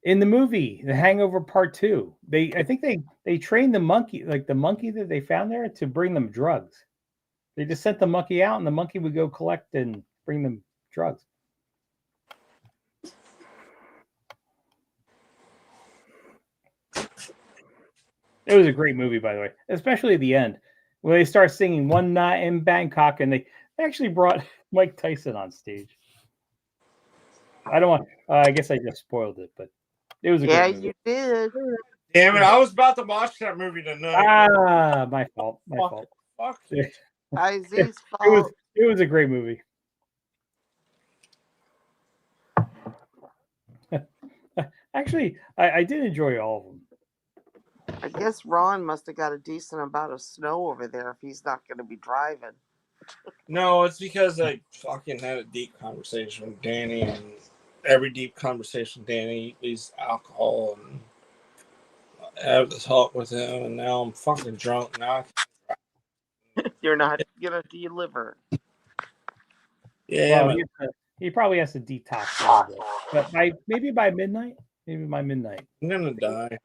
in the movie The Hangover Part 2. I think they trained the monkey, like the monkey that they found there, to bring them drugs. They just sent the monkey out, and the monkey would go collect and bring them drugs. It was a great movie, by the way, especially at the end when they start singing "One Night in Bangkok," and they actually brought Mike Tyson on stage. I don't want. I guess I just spoiled it, but it was a great movie. You did. Damn it! I was about to watch that movie tonight. Ah, my fault. My fault. Fuck. Izzy's fault. It was a great movie. Actually, I did enjoy all of them. I guess Ron must have got a decent amount of snow over there if he's not going to be driving. No, it's because I fucking had a deep conversation with Danny, and every deep conversation with Danny leads to alcohol, and I have to talk with him, and now I'm fucking drunk. Now You're not going to deliver. Yeah, well, he probably has to detox a little bit. But maybe by midnight. Maybe by midnight. I'm gonna die.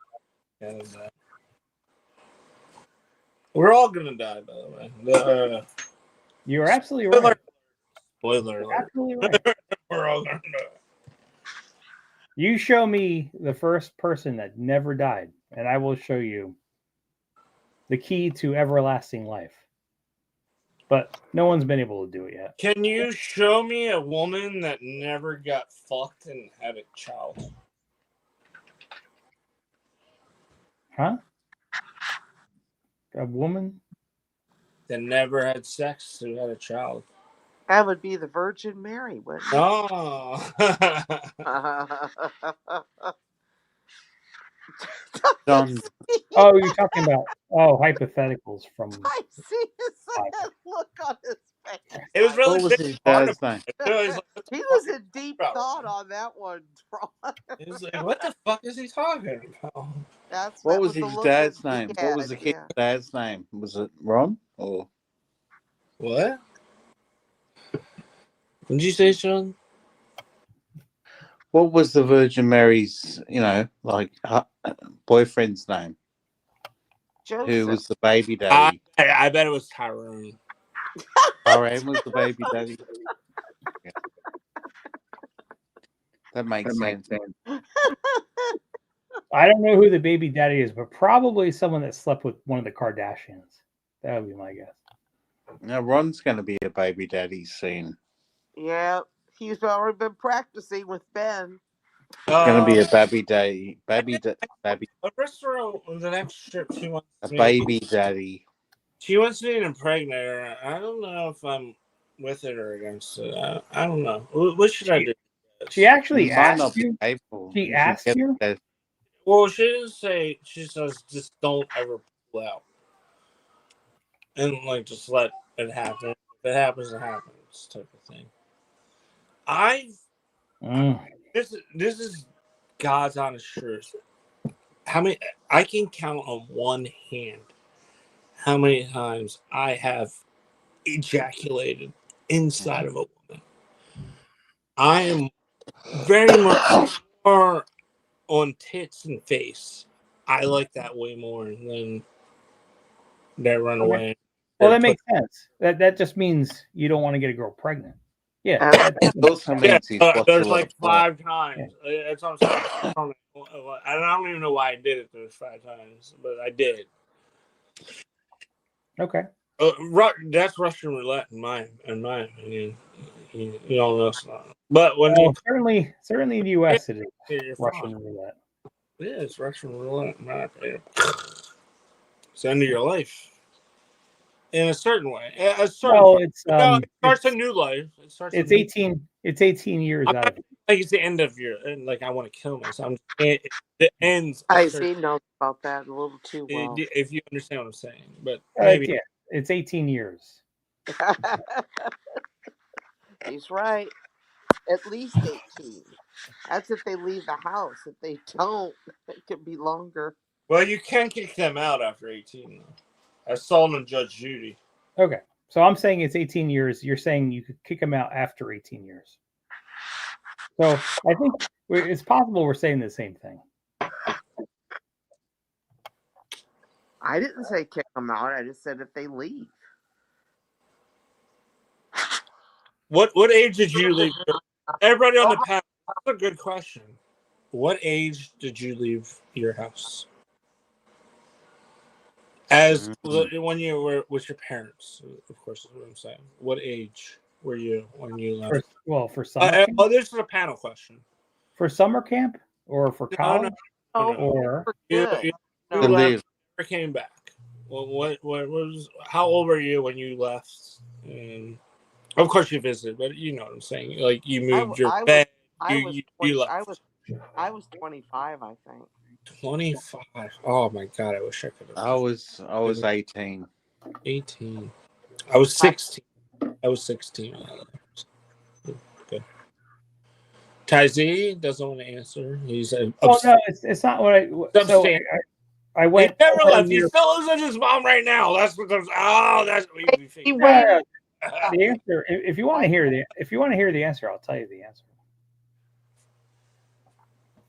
We're all gonna die, by the way. You're absolutely right. Spoiler alert. Absolutely right. We're all gonna die. You show me the first person that never died, and I will show you the key to everlasting life. But no one's been able to do it yet. Can you show me a woman that never got fucked and had a child? Huh? A woman that never had sex who had a child? That would be the Virgin Mary, wouldn't it? Oh. Oh, you're talking about hypotheticals from. I see that look on his face. It was really. What was his dad's name? He was in deep thought on that one. He was like, "What the fuck is he talking about?" What was his dad's name? What was the kid's dad's name? Was it Ron or what? What did you say, Sean? What was the Virgin Mary's, boyfriend's name? Who Joseph. was the baby daddy? I bet it was Tyrone. Tyrone was the baby daddy. Yeah. That makes sense. I don't know who the baby daddy is, but probably someone that slept with one of the Kardashians. That would be my guess. Now Ron's going to be a baby daddy soon. Yeah, he's already been practicing with Ben. It's going to be a baby daddy. Baby. A restaurant on the next trip. She wants A me. baby daddy. She wants me to impregnate her. I don't know if I'm with it or against it. I don't know. What should I do? She actually You might not asked be you. able. She You should asked get you. that- Well, she didn't say. She says just don't ever pull out, and like just let it happen. If it happens, it happens, type of thing. This is God's honest truth. How many? I can count on one hand how many times I have ejaculated inside of a woman. I am very much more on tits and face. I like that way more than that run away. Well, that makes sense. That just means you don't want to get a girl pregnant. Yeah. It also means he's watched a there's lot like of porn. 5 times. That's what I'm saying. I don't even know why I did it those 5 times, but I did. Okay. That's Russian roulette in my opinion. You all know it's not. But when certainly in the U.S. it is you're Russian fine. roulette. Yeah, it's Russian roulette in my opinion. It's the end of your life. In a certain way. It starts a new life. It's 18 years out of it. Like it's the end of your, and like I want to kill myself. It ends. I see knows about that a little too well. If you understand what I'm saying, but maybe yeah, it's 18 years. He's right. At least 18. That's if they leave the house. If they don't, it could be longer. Well, you can kick them out after 18. Though. I saw them in Judge Judy. Okay, so I'm saying it's 18 years. You're saying you could kick them out after 18 years. So I think it's possible we're saying the same thing. I didn't say kick them out. I just said if they leave. What age did you leave? Everybody on the panel. That's a good question. What age did you leave your house? As when you were with your parents, of course, is what I'm saying. What age were you when you left? For summer camp? This is a panel question. For summer camp or for college? No. Or you left, never came back. Well, what was? How old were you when you left? And of course you visited, but you know what I'm saying. Like you moved your bed. You left. I was 25, I think. 25. Oh my god! I wish I could have. I was 18. 18. I was 16. I was 16. Good. Ty Z doesn't want to answer. He's no, it's not what I. So I went. He never left. He's still lives with his mom right now. That's what there's. That's what we think. The answer. If you want to hear the answer, I'll tell you the answer.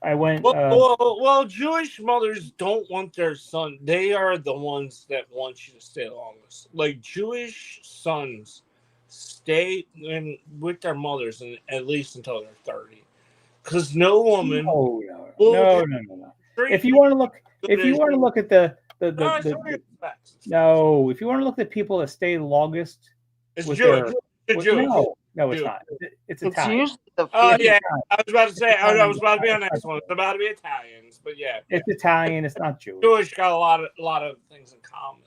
I went. Well, Jewish mothers don't want their son. They are the ones that want you to stay longest. Like Jewish sons stay with their mothers and at least until they're 30, because no woman. No. If you want to look at the no, if you want to look at people that stay longest, it's Jewish. No, it's not. It's Italian. Usually the yeah. I was about to say. I was about to be on the next one. It's about to be Italians, but yeah. It's Italian. It's not Jewish. Jewish got a lot of things in common,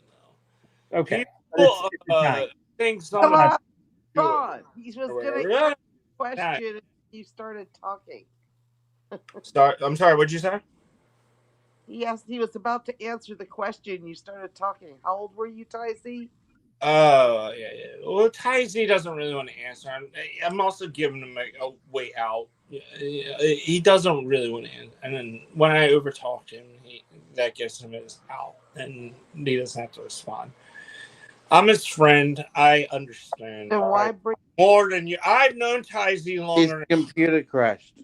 though. Okay. People think something. Come on, Ron. He was going to ask a question and you started talking. I'm sorry. What'd you say? Yes, he was about to answer the question. You started talking. How old were you, Ty Z? Oh, yeah. Well, Ty Z doesn't really want to answer. I'm also giving him a way out. He doesn't really want to answer. And then when I overtalked him, that gives him his out. And he doesn't have to respond. I'm his friend. I understand. And why bring? More than you. I've known Tyzee His longer computer crashed.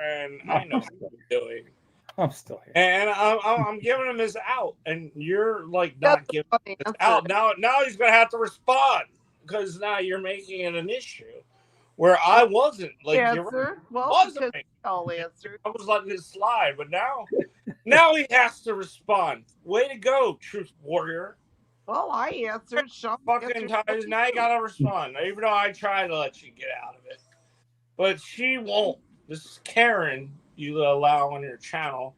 and I know what he's doing. I'm still here. And I'm giving him his out, and you're like That's not giving a him funny his out. answer. Now he's gonna have to respond because now you're making it an issue where I wasn't. Like you're Answer. Well, wasn't because making I'll answer. I was letting it slide, but now he has to respond. Way to go, truth warrior. Well, I answered. Sean Fucking answered. times now you gotta respond. Even though I try to let you get out of it, but she won't. This is Karen you allow on your channel.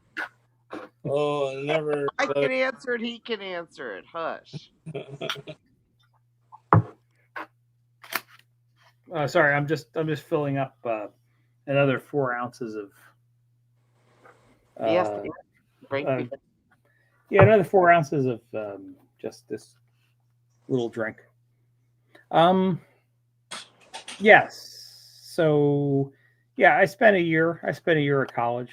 Oh, never. I can answer it. He can answer it. Hush. Sorry, I'm just filling up another 4 ounces of. Yes. Yeah, another 4 ounces of just this little drink. Yes. So, yeah, I spent a year at college,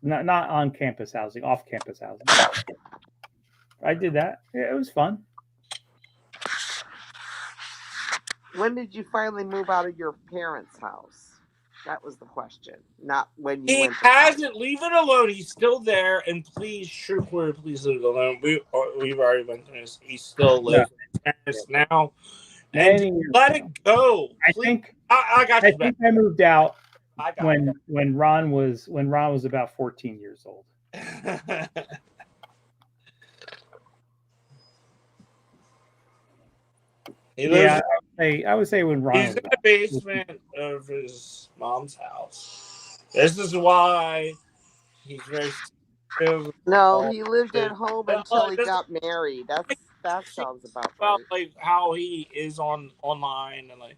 not on campus housing, off campus housing. I did that. Yeah, it was fun. When did you finally move out of your parents' house? That was the question. Not when you He went. hasn't. Leave it alone. He's still there, and please, Shrewsbury, please leave it alone. We've already been through this. He still lives with his parents now, and let it go. I Please. think I got you back. I moved out I got when Ron was about 14 years old. Yeah, I would say when Ron he's was in the basement of his mom's house. This is why he's very. No, he lived at home until he got married. That sounds about right. Like how he is online and like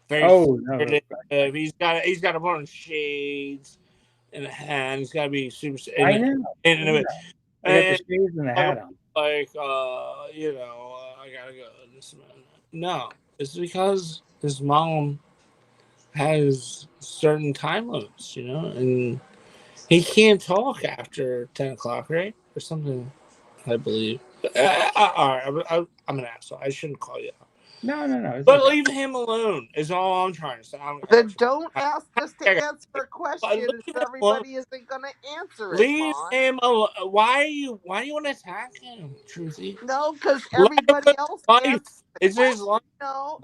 very. He's got to put on shades and a hat. He's got to be super. I know. I got the shades and the hat on. Like I gotta go. No, it's because his mom has certain time limits, and he can't talk after 10 o'clock, right? Or something, I believe. All right, I'm an asshole. I shouldn't call you out. No. But leave him alone is all I'm trying to say. Then don't ask us to answer a question if everybody isn't going to answer it. Leave him alone. Why do you want to attack him, Truthy? No, because everybody else answers. It's his life. No.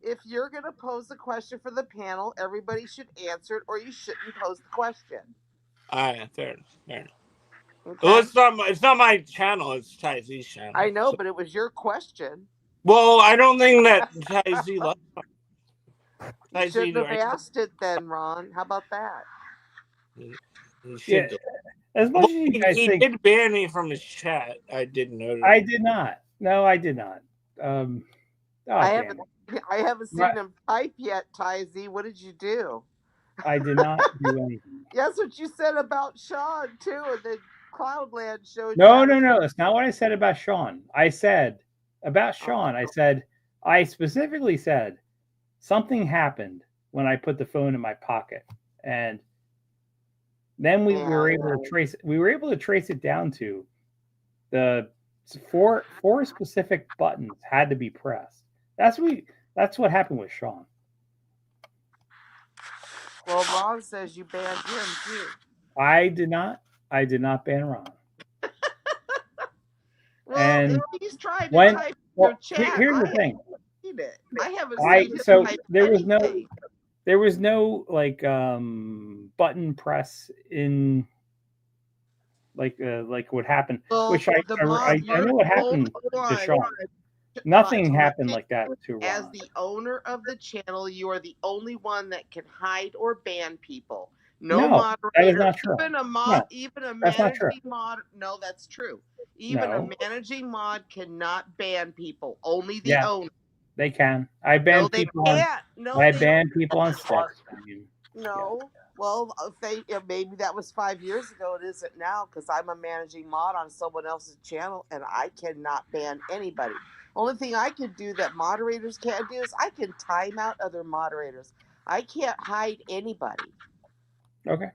If you're going to pose a question for the panel, everybody should answer it, or you shouldn't pose the question. All right, fair enough. Okay. Well, it's not my channel. It's Tyzee's channel. I know, but it was your question. Well, I don't think that Tyzee loves it. You shouldn't have asked it then, Ron. How about that? He should do. As much as you guys he think, did ban me from his chat. I didn't know. I did not. No, I did not. I haven't seen him type yet, Tyzee. What did you do? I did not do anything. That's what you said about Sean too, and then Cloudland showed. No. That's not what I said about Sean. I said about Sean. I specifically said something happened when I put the phone in my pocket, and then we were able to trace. We were able to trace it down to the four specific buttons had to be pressed. That's what happened with Sean. Well, Ron says you banned him too. I did not ban Ron. Well, and if he's trying to type your chat, here's the thing. I haven't seen so type there was anything. there was no like button press in like what happened, which I know what happened to Sean. Nothing happened like that to Ron. As the owner of the channel, you are the only one that can hide or ban people. No moderator. That is not true. Even a managing mod. No, that's true. Even a managing mod cannot ban people. Only the owner. They can. I banned people on steps. No. Well, maybe that was 5 years ago. It isn't now because I'm a managing mod on someone else's channel and I cannot ban anybody. Only thing I can do that moderators can't do is I can time out other moderators. I can't hide anybody. Okay.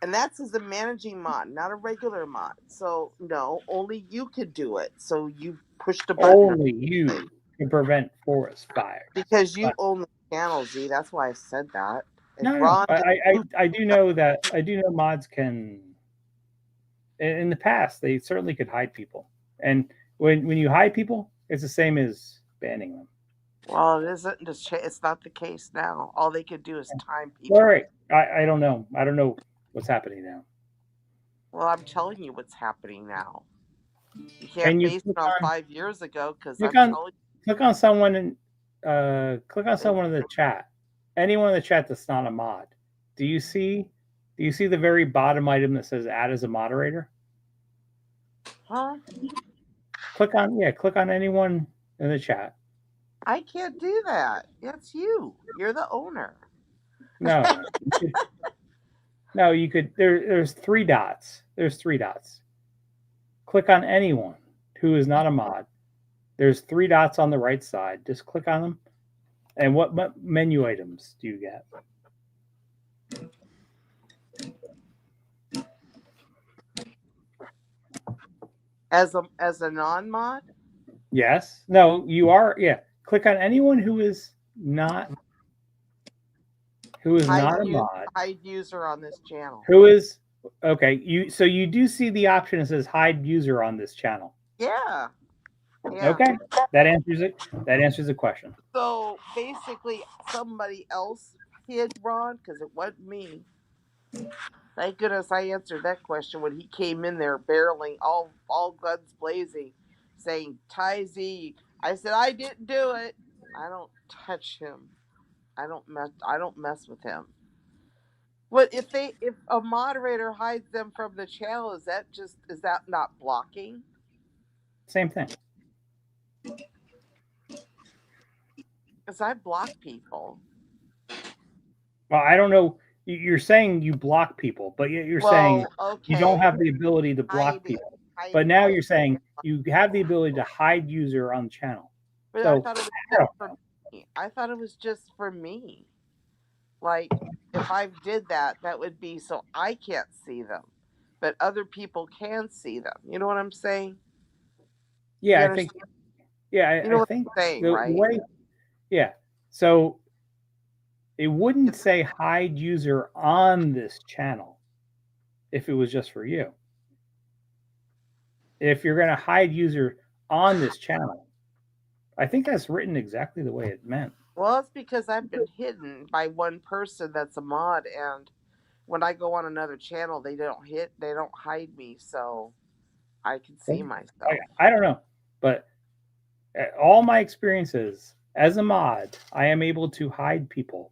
And that's as a managing mod, not a regular mod. So no, only you could do it. So you pushed a button Only you can prevent forest fires. because you But own the channel, Z. That's why I said that. And no, Ron, I do know that mods can. In the past, they certainly could hide people, and when you hide people, it's the same as banning them. well, it isn't. It's not the case now. All they could do is time All people. right, I don't know. I don't know what's happening now. Well, I'm telling you what's happening now. You Can can't you base it on 5 years ago because I'm telling you. click on someone and click on someone in the chat? Anyone in the chat that's not a mod. Do you see the very bottom item that says add as a moderator? Huh? Click on anyone in the chat. I can't do that. It's you. You're the owner. No. No, you could there's 3 dots. There's 3 dots. Click on anyone who is not a mod. There's 3 dots on the right side. Just click on them. And what menu items do you get? As a non-mod? Yes. No, you are. Yeah. Click on anyone who is not a mod. Hide user on this channel. Who is okay? You do see the option that says hide user on this channel. Yeah. Okay. That answers it. That answers the question. So basically, somebody else hid Ron because it wasn't me. Thank goodness I answered that question when he came in there barreling, all guns blazing, saying Ty Z. I said I didn't do it. I don't touch him. I don't mess with him. What if a moderator hides them from the channel? Is that not blocking? Same thing. Because I block people. Well, I don't know. You're saying you block people, but yet you're saying you don't have the ability to block people. But now you're saying you have the ability to hide user on the channel. But So, I thought it was just for me. Like, if I did that, that would be so I can't see them, but other people can see them. You know what I'm saying? Yeah, I think. Yeah, you know I what think I'm saying, the right? way. Yeah, so it wouldn't say hide user on this channel if it was just for you. If you're going to hide user on this channel, I think that's written exactly the way it meant. Well, it's because I've been hidden by one person that's a mod, and when I go on another channel, they don't hide me, so I can see myself. I don't know, but all my experiences as a mod, I am able to hide people.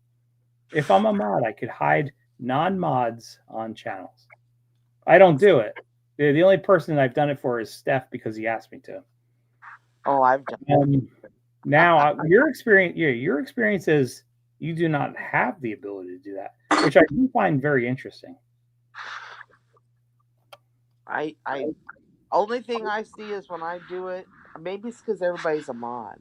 If I'm a mod, I could hide non-mods on channels. I don't do it. The only person I've done it for is Steph because he asked me to. Oh, I've done. Now, your experience is you do not have the ability to do that, which I do find very interesting. I only thing I see is when I do it. Maybe it's because everybody's a mod.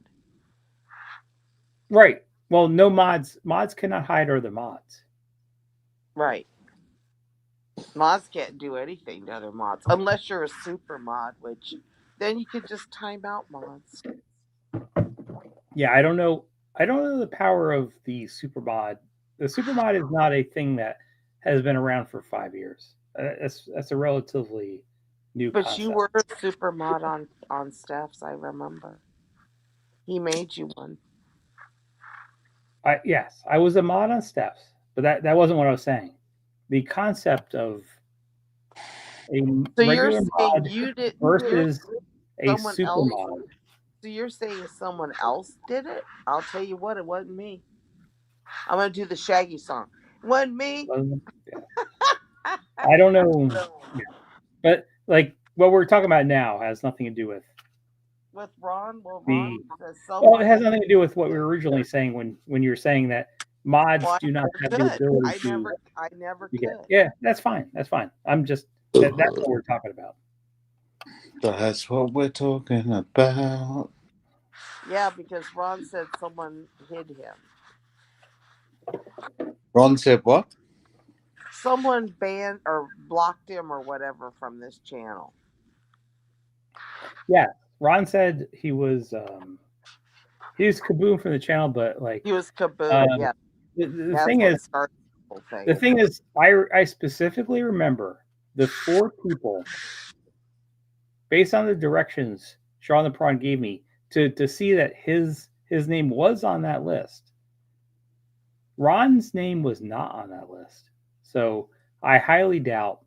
Right. Well, no mods. Mods cannot hide other mods. Right. Mods can't do anything to other mods unless you're a super mod, which then you could just time out mods. Yeah, I don't know. I don't know the power of the super mod. The super mod is not a thing that has been around for 5 years. That's a relatively new But concept. you were a super mod on Steph's, I remember. He made you one. Yes, I was a mod on Steph's, but that wasn't what I was saying. The concept of a regular mod versus a super mod. So you're saying someone else did it? I'll tell you what, it wasn't me. I'm gonna do the Shaggy song. It wasn't me. I don't know, but like what we're talking about now has nothing to do with Ron. Well, it has nothing to do with what we were originally saying when you were saying that mods do not have the ability to. I never could. Yeah, that's fine. That's fine. I'm just that's what we're talking about. That's what we're talking about. Yeah, because Ron said someone hid him. Ron said what? someone banned or blocked him or whatever from this channel. Yeah, Ron said he was kaboom from the channel, but like He was kaboom. Yeah, the that's thing what is, started the whole thing. the thing is, I specifically remember the 4 people, based on the directions Sean the Prawn gave me, to see that his name was on that list. Ron's name was not on that list, so I highly doubt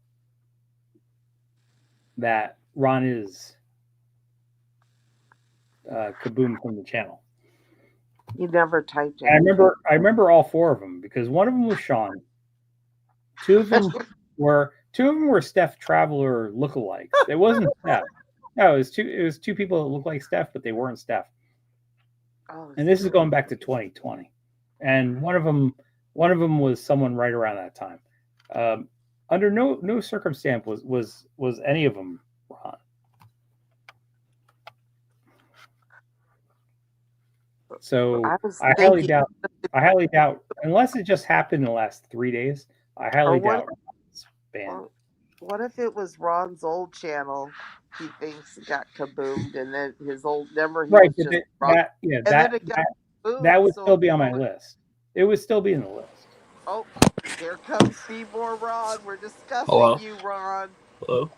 that Ron is kaboom from the channel. You never typed And anything. I remember all 4 of them because one of them was Sean. Two of them were Steph Traveler lookalikes. It wasn't Steph. No, it was 2 people that looked like Steph, but they weren't Steph. Oh, And this is going back to 2020. And one of them was someone right around that time. Under no circumstance was any of them Ron. So I highly doubt, unless it just happened in the last 3 days, I highly doubt Ron's banned. What if it was Ron's old channel? He thinks got kaboomed, and then his old number. Right, was just that would still be on my list. It would still be in the list. Oh, here comes Seymour Ron. We're discussing Hello? you, Ron. Hello?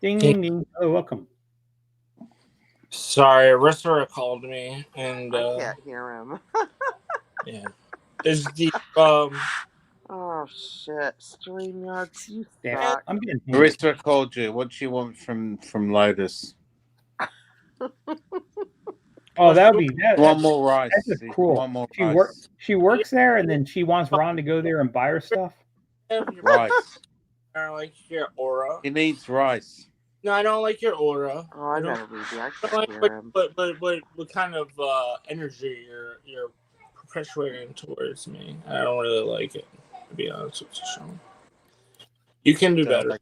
Ding, ding, ding. Oh, welcome. Sorry, Rissora called me, and I can't hear him. yeah, is the Oh shit, StreamYard, you Damn, suck. I'm getting Marissa called you. What do you want from Lotus? Oh, that would be that. One more rice. That's just cruel. One more rice. She works there, and then she wants Ron to go there and buy her stuff. Rice. I don't like your aura. He needs rice. No, I don't like your aura. Oh, I better read you. I can't like hear him. what kind of energy you're perpetuating towards me. I don't really like it, to be honest with you, Sean. You can do better.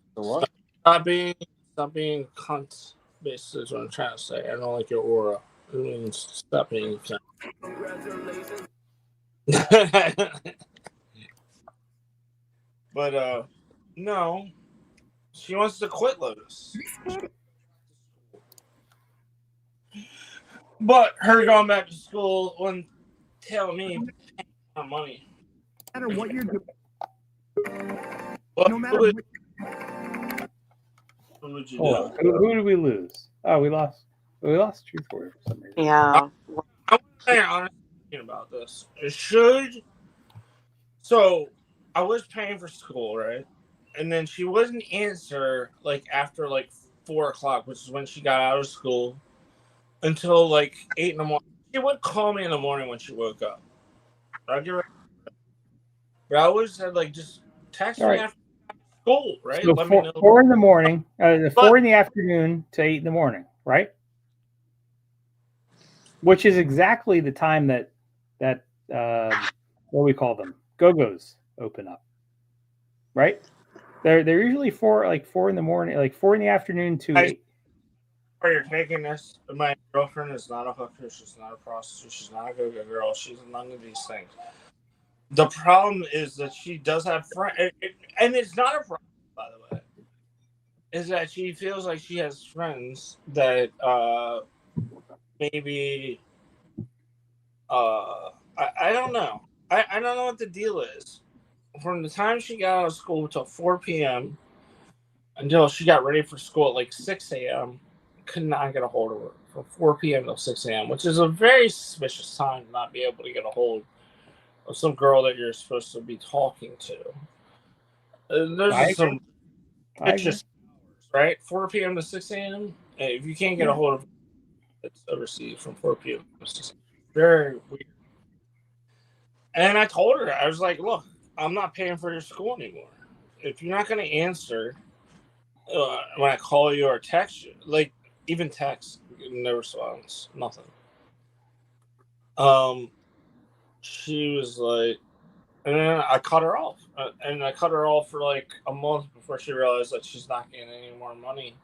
Stop being cunt. Basically, is what I'm trying to say. I don't like your aura. It means stop being cunt. But no, she wants to quit Lotus. But her going back to school wouldn't tell me her money. No matter what you're doing. Well, No matter what. What would you Hold do? on. Who did we lose? Oh, we lost. We lost Truth Warrior for some reason. Yeah. I'm saying honestly about this. It should. So I was paying for school, right? And then she wouldn't answer like after like 4 o'clock, which is when she got out of school, until like 8 in the morning. She would call me in the morning when she woke up. I'd give her. But I always said like just text me after school, right? So Let me know. 4 in the morning, 4 in the afternoon to 8 in the morning, right? Which is exactly the time that what do we call them? Go-Go's open up, right? They're usually 4 in the morning, like 4 in the afternoon to 8. Where you're taking this, my girlfriend is not a hooker. She's not a prostitute. She's not a go-go girl. She's none of these things. The problem is that she does have friends, and it's not a problem, by the way. Is that she feels like she has friends that maybe I don't know. I don't know what the deal is. From the time she got out of school until 4 p.m. until she got ready for school at like 6 a.m., could not get a hold of her from 4 p.m. till 6 a.m., which is a very suspicious time to not be able to get a hold of some girl that you're supposed to be talking to. There's some suspicious hours, right? 4 p.m. to 6 a.m. If you can't get a hold of her, it's overseas from 4 p.m. to 6 a.m. Very weird. And I told her, I was like, look, I'm not paying for your school anymore. If you're not going to answer when I call you or text you, like even text, no response, nothing. She was like, and then I cut her off. And I cut her off for like a month before she realized that she's not getting any more money.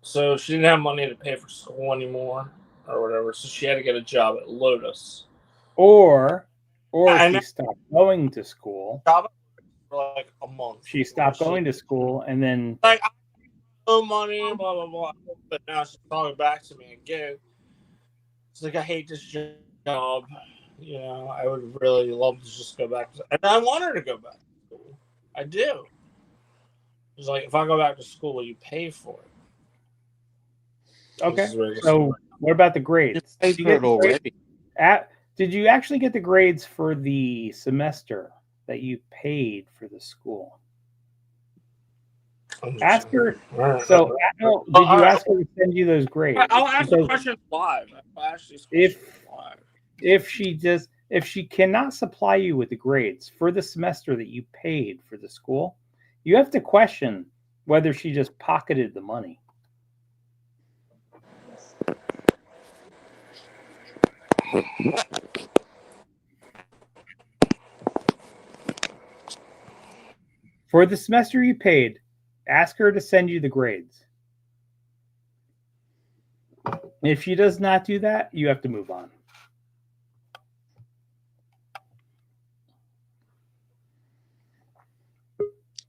So she didn't have money to pay for school anymore or whatever. So she had to get a job at Lotus. Or or And she stopped going to school. for like a month. She stopped going to school, and then Like, I owe money, blah blah blah. But now she's calling back to me again. It's like, I hate this job. You know, I would really love to just go back and I want her to go back to school. I do. It's like, if I go back to school, will you pay for it? okay. This is where it gets- So what about the grades? Just paid for it already. Did you actually get the grades for the semester that you paid for the school? Ask her. So, no, did you ask her to send you those grades? I'll ask the Because question live. I'll ask these questions live. if she cannot supply you with the grades for the semester that you paid for the school, you have to question whether she just pocketed the money. For the semester you paid, ask her to send you the grades. If she does not do that, you have to move on.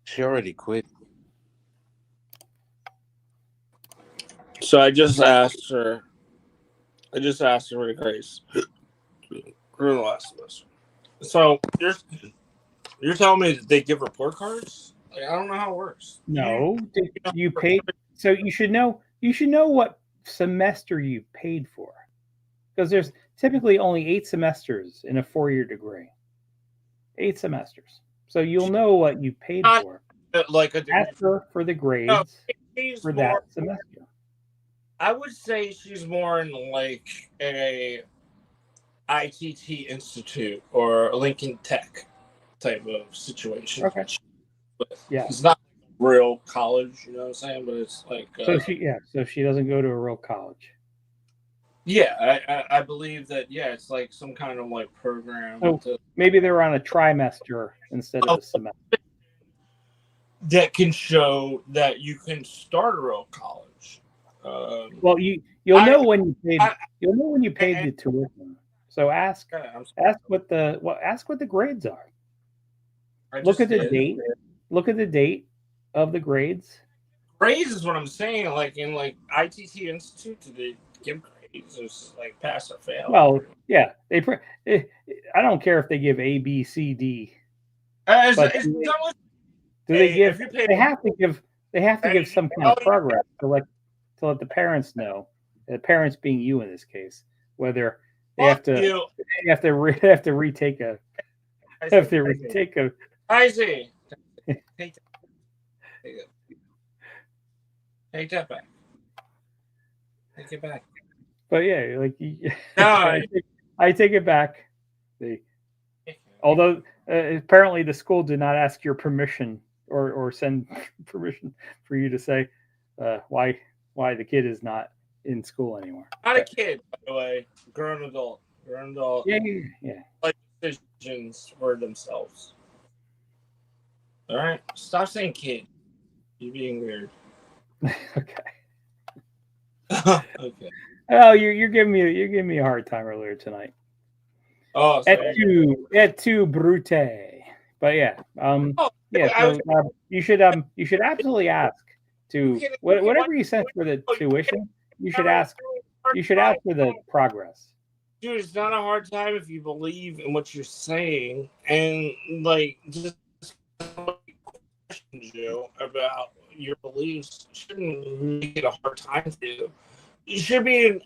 She already quit. So I just asked her for the grades for the last semester. So you're telling me that they give report cards? Like, I don't know how it works. No, you paid. So you should know. You should know what semester you paid for, because there's typically only 8 semesters in a 4-year degree. 8 semesters. So you'll know what you paid for. Like ask her for the grades for that semester. I would say she's more in like a ITT Institute or Lincoln Tech type of situation. Okay. Yeah. It's not real college, you know what I'm saying? But it's like so she doesn't go to a real college. Yeah, I believe that. Yeah, it's like some kind of like program. So maybe they're on a trimester instead of a semester. That can show that you can start a real college. Well, you'll know when you paid the tuition. So ask what the grades are. Look at the date. Look at the date of the grades. Grades is what I'm saying. Like in like ITT Institute, do they give grades? It's like pass or fail. Well, yeah, I don't care if they give A, B, C, D. Do they give? They have to give. They have to give some kind of progress to let the parents know. The parents being you in this case, whether they have to retake a. I see. Take that back. Take it back. But yeah, like I take it back. Although apparently the school did not ask your permission or send permission for you to say why the kid is not in school anymore. Not a kid, by the way. Grown adult. Yeah. Like decisions for themselves. All right, stop saying kid. You're being weird. Okay. Okay. Oh, you're giving me a hard time earlier tonight. Oh, et tu brute. But yeah, So you should absolutely ask to whatever you sent for the tuition. You should ask for the progress. Dude, it's not a hard time if you believe in what you're saying and like just questions you about your beliefs shouldn't make it a hard time for you. You should be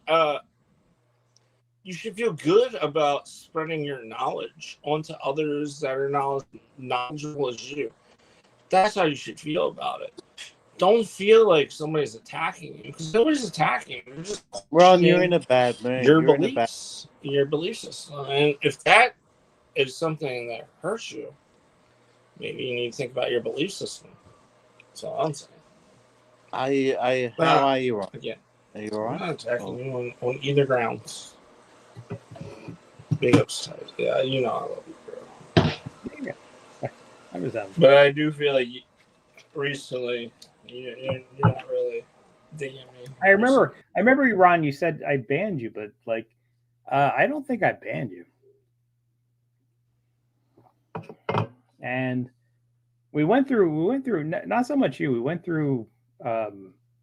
you should feel good about spreading your knowledge onto others that are knowledgeable as you. That's how you should feel about it. Don't feel like somebody's attacking you, because nobody's attacking you. You're just Ron, you're in a bad mood. Your belief system. And if that is something that hurts you, maybe you need to think about your belief system. That's all I'm saying. How are you, Ron? Again, are you all right? I'm not attacking you on either grounds. Big ups, yeah, you know I love you, girl. But I do feel like recently you're not really digging me. I remember, Ron. You said I banned you, but like, I don't think I banned you. and we went through not so much you. We went through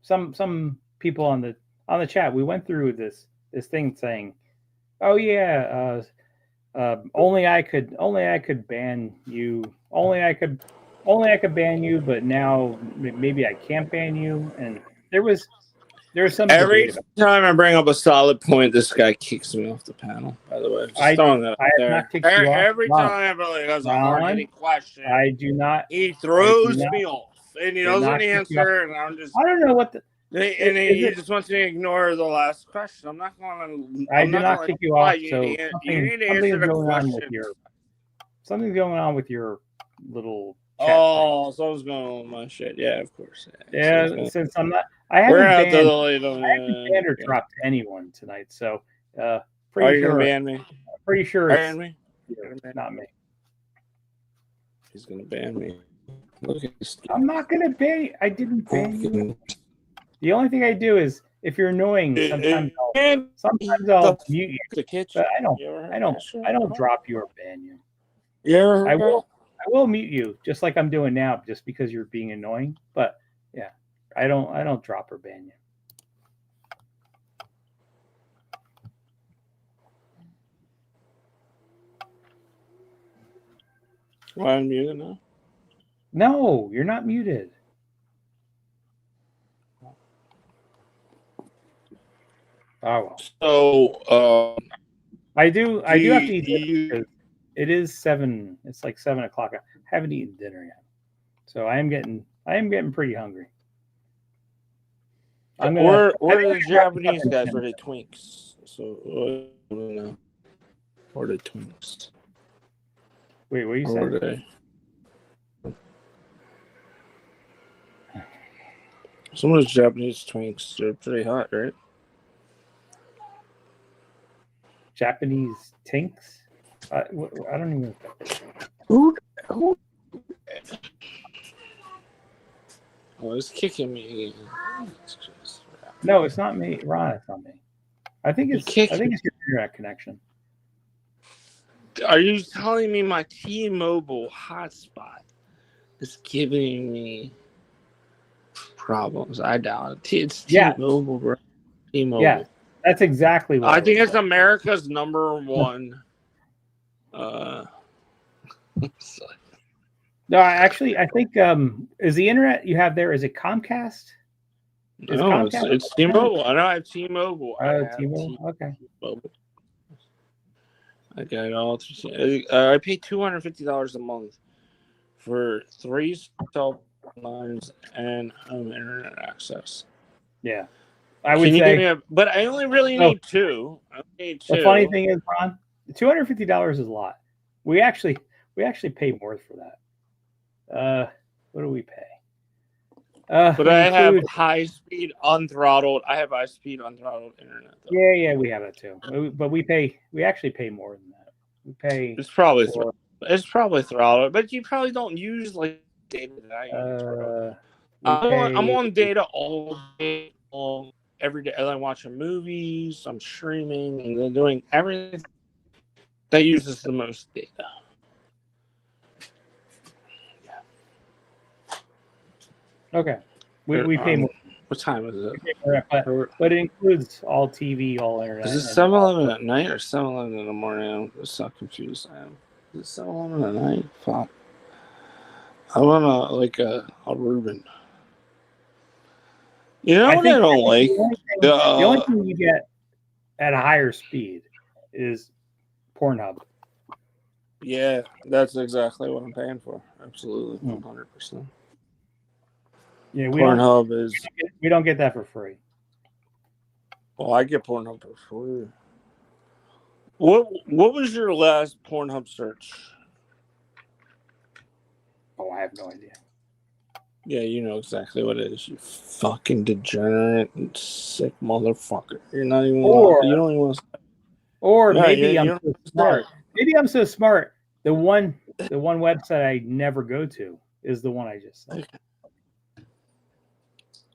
some people on the chat. We went through this thing saying, "Oh yeah, only I could ban you. Only I could ban you, but now maybe I can't ban you." And there was some Every debate about time I bring up a solid point, this guy kicks me off the panel. By the way, just throwing that out have there. not kicked you off. Every Ron, time I has a Ron, hard-hitting question, I do not. he throws not- me off, and he did not doesn't kick you answer, and I'm just. I don't know what the. And he just wants me to ignore the last question. I'm not going to. I do not kick you off. You So need to answer the question. Something's going on with your little. Oh, something's going on with my shit. Yeah, of course. Yeah, since I'm not. I haven't banned or yeah. dropped anyone tonight, so Are you gonna ban me? Pretty sure it's me? not me. He's gonna ban me. Look at this. I'm not gonna ban you. I didn't ban you. The only thing I do is if you're annoying, sometimes I'll mute you. But I don't drop you or ban you. Yeah, I will mute you just like I'm doing now, just because you're being annoying. But yeah, I don't drop or ban you. Why I'm muted now? No, you're not muted. Oh well. So I do have to eat dinner because it is 7. It's like 7 o'clock. I haven't eaten dinner yet, so I am getting pretty hungry. Where are the Japanese guys? Were they twinks? So I don't know. Or they twinks? Wait, what are you saying? Some of those Japanese twinks, they're pretty hot, right? Japanese tinks? I don't even. Who? Oh, it's kicking me again. No, it's not me, Ron. It's not me. I think it's your internet connection. Are you telling me my T-Mobile hotspot is giving me problems? I doubt it. It's T-Mobile, bro. T-Mobile. Yeah, that's exactly what I think it's America's #1. No, actually, I think is the internet you have there? Is it Comcast? No, it's T-Mobile. I know I have T-Mobile. T-Mobile. Okay. T-Mobile. I got it all. I pay $250 a month for 3 cell lines and home internet access. Yeah, I would say. But I only really need 2. I need 2. The funny thing is, Ron, $250 is a lot. We actually pay more for that. What do we pay? But I have high-speed unthrottled. I have high-speed unthrottled internet. Though. Yeah, we have it too. But we actually pay more than that. We pay. It's probably throttled, but you probably don't use like data that I use. I'm on data all day long, every day. I'm watching movies. I'm streaming, and then doing everything that uses the most data. Okay, we pay more. What time is it? But it includes all TV, all internet. Is it 7-Eleven at night or 7-Eleven in the morning? I'm so confused. I am. Is it 7-Eleven at night? Fuck. I want a Reuben. You know what I don't like? The only thing you get at a higher speed is Pornhub. Yeah, that's exactly what I'm paying for. Absolutely, 100%. Yeah, we don't get that for free. Well, I get Pornhub for free. What was your last Pornhub search? Oh, I have no idea. Yeah, you know exactly what it is. You fucking degenerate and sick motherfucker. You're not even. You don't even want to. Or maybe I'm so smart. Maybe I'm so smart. The one website I never go to is the one I just said.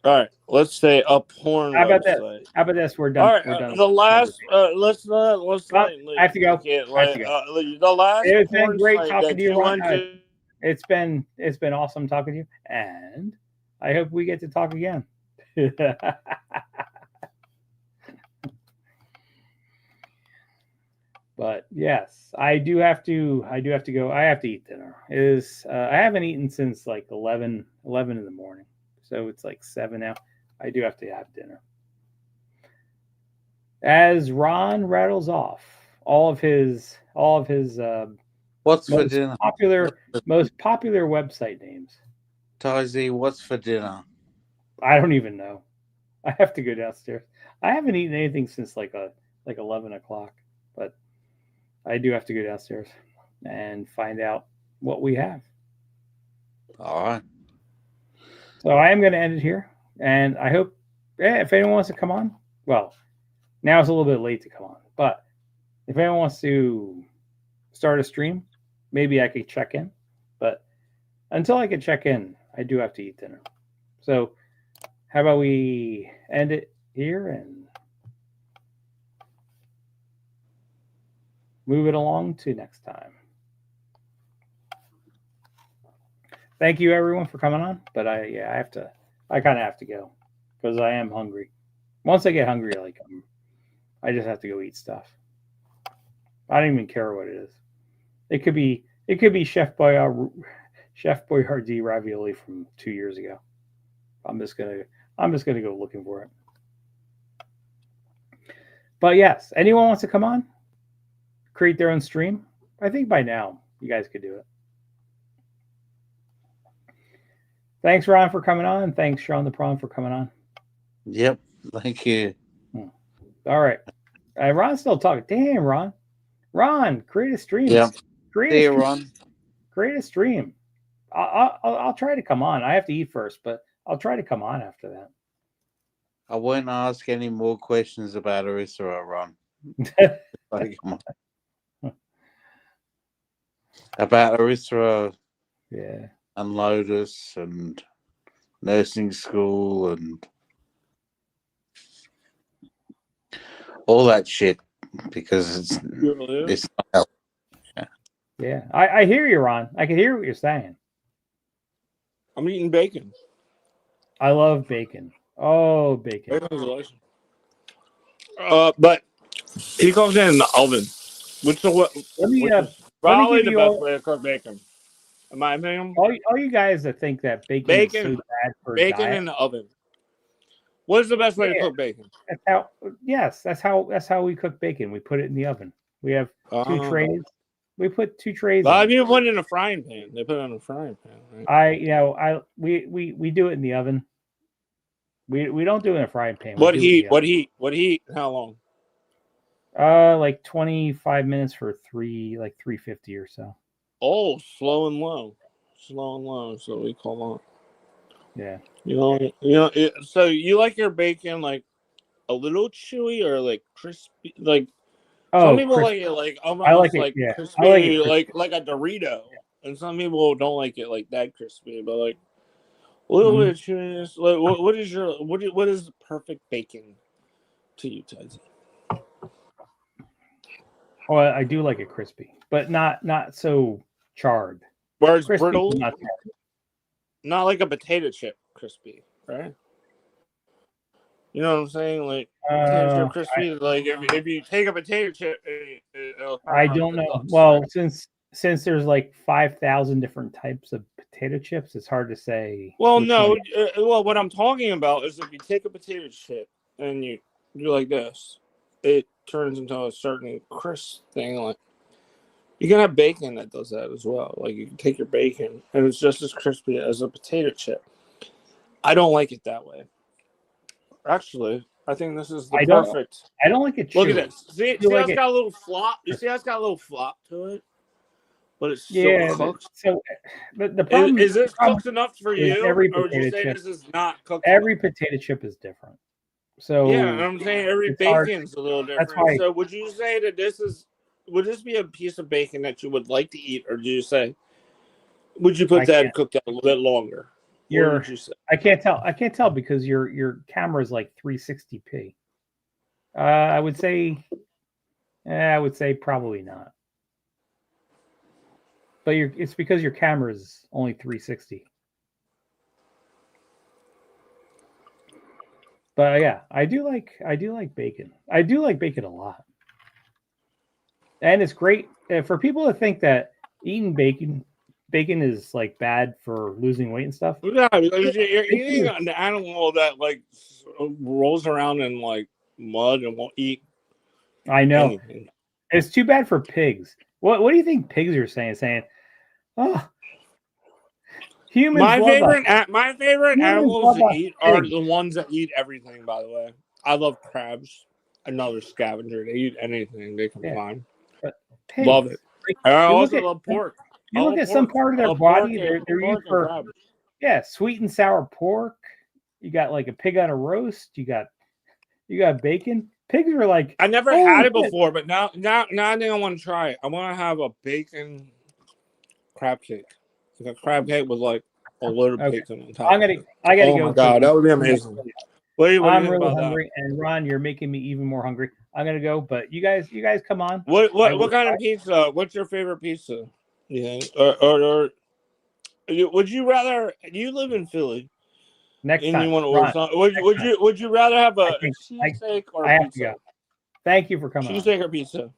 All right, let's say a porn How about that? website. How about this? We're done. All right, We're done. the last. Let's not. I have to go. I have to go. The last It's been porn great site talking that to you, you Ron. went to. It's been awesome talking to you, and I hope we get to talk again. But yes, I do have to go. I have to eat dinner. I haven't eaten since like 11 in the morning, so it's like 7 now. I do have to have dinner. As Ron rattles off all of his What's for dinner? most popular website names. Tarzy, what's for dinner? I don't even know. I have to go downstairs. I haven't eaten anything since like 11 o'clock, but I do have to go downstairs and find out what we have. All right. So I am going to end it here, and I hope if anyone wants to come on, well, now it's a little bit late to come on, but if anyone wants to start a stream, maybe I could check in. But until I can check in, I do have to eat dinner. So how about we end it here and move it along to next time. Thank you everyone for coming on, but I kind of have to go because I am hungry. Once I get hungry, I just have to go eat stuff. I don't even care what it is. It could be Chef Boyardee ravioli from 2 years ago. I'm just gonna go looking for it. But yes, anyone wants to come on, create their own stream. I think by now you guys could do it. Thanks, Ron, for coming on. And thanks, Sean the Prawn, for coming on. Yep. Thank you. All right. Ron's still talking. Damn, Ron. Ron, create a stream. Yep. Create a stream. I'll try to come on. I have to eat first, but I'll try to come on after that. I won't ask any more questions about Arisa, Ron. Come on. About Arisa, yeah, and Lotus and nursing school and all that shit, because it's not helpful. Yeah. I hear you, Ron. I can hear what you're saying. I'm eating bacon. I love bacon. Oh, bacon. Bacon's delicious. But he goes in the oven. Which is probably the best way to cook bacon. In my opinion. All you guys that think that bacon is so bad for bacon diet, in the oven. What is the best way to cook bacon? That's how we cook bacon. We put it in the oven. We have 2 trays. We put 2 trays. A lot of people put it in a frying pan. They put it in a frying pan, right? We do it in the oven. We don't do it in a frying pan. What heat? How long? Like 25 minutes for 350 or so. Oh, slow and low. Slow and low is what we call that. Yeah. So you like your bacon like a little chewy or like crispy? Like some people like it like almost crispy, like a Dorito, and some people don't like it like that crispy, but like a little bit of chewiness. Like, what is perfect bacon to you, Tizy? Oh, I do like it crispy, but not so charred. Whereas crispy, brittle, not like a potato chip crispy, right? You know what I'm saying? Like potato chip crispy. Like if you take a potato chip, I don't know. Well, since there's like 5,000 different types of potato chips, it's hard to say. Well, no. Well, what I'm talking about is if you take a potato chip and you do like this, it turns into a certain crisp thing. Like you can have bacon that does that as well. Like you can take your bacon and it's just as crispy as a potato chip. I don't like it that way. Actually, I think this is the perfect. I don't like it. Look at this. See how it's got a little flop. You see how it's got a little flop to it, but it's still cooked. So the problem is this cooked enough for you, or would you say this is not cooked? Every potato chip is different. So yeah, I'm saying every bacon's a little different. So would you say that would this be a piece of bacon that you would like to eat, or do you say would you put that and cook that a little bit longer? What would you say? I can't tell. I can't tell because your camera is like 360p. I would say probably not. But it's because your camera is only 360. But yeah, I do like bacon. I do like bacon a lot. And it's great for people that think that eating bacon is like bad for losing weight and stuff. Yeah, because you're eating an animal that like rolls around in like mud and won't eat. I know. Anything. It's too bad for pigs. What do you think pigs are saying? Saying, oh, humans. My favorite Humans animals to love eat are pigs. the ones that eat everything. By the way, I love crabs. Another scavenger. They eat anything they can find. Pigs, Love it. like, And I also love pork. You look at some part of their body, they're used for crabs. Sweet and sour pork. You got like a pig on a roast. You got bacon. Pigs are like I never had it before, but now I think I want to try it. I want to have a bacon crab cake. Like a crab cake with like a little bacon on top. I gotta oh go. Oh my god, that would be amazing. What do you I'm think really about hungry, and Ron, you're making me even more hungry. I'm gonna go, but you guys come on. What kind of pizza? What's your favorite pizza? Yeah, or would you rather? You live in Philly. Next time, would you rather have a cheesesteak or a pizza? Thank you for coming. Cheesesteak or pizza?